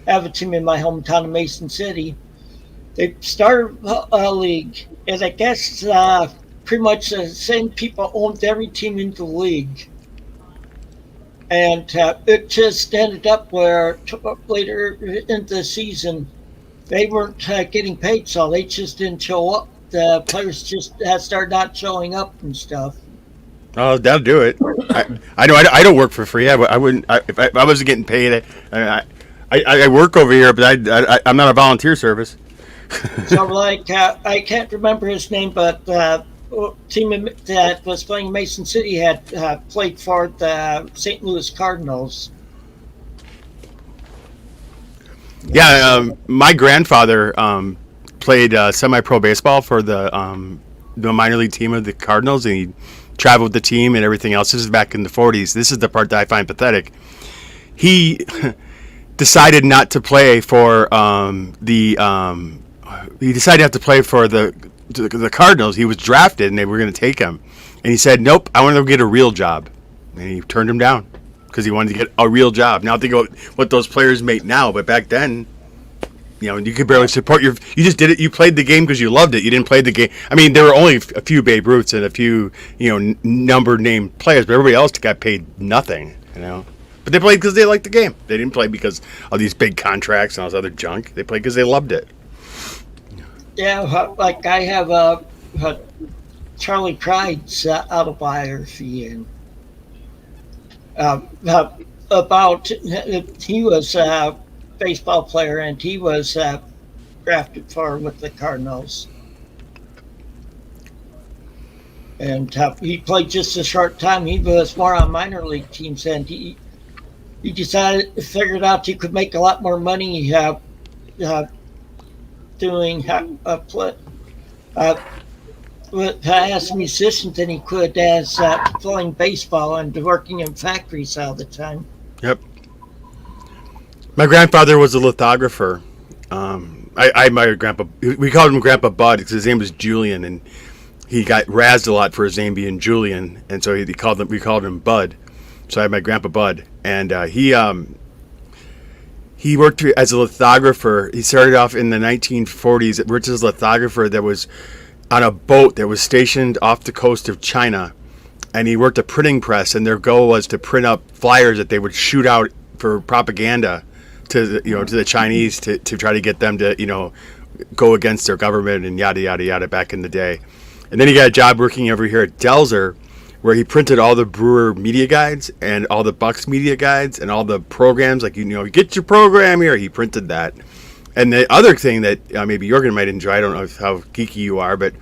have a team in my hometown of Mason City. They started a league, and I guess pretty much the same people owned every team in the league. And it just ended up where later in the season, they weren't getting paid, so they just didn't show up. The players just started not showing up and stuff. Oh, that'll do it. I know I don't work for free. I wouldn't. If I wasn't getting paid, I work over here, but I'm not a volunteer service. So, like, I can't remember his name, but team that was playing Mason City had played for the St. Louis Cardinals. Yeah, my grandfather played semi-pro baseball for the minor league team of the Cardinals, and he traveled with the team and everything else. This is back in the 40s. This is the part that I find pathetic. He decided not to play for he decided not to play for the Cardinals. He was drafted, and they were going to take him. And he said, nope, I want to get a real job. And he turned him down because he wanted to get a real job. Now think about what those players make now. But back then, you know, you could barely support you just did it. You played the game because you loved it. You didn't play the game. I mean, there were only a few Babe Ruths and a few, number named players, but everybody else got paid nothing, But they played because they liked the game. They didn't play because of these big contracts and all this other junk. They played because they loved it. Yeah, like I have Charlie Pride's autobiography, and about he was a baseball player, and he was drafted for with the Cardinals. And he played just a short time. He was more on minor league teams, and he figured out he could make a lot more money doing as a musician than he could as playing baseball and working in factories all the time. Yep. My grandfather was a lithographer. I admired Grandpa. We called him Grandpa Bud because his name was Julian, and he got razzed a lot for his name being Julian, and so we called him Bud. So I had my Grandpa Bud, and he worked as a lithographer. He started off in the 1940s. Worked as a lithographer that was on a boat that was stationed off the coast of China, and he worked a printing press. And their goal was to print up flyers that they would shoot out for propaganda to the Chinese to try to get them to go against their government and yada yada yada back in the day. And then he got a job working over here at Delzer, where he printed all the Brewer media guides and all the Bucks media guides and all the programs. Like, you get your program here. He printed that. And the other thing that maybe Jorgen might enjoy, I don't know how geeky you are, but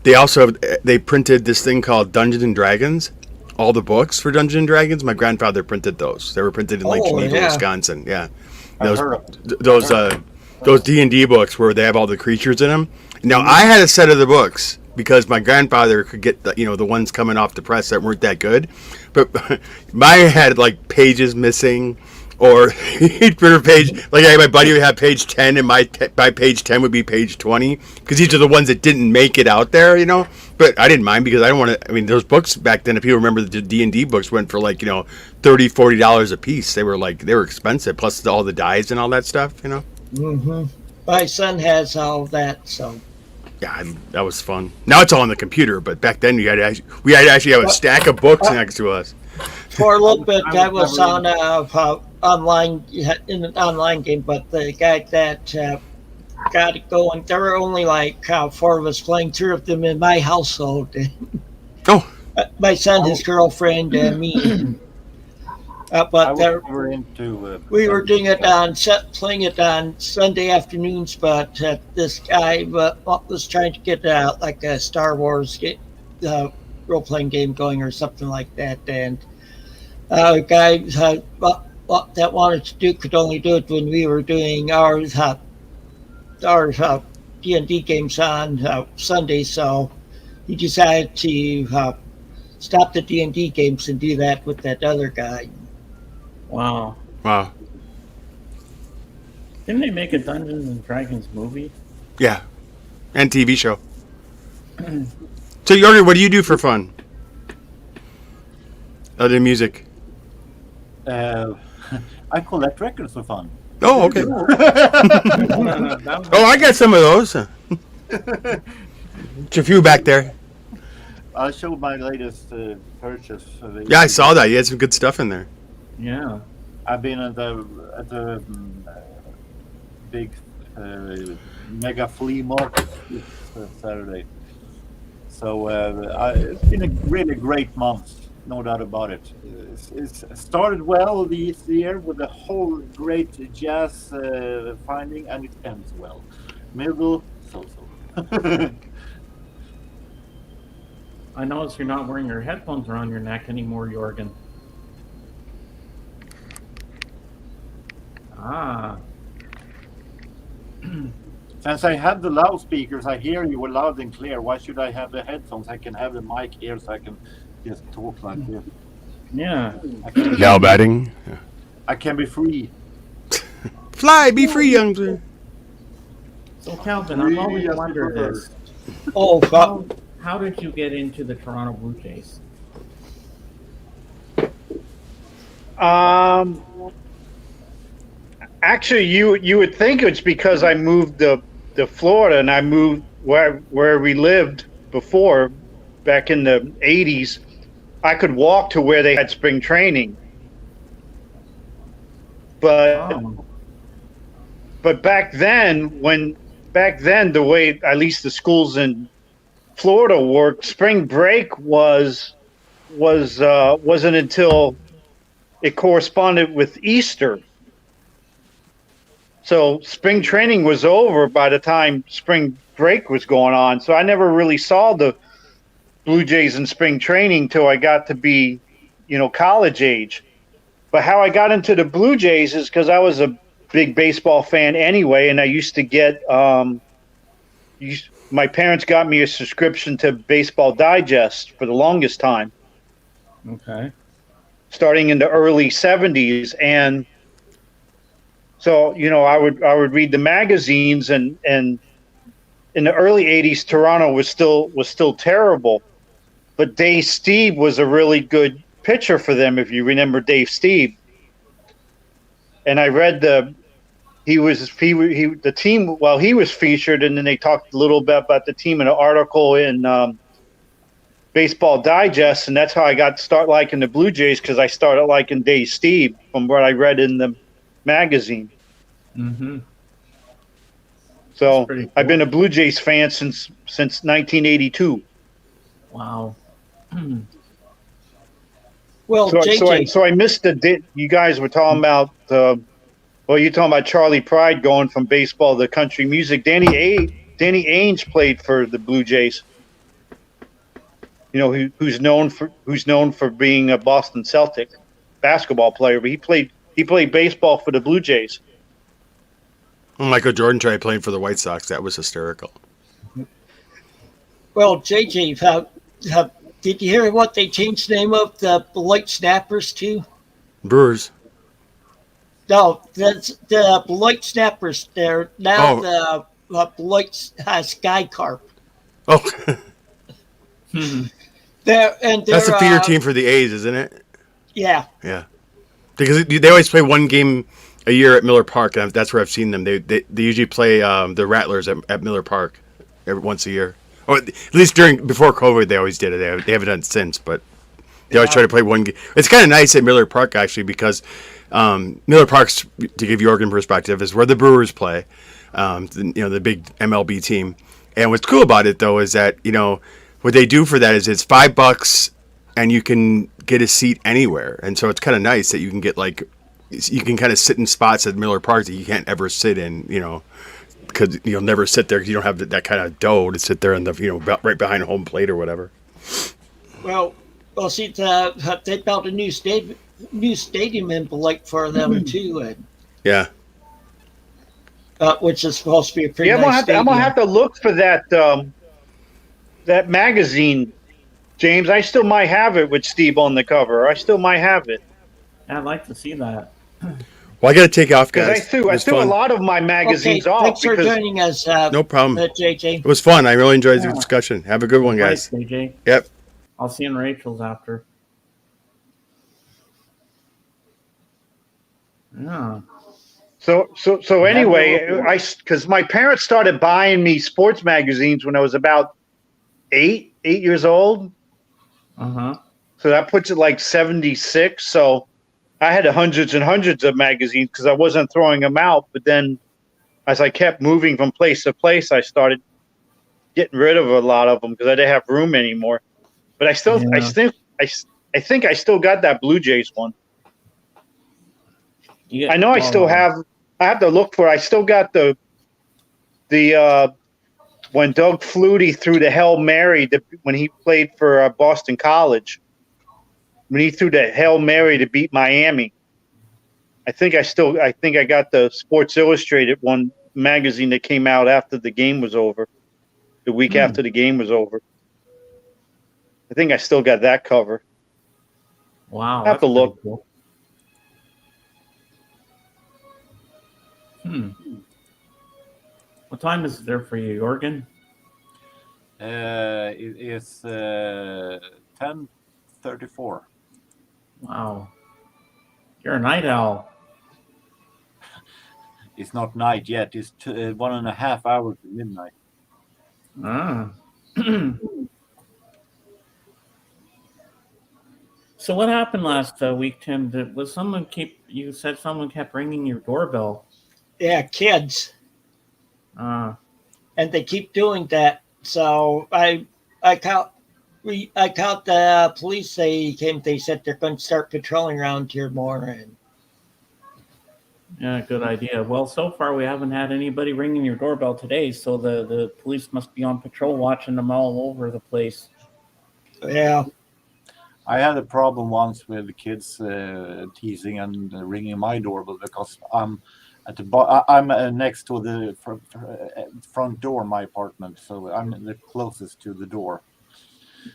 they printed this thing called Dungeons and Dragons. All the books for Dungeons and Dragons, my grandfather printed those. They were printed in Geneva, Wisconsin. Yeah, those D&D books where they have all the creatures in them. Now I had a set of the books because my grandfather could get the ones coming off the press that weren't that good, but mine had like pages missing, or he'd print a page like my buddy would have page 10, and my page 10 would be page 20 because these are the ones that didn't make it out there, But I didn't mind because I don't want to. I mean, those books back then, if you remember, the D&D books went for like $30-$40 a piece. They were expensive, plus all the dyes and all that stuff. Mm-hmm. My son has all of that, so. Yeah, that was fun. Now it's all on the computer, but back then we had to actually have a stack of books next to us. For a little bit, I was on online in an online game, but the guy that got it going, there were only like 4 of us playing, 2 of them in my household. Oh, my son, his girlfriend, and me. But we were doing it playing it on Sunday afternoons. But this guy was trying to get like a Star Wars role-playing game going or something like that, and a guy that wanted to could only do it when we were doing our D&D games on Sunday. So he decided to stop the D&D games and do that with that other guy. Wow. Didn't they make a Dungeons and Dragons movie? Yeah, and TV show. So, Jorgen, what do you do for fun? Other than music? I collect records for fun. Oh, okay. I got some of those. There's a few back there. I'll show my latest purchase. Yeah, I saw that. You had some good stuff in there. Yeah. I've been at the big mega flea market this Saturday. So it's been a really great month, no doubt about it. It's started well this year with a whole great jazz finding, and it ends well. Middle, so-so. I notice you're not wearing your headphones around your neck anymore, Jorgen. Ah. Since I have the loudspeakers, I hear you loud and clear. Why should I have the headphones? I can have the mic here so I can just talk like this. Yeah. Now batting. I can be free. Fly, be free, young man. So, Calvin, I've always wondered this. How did you get into the Toronto Blue Jays? Actually, you would think it's because I moved to Florida, and I moved where we lived before, back in the 80s. I could walk to where they had spring training. But Oh. but back then, the way at least the schools in Florida worked, spring break wasn't until it corresponded with Easter. So spring training was over by the time spring break was going on. So I never really saw the Blue Jays in spring training till I got to be, college age. But how I got into the Blue Jays is because I was a big baseball fan anyway, and I used to get my parents got me a subscription to Baseball Digest for the longest time, Okay. starting in the early '70s, and so I would read the magazines, and in the early '80s, Toronto was still terrible, but Dave Steve was a really good pitcher for them, if you remember Dave Steve. And I read the team while he was featured, and then they talked a little bit about the team in an article in Baseball Digest, and that's how I got to start liking the Blue Jays, because I started liking Dave Steve from what I read in the magazine. Mm-hmm. So Cool. I've been a Blue Jays fan since 1982. Wow. Well, JJ. So I missed the. You guys were talking about. You're talking about Charlie Pride going from baseball to country music. Danny Ainge played for the Blue Jays. Who's known for being a Boston Celtic basketball player, but he played baseball for the Blue Jays. Well, Michael Jordan tried playing for the White Sox. That was hysterical. Well, JJ, did you hear what they changed the name of the Beloit Snappers to? Brewers. No, that's the Beloit Snappers. They're now the Beloit Sky Carp. Oh. That's a feeder team for the A's, isn't it? Yeah. Yeah. Because they always play one game a year at Miller Park, and that's where I've seen them. They usually play the Rattlers at Miller Park once a year. Or at least before COVID, they always did it. They haven't done it since, but they always try to play one game. It's kind of nice at Miller Park, actually, because Miller Park's, to give you Oregon perspective, is where the Brewers play, the big MLB team. And what's cool about it, though, is that, what they do for that is it's $5 and you can get a seat anywhere. And so it's kind of nice that you can get you can kind of sit in spots at Miller Park that you can't ever sit in, because you'll never sit there because you don't have that kind of dough to sit there in the, right behind home plate or whatever. Well, see, they built a new stadium in Beloit for them too, and yeah, which is supposed to be a pretty nice I'm stadium. gonna have to look for that magazine, James. I still might have it with Steve on the cover. I still might have it. I'd like to see that. Well, I got to take off, guys. I threw a lot of my magazines off. Thanks for joining us. No problem. JJ. It was fun. I really enjoyed the discussion. Have a good one, guys. Thanks, JJ. Yep. I'll see you in Rachel's after. Yeah. So anyway, because my parents started buying me sports magazines when I was about 8 years old. Uh-huh. So that puts it like 76. So I had hundreds and hundreds of magazines because I wasn't throwing them out. But then as I kept moving from place to place, I started getting rid of a lot of them because I didn't have room anymore. But I think I still got that Blue Jays one. I know I still have. I have to look for it. I still got the when Doug Flutie threw the Hail Mary when he played for Boston College. When he threw the Hail Mary to beat Miami. I think I got the Sports Illustrated one magazine that came out after the game was over. The week after the game was over. I think I still got that cover. Wow. I have to look. Cool. What time is it there for you, Oregon? It is 10:34. Wow. You're a night owl. It's not night yet. It's 1.5 hours to midnight. So what happened last week, Tim? You said someone kept ringing your doorbell. Yeah, kids. Uh, And they keep doing that. So I called the police. They came. They said they're going to start patrolling around here more. And yeah, good idea. Well, so far we haven't had anybody ringing your doorbell today, so the police must be on patrol watching them all over the place. yeah. I had a problem once with the kids teasing and ringing my doorbell because I'm next to the front door of my apartment, so I'm the closest to the door.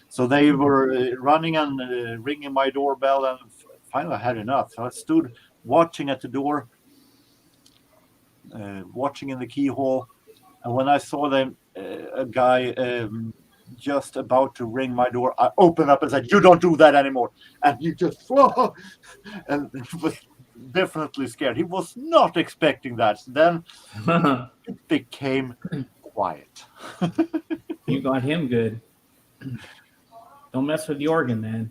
So they were running and ringing my doorbell, and finally I had enough. So I stood watching at the door, watching in the keyhole, and when I saw them, a guy just about to ring my door, I opened up and said, "You don't do that anymore." And he just, whoa, and was definitely scared. He was not expecting that. Then it became quiet. You got him good. Don't mess with the organ, man.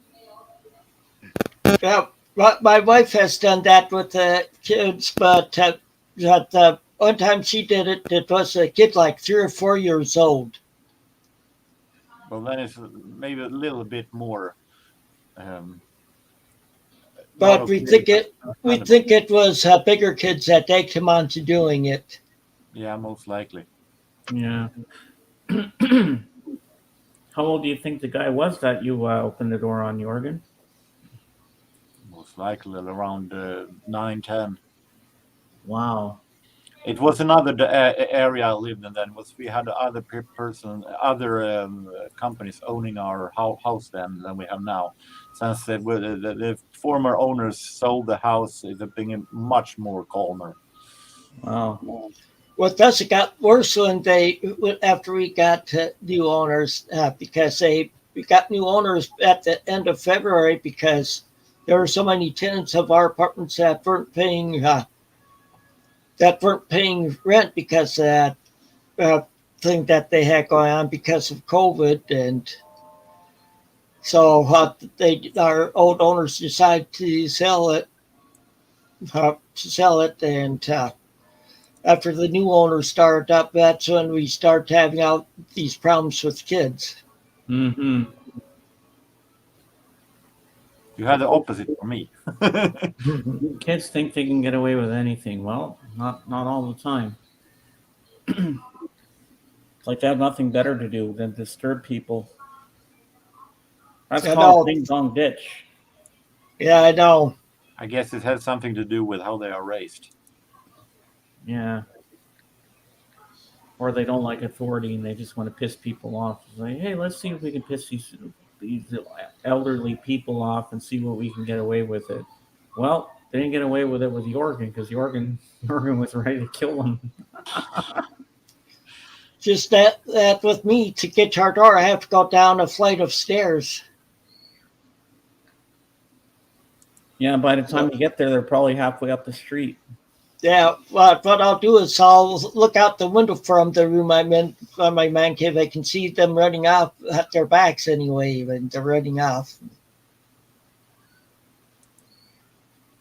Yeah, my wife has done that with the kids, but one time she did it, it was a kid like 3 or 4 years old. Well, then it's maybe a little bit more. But we think it was bigger kids that egged him on to doing it. Yeah, most likely. Yeah. How old do you think the guy was that you opened the door on the organ? Most likely around 9, 10. Wow. It was another area I lived in then. We had other companies owning our house then than we have now. Since the former owners sold the house, it's been much more calmer. Wow. Well, thus it got worse when after we got new owners because we got new owners at the end of February because there were so many tenants of our apartments that weren't paying rent because of that thing that they had going on because of COVID, and so our old owners decided to sell it, and after the new owners started up, that's when we started having out these problems with kids. Mm-hmm. You had the opposite for me. Kids think they can get away with anything. Well, not all the time. It's like they have nothing better to do than disturb people. That's called ding dong ditch. Yeah, I know. I guess it has something to do with how they are raised. Yeah. Or they don't like authority and they just want to piss people off. It's like, hey, let's see if we can piss these elderly people off and see what we can get away with it. Well, they didn't get away with it with the organ because the organ was ready to kill them. Just that with me, to get to our door, I have to go down a flight of stairs. Yeah, by the time you get there, they're probably halfway up the street. Yeah, what I'll do is I'll look out the window from the room I'm in, on my man cave. I can see them running off at their backs anyway, when they're running off.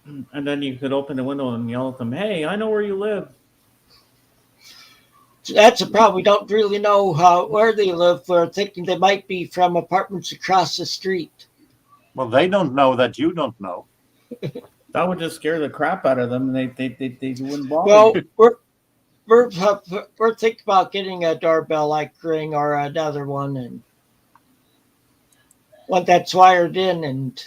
And then you could open the window and yell at them, hey, I know where you live. That's a problem. We don't really know where they live. We're thinking they might be from apartments across the street. Well, they don't know that you don't know. That would just scare the crap out of them. They wouldn't bother. Well, we're thinking about getting a doorbell like Ring or another one, and one that's wired in, and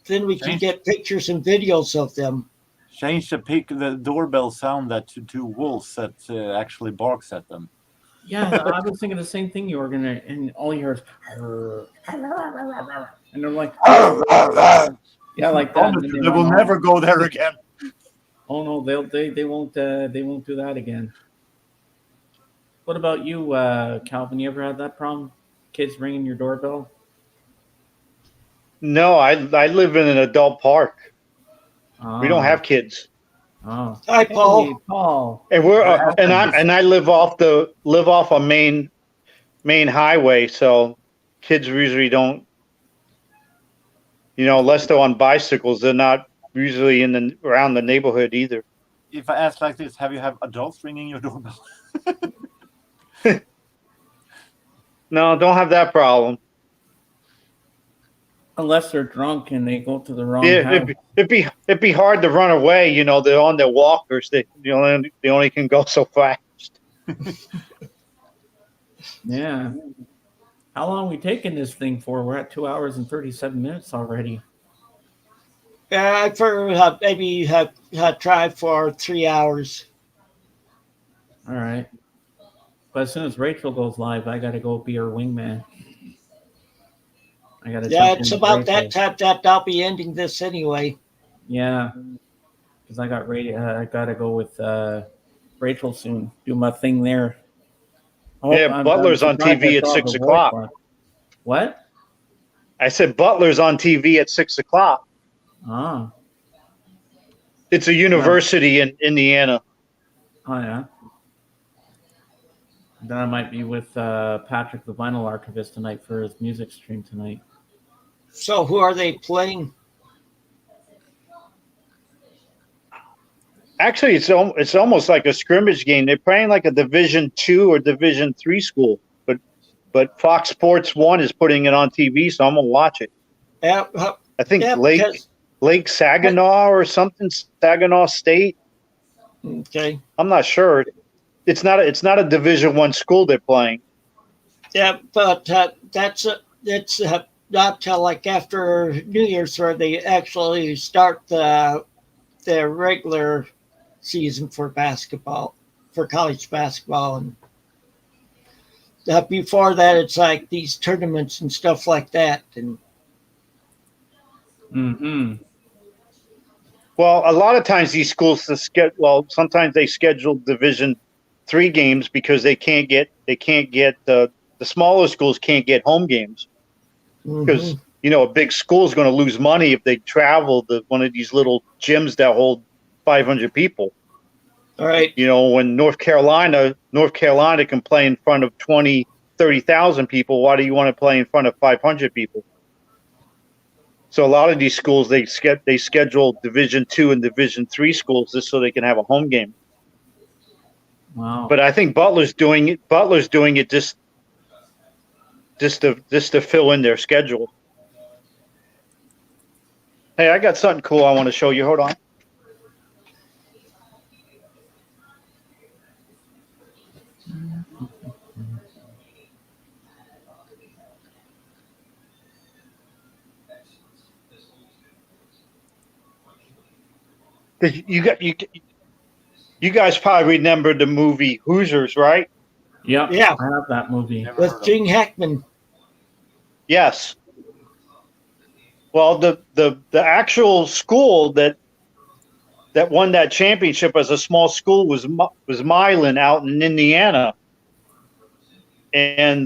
then we can get pictures and videos of them. Change the doorbell sound that to wolves that actually barks at them. Yeah, I was thinking the same thing. You were gonna, and all you hear is, and they're like, yeah, like that. They will never go there again. Oh no, they won't do that again. What about you, Calvin? You ever had that problem? Kids ringing your doorbell? No, I live in an adult park. We don't have kids. Oh, hi, Paul. Hey, Paul. And I live off a main highway, so kids usually don't unless they're on bicycles, they're not usually around the neighborhood either. If I ask like this, have you had adults ringing your doorbell? No, don't have that problem. Unless they're drunk and they go to the wrong Yeah, house. it'd be hard to run away. They're on their walkers. They only can go so fast. Yeah. How long are we taking this thing for? We're at 2 hours and 37 minutes already. Yeah, maybe try for 3 hours. All right. But as soon as Rachel goes live, I got to go be her wingman. I got to. Yeah, it's about that time that I'll be ending this anyway. Yeah, because I got I got to go with Rachel soon. Do my thing there. Butler's on TV at 6 o'clock. What? I said Butler's on TV at 6 o'clock. Ah. It's a university in Indiana. Oh, yeah. Then I might be with Patrick, the vinyl archivist, tonight for his music stream tonight. So who are they playing? Actually, it's almost like a scrimmage game. They're playing like a Division II or Division III school, but Fox Sports 1 is putting it on TV, so I'm gonna watch it. Yeah, I think Lake Saginaw or something, Saginaw State. Okay. I'm not sure. It's not a Division I school they're playing. Yeah, but it's not till like after New Year's where they actually start the regular season for basketball, for college basketball, and before that it's like these tournaments and stuff like that. And well, a lot of times these schools sometimes they schedule Division III games because they can't get the smaller schools can't get home games because a big school is going to lose money if they travel to one of these little gyms that hold 500 people. All right. When North Carolina can play in front of 20, 30,000 people, why do you want to play in front of 500 people? So a lot of these schools, they schedule Division II and Division III schools just so they can have a home game. Wow. But I think Butler's doing it just to fill in their schedule. Hey, I got something cool I want to show you. Hold on. You guys probably remember the movie Hoosiers, right? Yeah. Yeah. I have that movie. With Gene Hackman. Yes. Well, the actual school that won that championship as a small school was Milan out in Indiana, and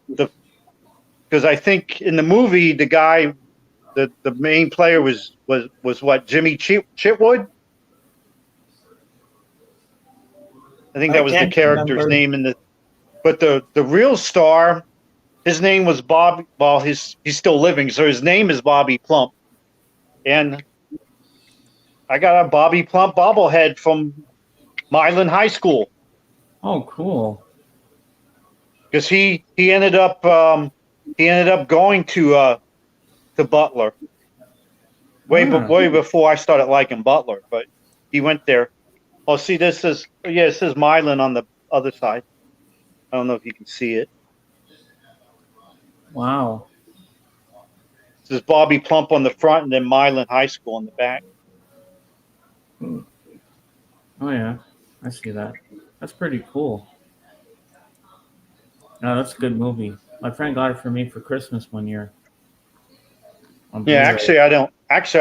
because I think in the movie the guy, the main player was what, Jimmy Chitwood? I think that was the character's name but the real star, his name was Bob. Well, he's still living, so his name is Bobby Plump. And I got a Bobby Plump bobblehead from Milan High School. Oh, cool. Because he ended up going to Butler way before I started liking Butler, but he went there. Oh, see, it says Milan on the other side. I don't know if you can see it. Wow. This is Bobby Plump on the front and then Milan High School on the back. Oh, yeah. I see that. That's pretty cool. No, that's a good movie. My friend got it for me for Christmas one year. Yeah, actually, I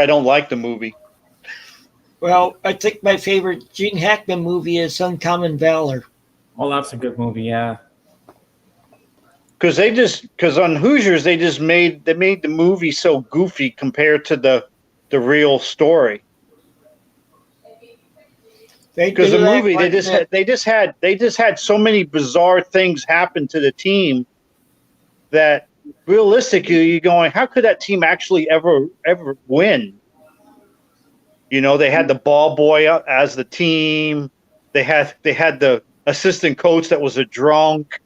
don't like the movie. Well, I think my favorite Gene Hackman movie is Uncommon Valor. Oh, that's a good movie, yeah. Because on Hoosiers they made the movie so goofy compared to the real story. Because the movie they just had so many bizarre things happen to the team that realistically, you're going, how could that team actually ever win? You know, they had the ball boy as the team. They had the assistant coach that was a drunk.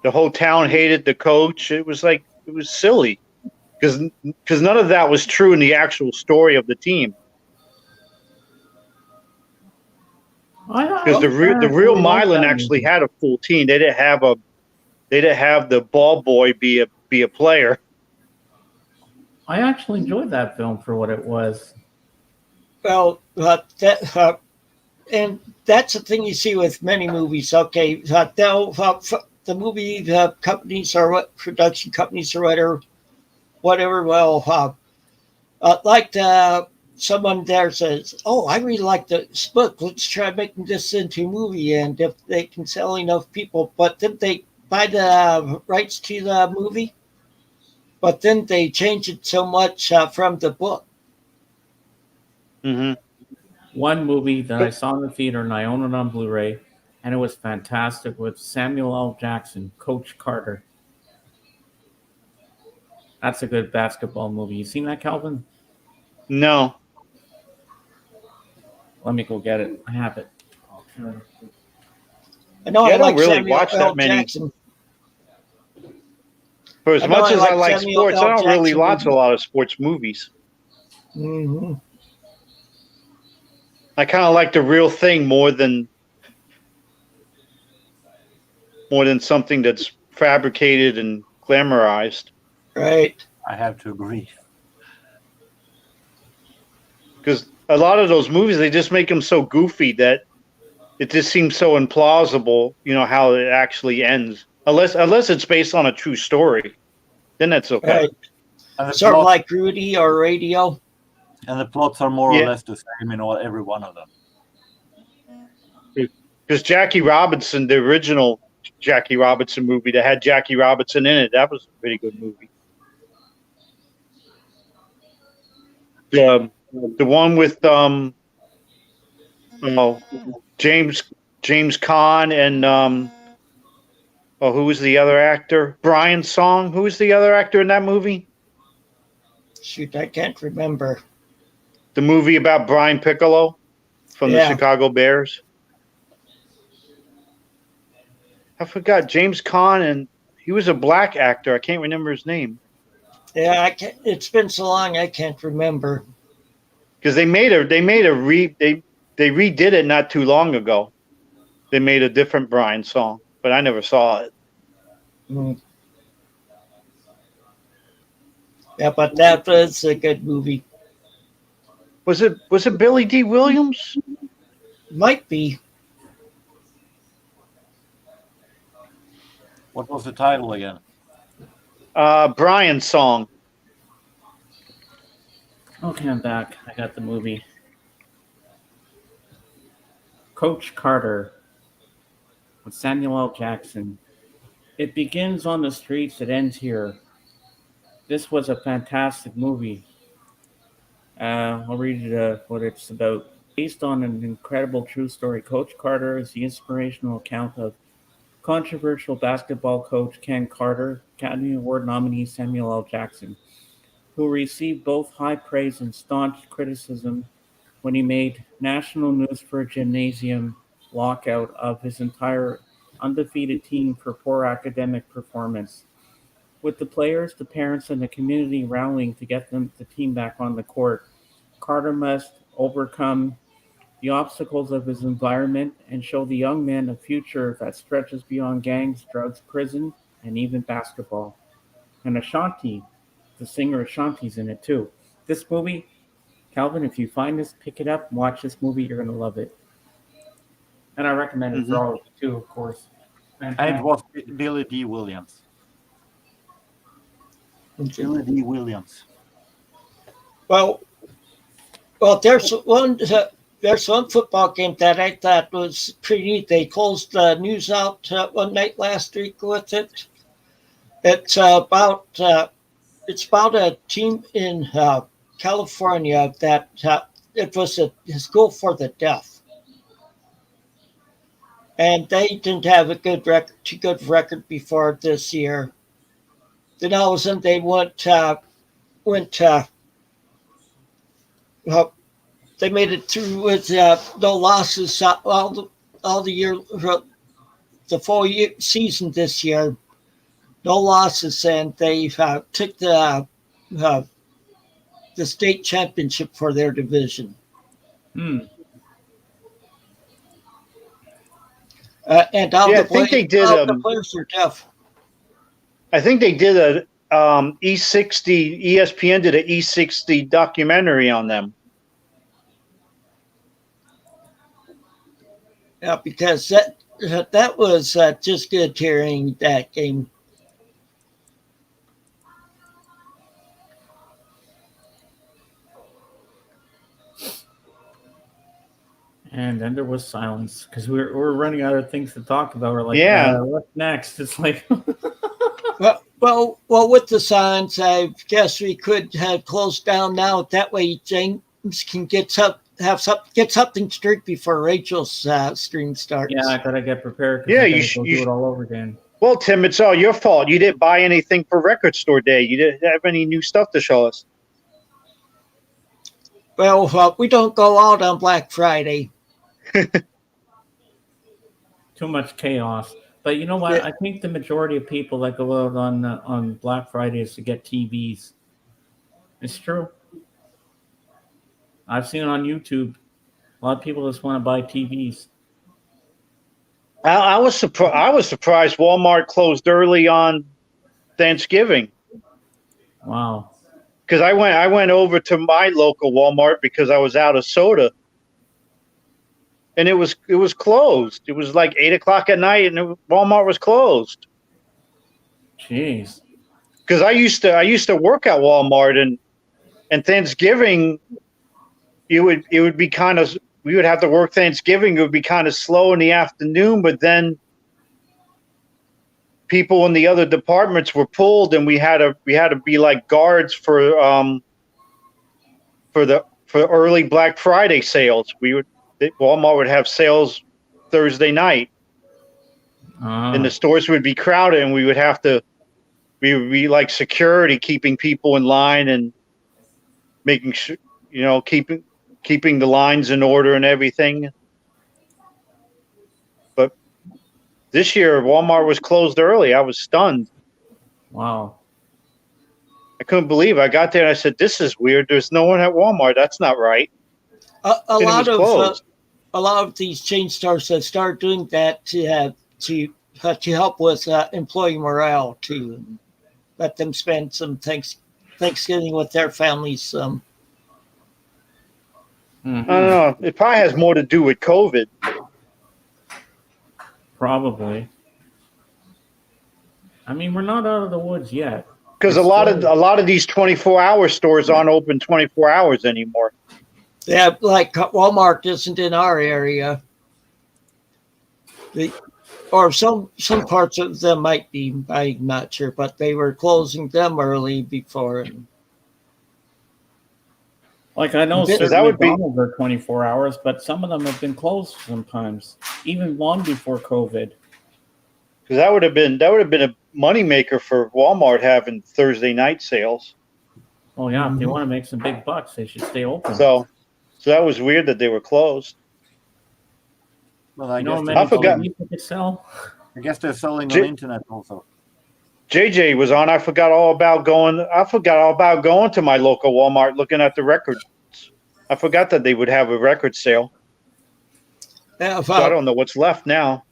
The whole town hated the coach. It was silly because none of that was true in the actual story of the team. Because the real Milan actually had a full team. They didn't have the ball boy be a player. I actually enjoyed that film for what it was. Well, and that's the thing you see with many movies. Okay, the movie companies or what production companies or whatever. Well, like someone there says, "Oh, I really like this book. Let's try making this into a movie." And if they can sell enough people, but then they buy the rights to the movie, but then they change it so much from the book. Mm-hmm. One movie that I saw in the theater and I own it on Blu-ray, and it was fantastic with Samuel L. Jackson, Coach Carter. That's a good basketball movie. You seen that, Calvin? No. Let me go get it. I have it. I know I don't like really Samuel watch L. that many. Jackson. For as much as I like Samuel sports, L. I don't really Jackson watch a movies. lot of sports movies. Mm-hmm. I kind of like the real thing more than something that's fabricated and glamorized. Right. I have to agree. Because a lot of those movies, they just make them so goofy that it just seems so implausible, you know, how it actually ends. Unless it's based on a true story, then that's okay. Right. And the, Sort of plot, like Rudy or Radio. and the plots are more Yeah. or less the same in every one of them. Because Jackie Robinson, the original Jackie Robinson movie that had Jackie Robinson in it, that was a pretty good movie. The one with James Caan and who was the other actor? Brian Song. Who was the other actor in that movie? Shoot, I can't remember. The movie about Brian Piccolo from the Chicago Bears. I forgot James Caan, and he was a black actor. I can't remember his name. Yeah, I can't, it's been so long I can't remember. Because they redid it not too long ago. They made a different Brian song, but I never saw it. Mm. Yeah, but that was a good movie. Was it Billy D. Williams? Might be. What was the title again? Brian's song. Okay, I'm back. I got the movie. Coach Carter with Samuel L. Jackson. It begins on the streets, it ends here. This was a fantastic movie. I'll read what it's about. Based on an incredible true story, Coach Carter is the inspirational account of controversial basketball coach Ken Carter, Academy Award nominee Samuel L. Jackson, who received both high praise and staunch criticism when he made national news for a gymnasium lockout of his entire undefeated team for poor academic performance. With the players, the parents, and the community rallying to get the team back on the court, Carter must overcome the obstacles of his environment and show the young man a future that stretches beyond gangs, drugs, prison, and even basketball. And Ashanti, the singer Ashanti's in it too. This movie, Calvin, if you find this, pick it up, watch this movie, you're going to love it. And I recommend it for all of you too, of course. And it was Billy D. Williams. Billy D. Williams. Well, there's one football game that I thought was pretty neat. They closed the news out one night last week with it. It's about a team in California that it was a school for the deaf, and they didn't have a good record before this year. then all of a sudden they went they made it through with no losses all the year, the full year season this year, no losses, and they took the state championship for their division. And all Yeah, the players are deaf. I think they did a E60. ESPN did an E60 documentary on them. Yeah, because that was just good hearing that game. And then there was silence because we're running out of things to talk about. We're like, yeah, what's next? It's like, well, with the signs, I guess we could have closed down now. That way, James can get something straight before Rachel's stream starts. Yeah, I gotta get prepared. Yeah, you should do it all over again. Well, Tim, it's all your fault. You didn't buy anything for Record Store Day. You didn't have any new stuff to show us. Well, we don't go out on Black Friday. Too much chaos. But you know what? Yeah. I think the majority of people that go out on Black Friday is to get TVs. It's true. I've seen it on YouTube. A lot of people just want to buy TVs. I was surprised Walmart closed early on Thanksgiving. Wow. Because I went over to my local Walmart because I was out of soda. And it was closed. It was like 8:00 at night, and Walmart was closed. Jeez. Because I used to work at Walmart, and Thanksgiving, it would be kind of, we would have to work Thanksgiving. It would be kind of slow in the afternoon, but then people in the other departments were pulled, and we had to be like guards for early Black Friday sales. Walmart would have sales Thursday night, and the stores would be crowded, and we would be like security, keeping people in line and making sure, keeping the lines in order and everything. But this year, Walmart was closed early. I was stunned. Wow. I couldn't believe it. I got there and I said, "This is weird. There's no one at Walmart. That's not right." A lot of these chain stores have started doing that to help with employee morale, to let them spend some Thanksgiving with their families. Mm-hmm. I don't know. It probably has more to do with COVID. Probably. I mean, we're not out of the woods yet. Because a lot of these 24-hour stores aren't open 24 hours anymore. Yeah, like Walmart isn't in our area. Or some parts of them might be, I'm not sure, but they were closing them early before. Like I know certain McDonald's are 24 hours, but some of them have been closed sometimes, even long before COVID. Because that would have been a moneymaker for Walmart having Thursday night sales. Well, yeah, if they want to make some big bucks, they should stay open. So that was weird that they were closed. Well, I guess they're selling on the internet also. JJ was on. I forgot all about going to my local Walmart, looking at the records. I forgot that they would have a record sale. Yeah, so I don't know what's left now.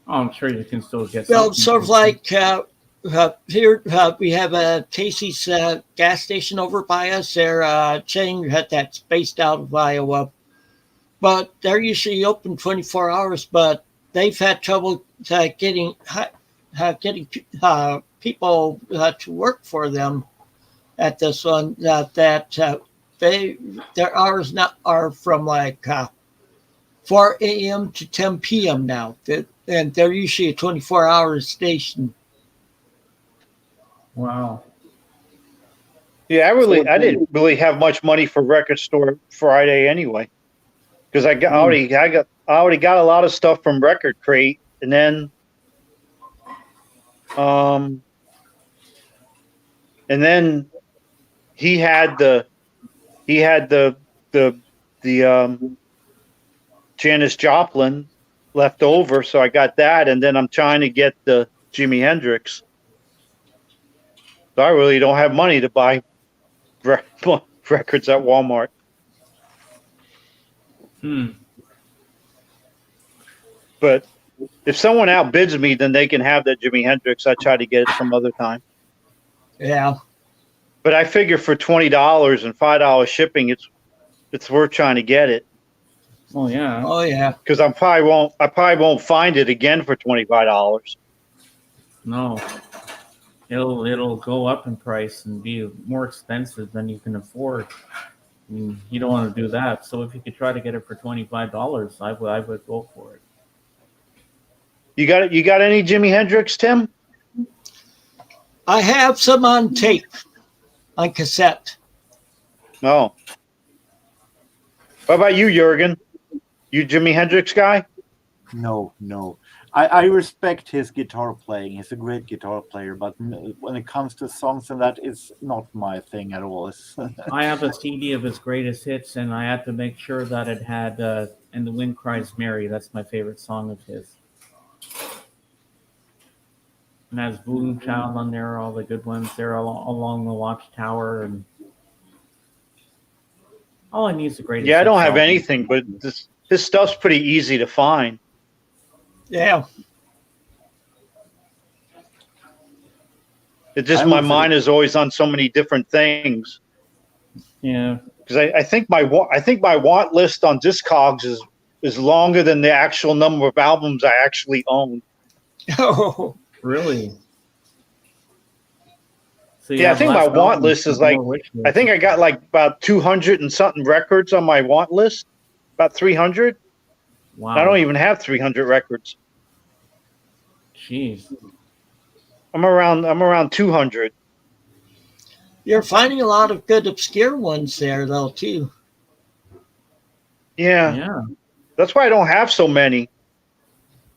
Oh, I'm sure you can still get. Well, sort of like here we have a Casey's gas station over by us. They're a chain that's based out of Iowa, but they're usually open 24 hours. But they've had trouble getting people to work for them at this one. Their hours now are from like 4 a.m. to 10 p.m. now, and they're usually a 24-hour station. Wow. Yeah, I didn't really have much money for Record Store Friday anyway, because I already got a lot of stuff from Record Crate, and then and then he had the Janis Joplin left over, so I got that, and then I'm trying to get the Jimi Hendrix. So I really don't have money to buy records at Walmart. But if someone outbids me, then they can have that Jimi Hendrix. I try to get it some other time. Yeah. But I figure for $20 and $5 shipping, it's worth trying to get it. Oh yeah. Oh yeah. Because I probably won't find it again for $25. No. It'll go up in price and be more expensive than you can afford. I mean, you don't want to do that. So if you could try to get it for $25, I would go for it. You got any Jimi Hendrix, Tim? I have some on tape, on cassette. No. What about you, Jurgen? You Jimi Hendrix guy? No. I respect his guitar playing. He's a great guitar player, but when it comes to songs and that, it's not my thing at all. I have a CD of his greatest hits, and I had to make sure that it had "And the Wind Cries Mary." That's my favorite song of his. And has Voodoo Child on there, all the good ones there along the Watchtower, and all I need is the greatest. Yeah, I don't have album. anything, but his stuff's pretty easy to find. Yeah. It's just my mind is always on so many different things. Yeah. Because I think my want list on Discogs is longer than the actual number of albums I actually own. Oh, really? So yeah, I think my want list is like, I think I got like about 200 and something records on my want list. About 300. Wow. I don't even have 300 records. Jeez. I'm around 200. you're finding a lot of good obscure ones there, though, too. Yeah. Yeah. That's why I don't have so many.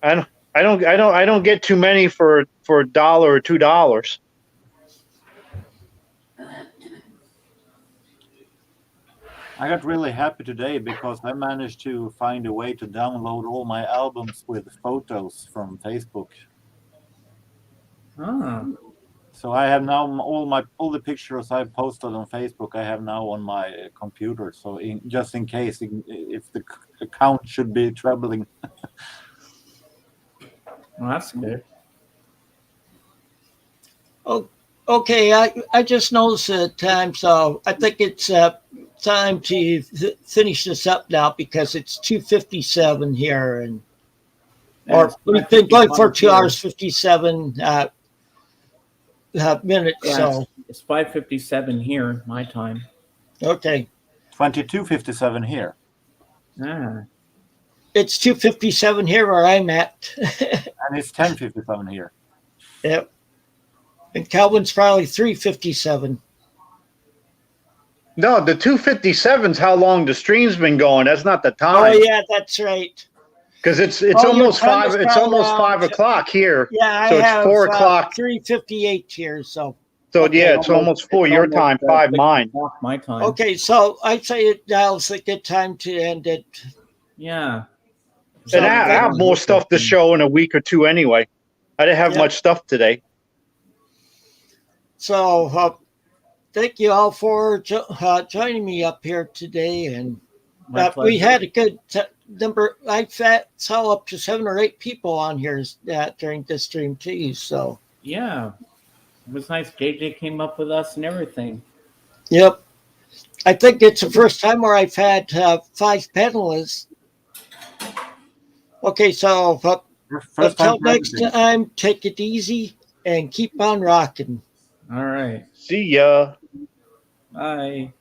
I don't get too many for $1 or $2. I got really happy today because I managed to find a way to download all my albums with photos from Facebook. Ah. So I have now all the pictures I've posted on Facebook. I have now on my computer. So just in case, if the account should be troubling. Well, that's good. Oh, okay. I just noticed the time, so I think it's time to finish this up now because it's 2:57 here, and or we've been going for 2 hours 57 minutes. Yeah, So it's 5:57 here, my time. okay, 22:57 here. Ah. it's 2:57 here where I'm at. And it's 10:57 here. Yep. And Calvin's probably 3:57. No, the 2:57's how long the stream's been going. That's not the time. Oh yeah, that's right. Because it's Oh, almost your time 5. is It's probably almost around- 5 o'clock here. Yeah, I So it's have 4 o'clock. 3:58 here. So So okay, yeah, it's almost 4 your time, 5 mine. My time. okay, so I'd say it now's a good time to end it. Yeah. So, And I have more stuff to show in a week or two anyway. I didn't have Yeah. much stuff today. So thank you all for joining me up here today, and My we pleasure. had a good number. I saw up to 7 or 8 people on here during this stream too. So Yeah. It was nice. JJ came up with us and everything. yep, I think it's the first time where I've had 5 panelists. Okay, so First time until next time, take it easy and keep on rocking. All right. See ya. Bye.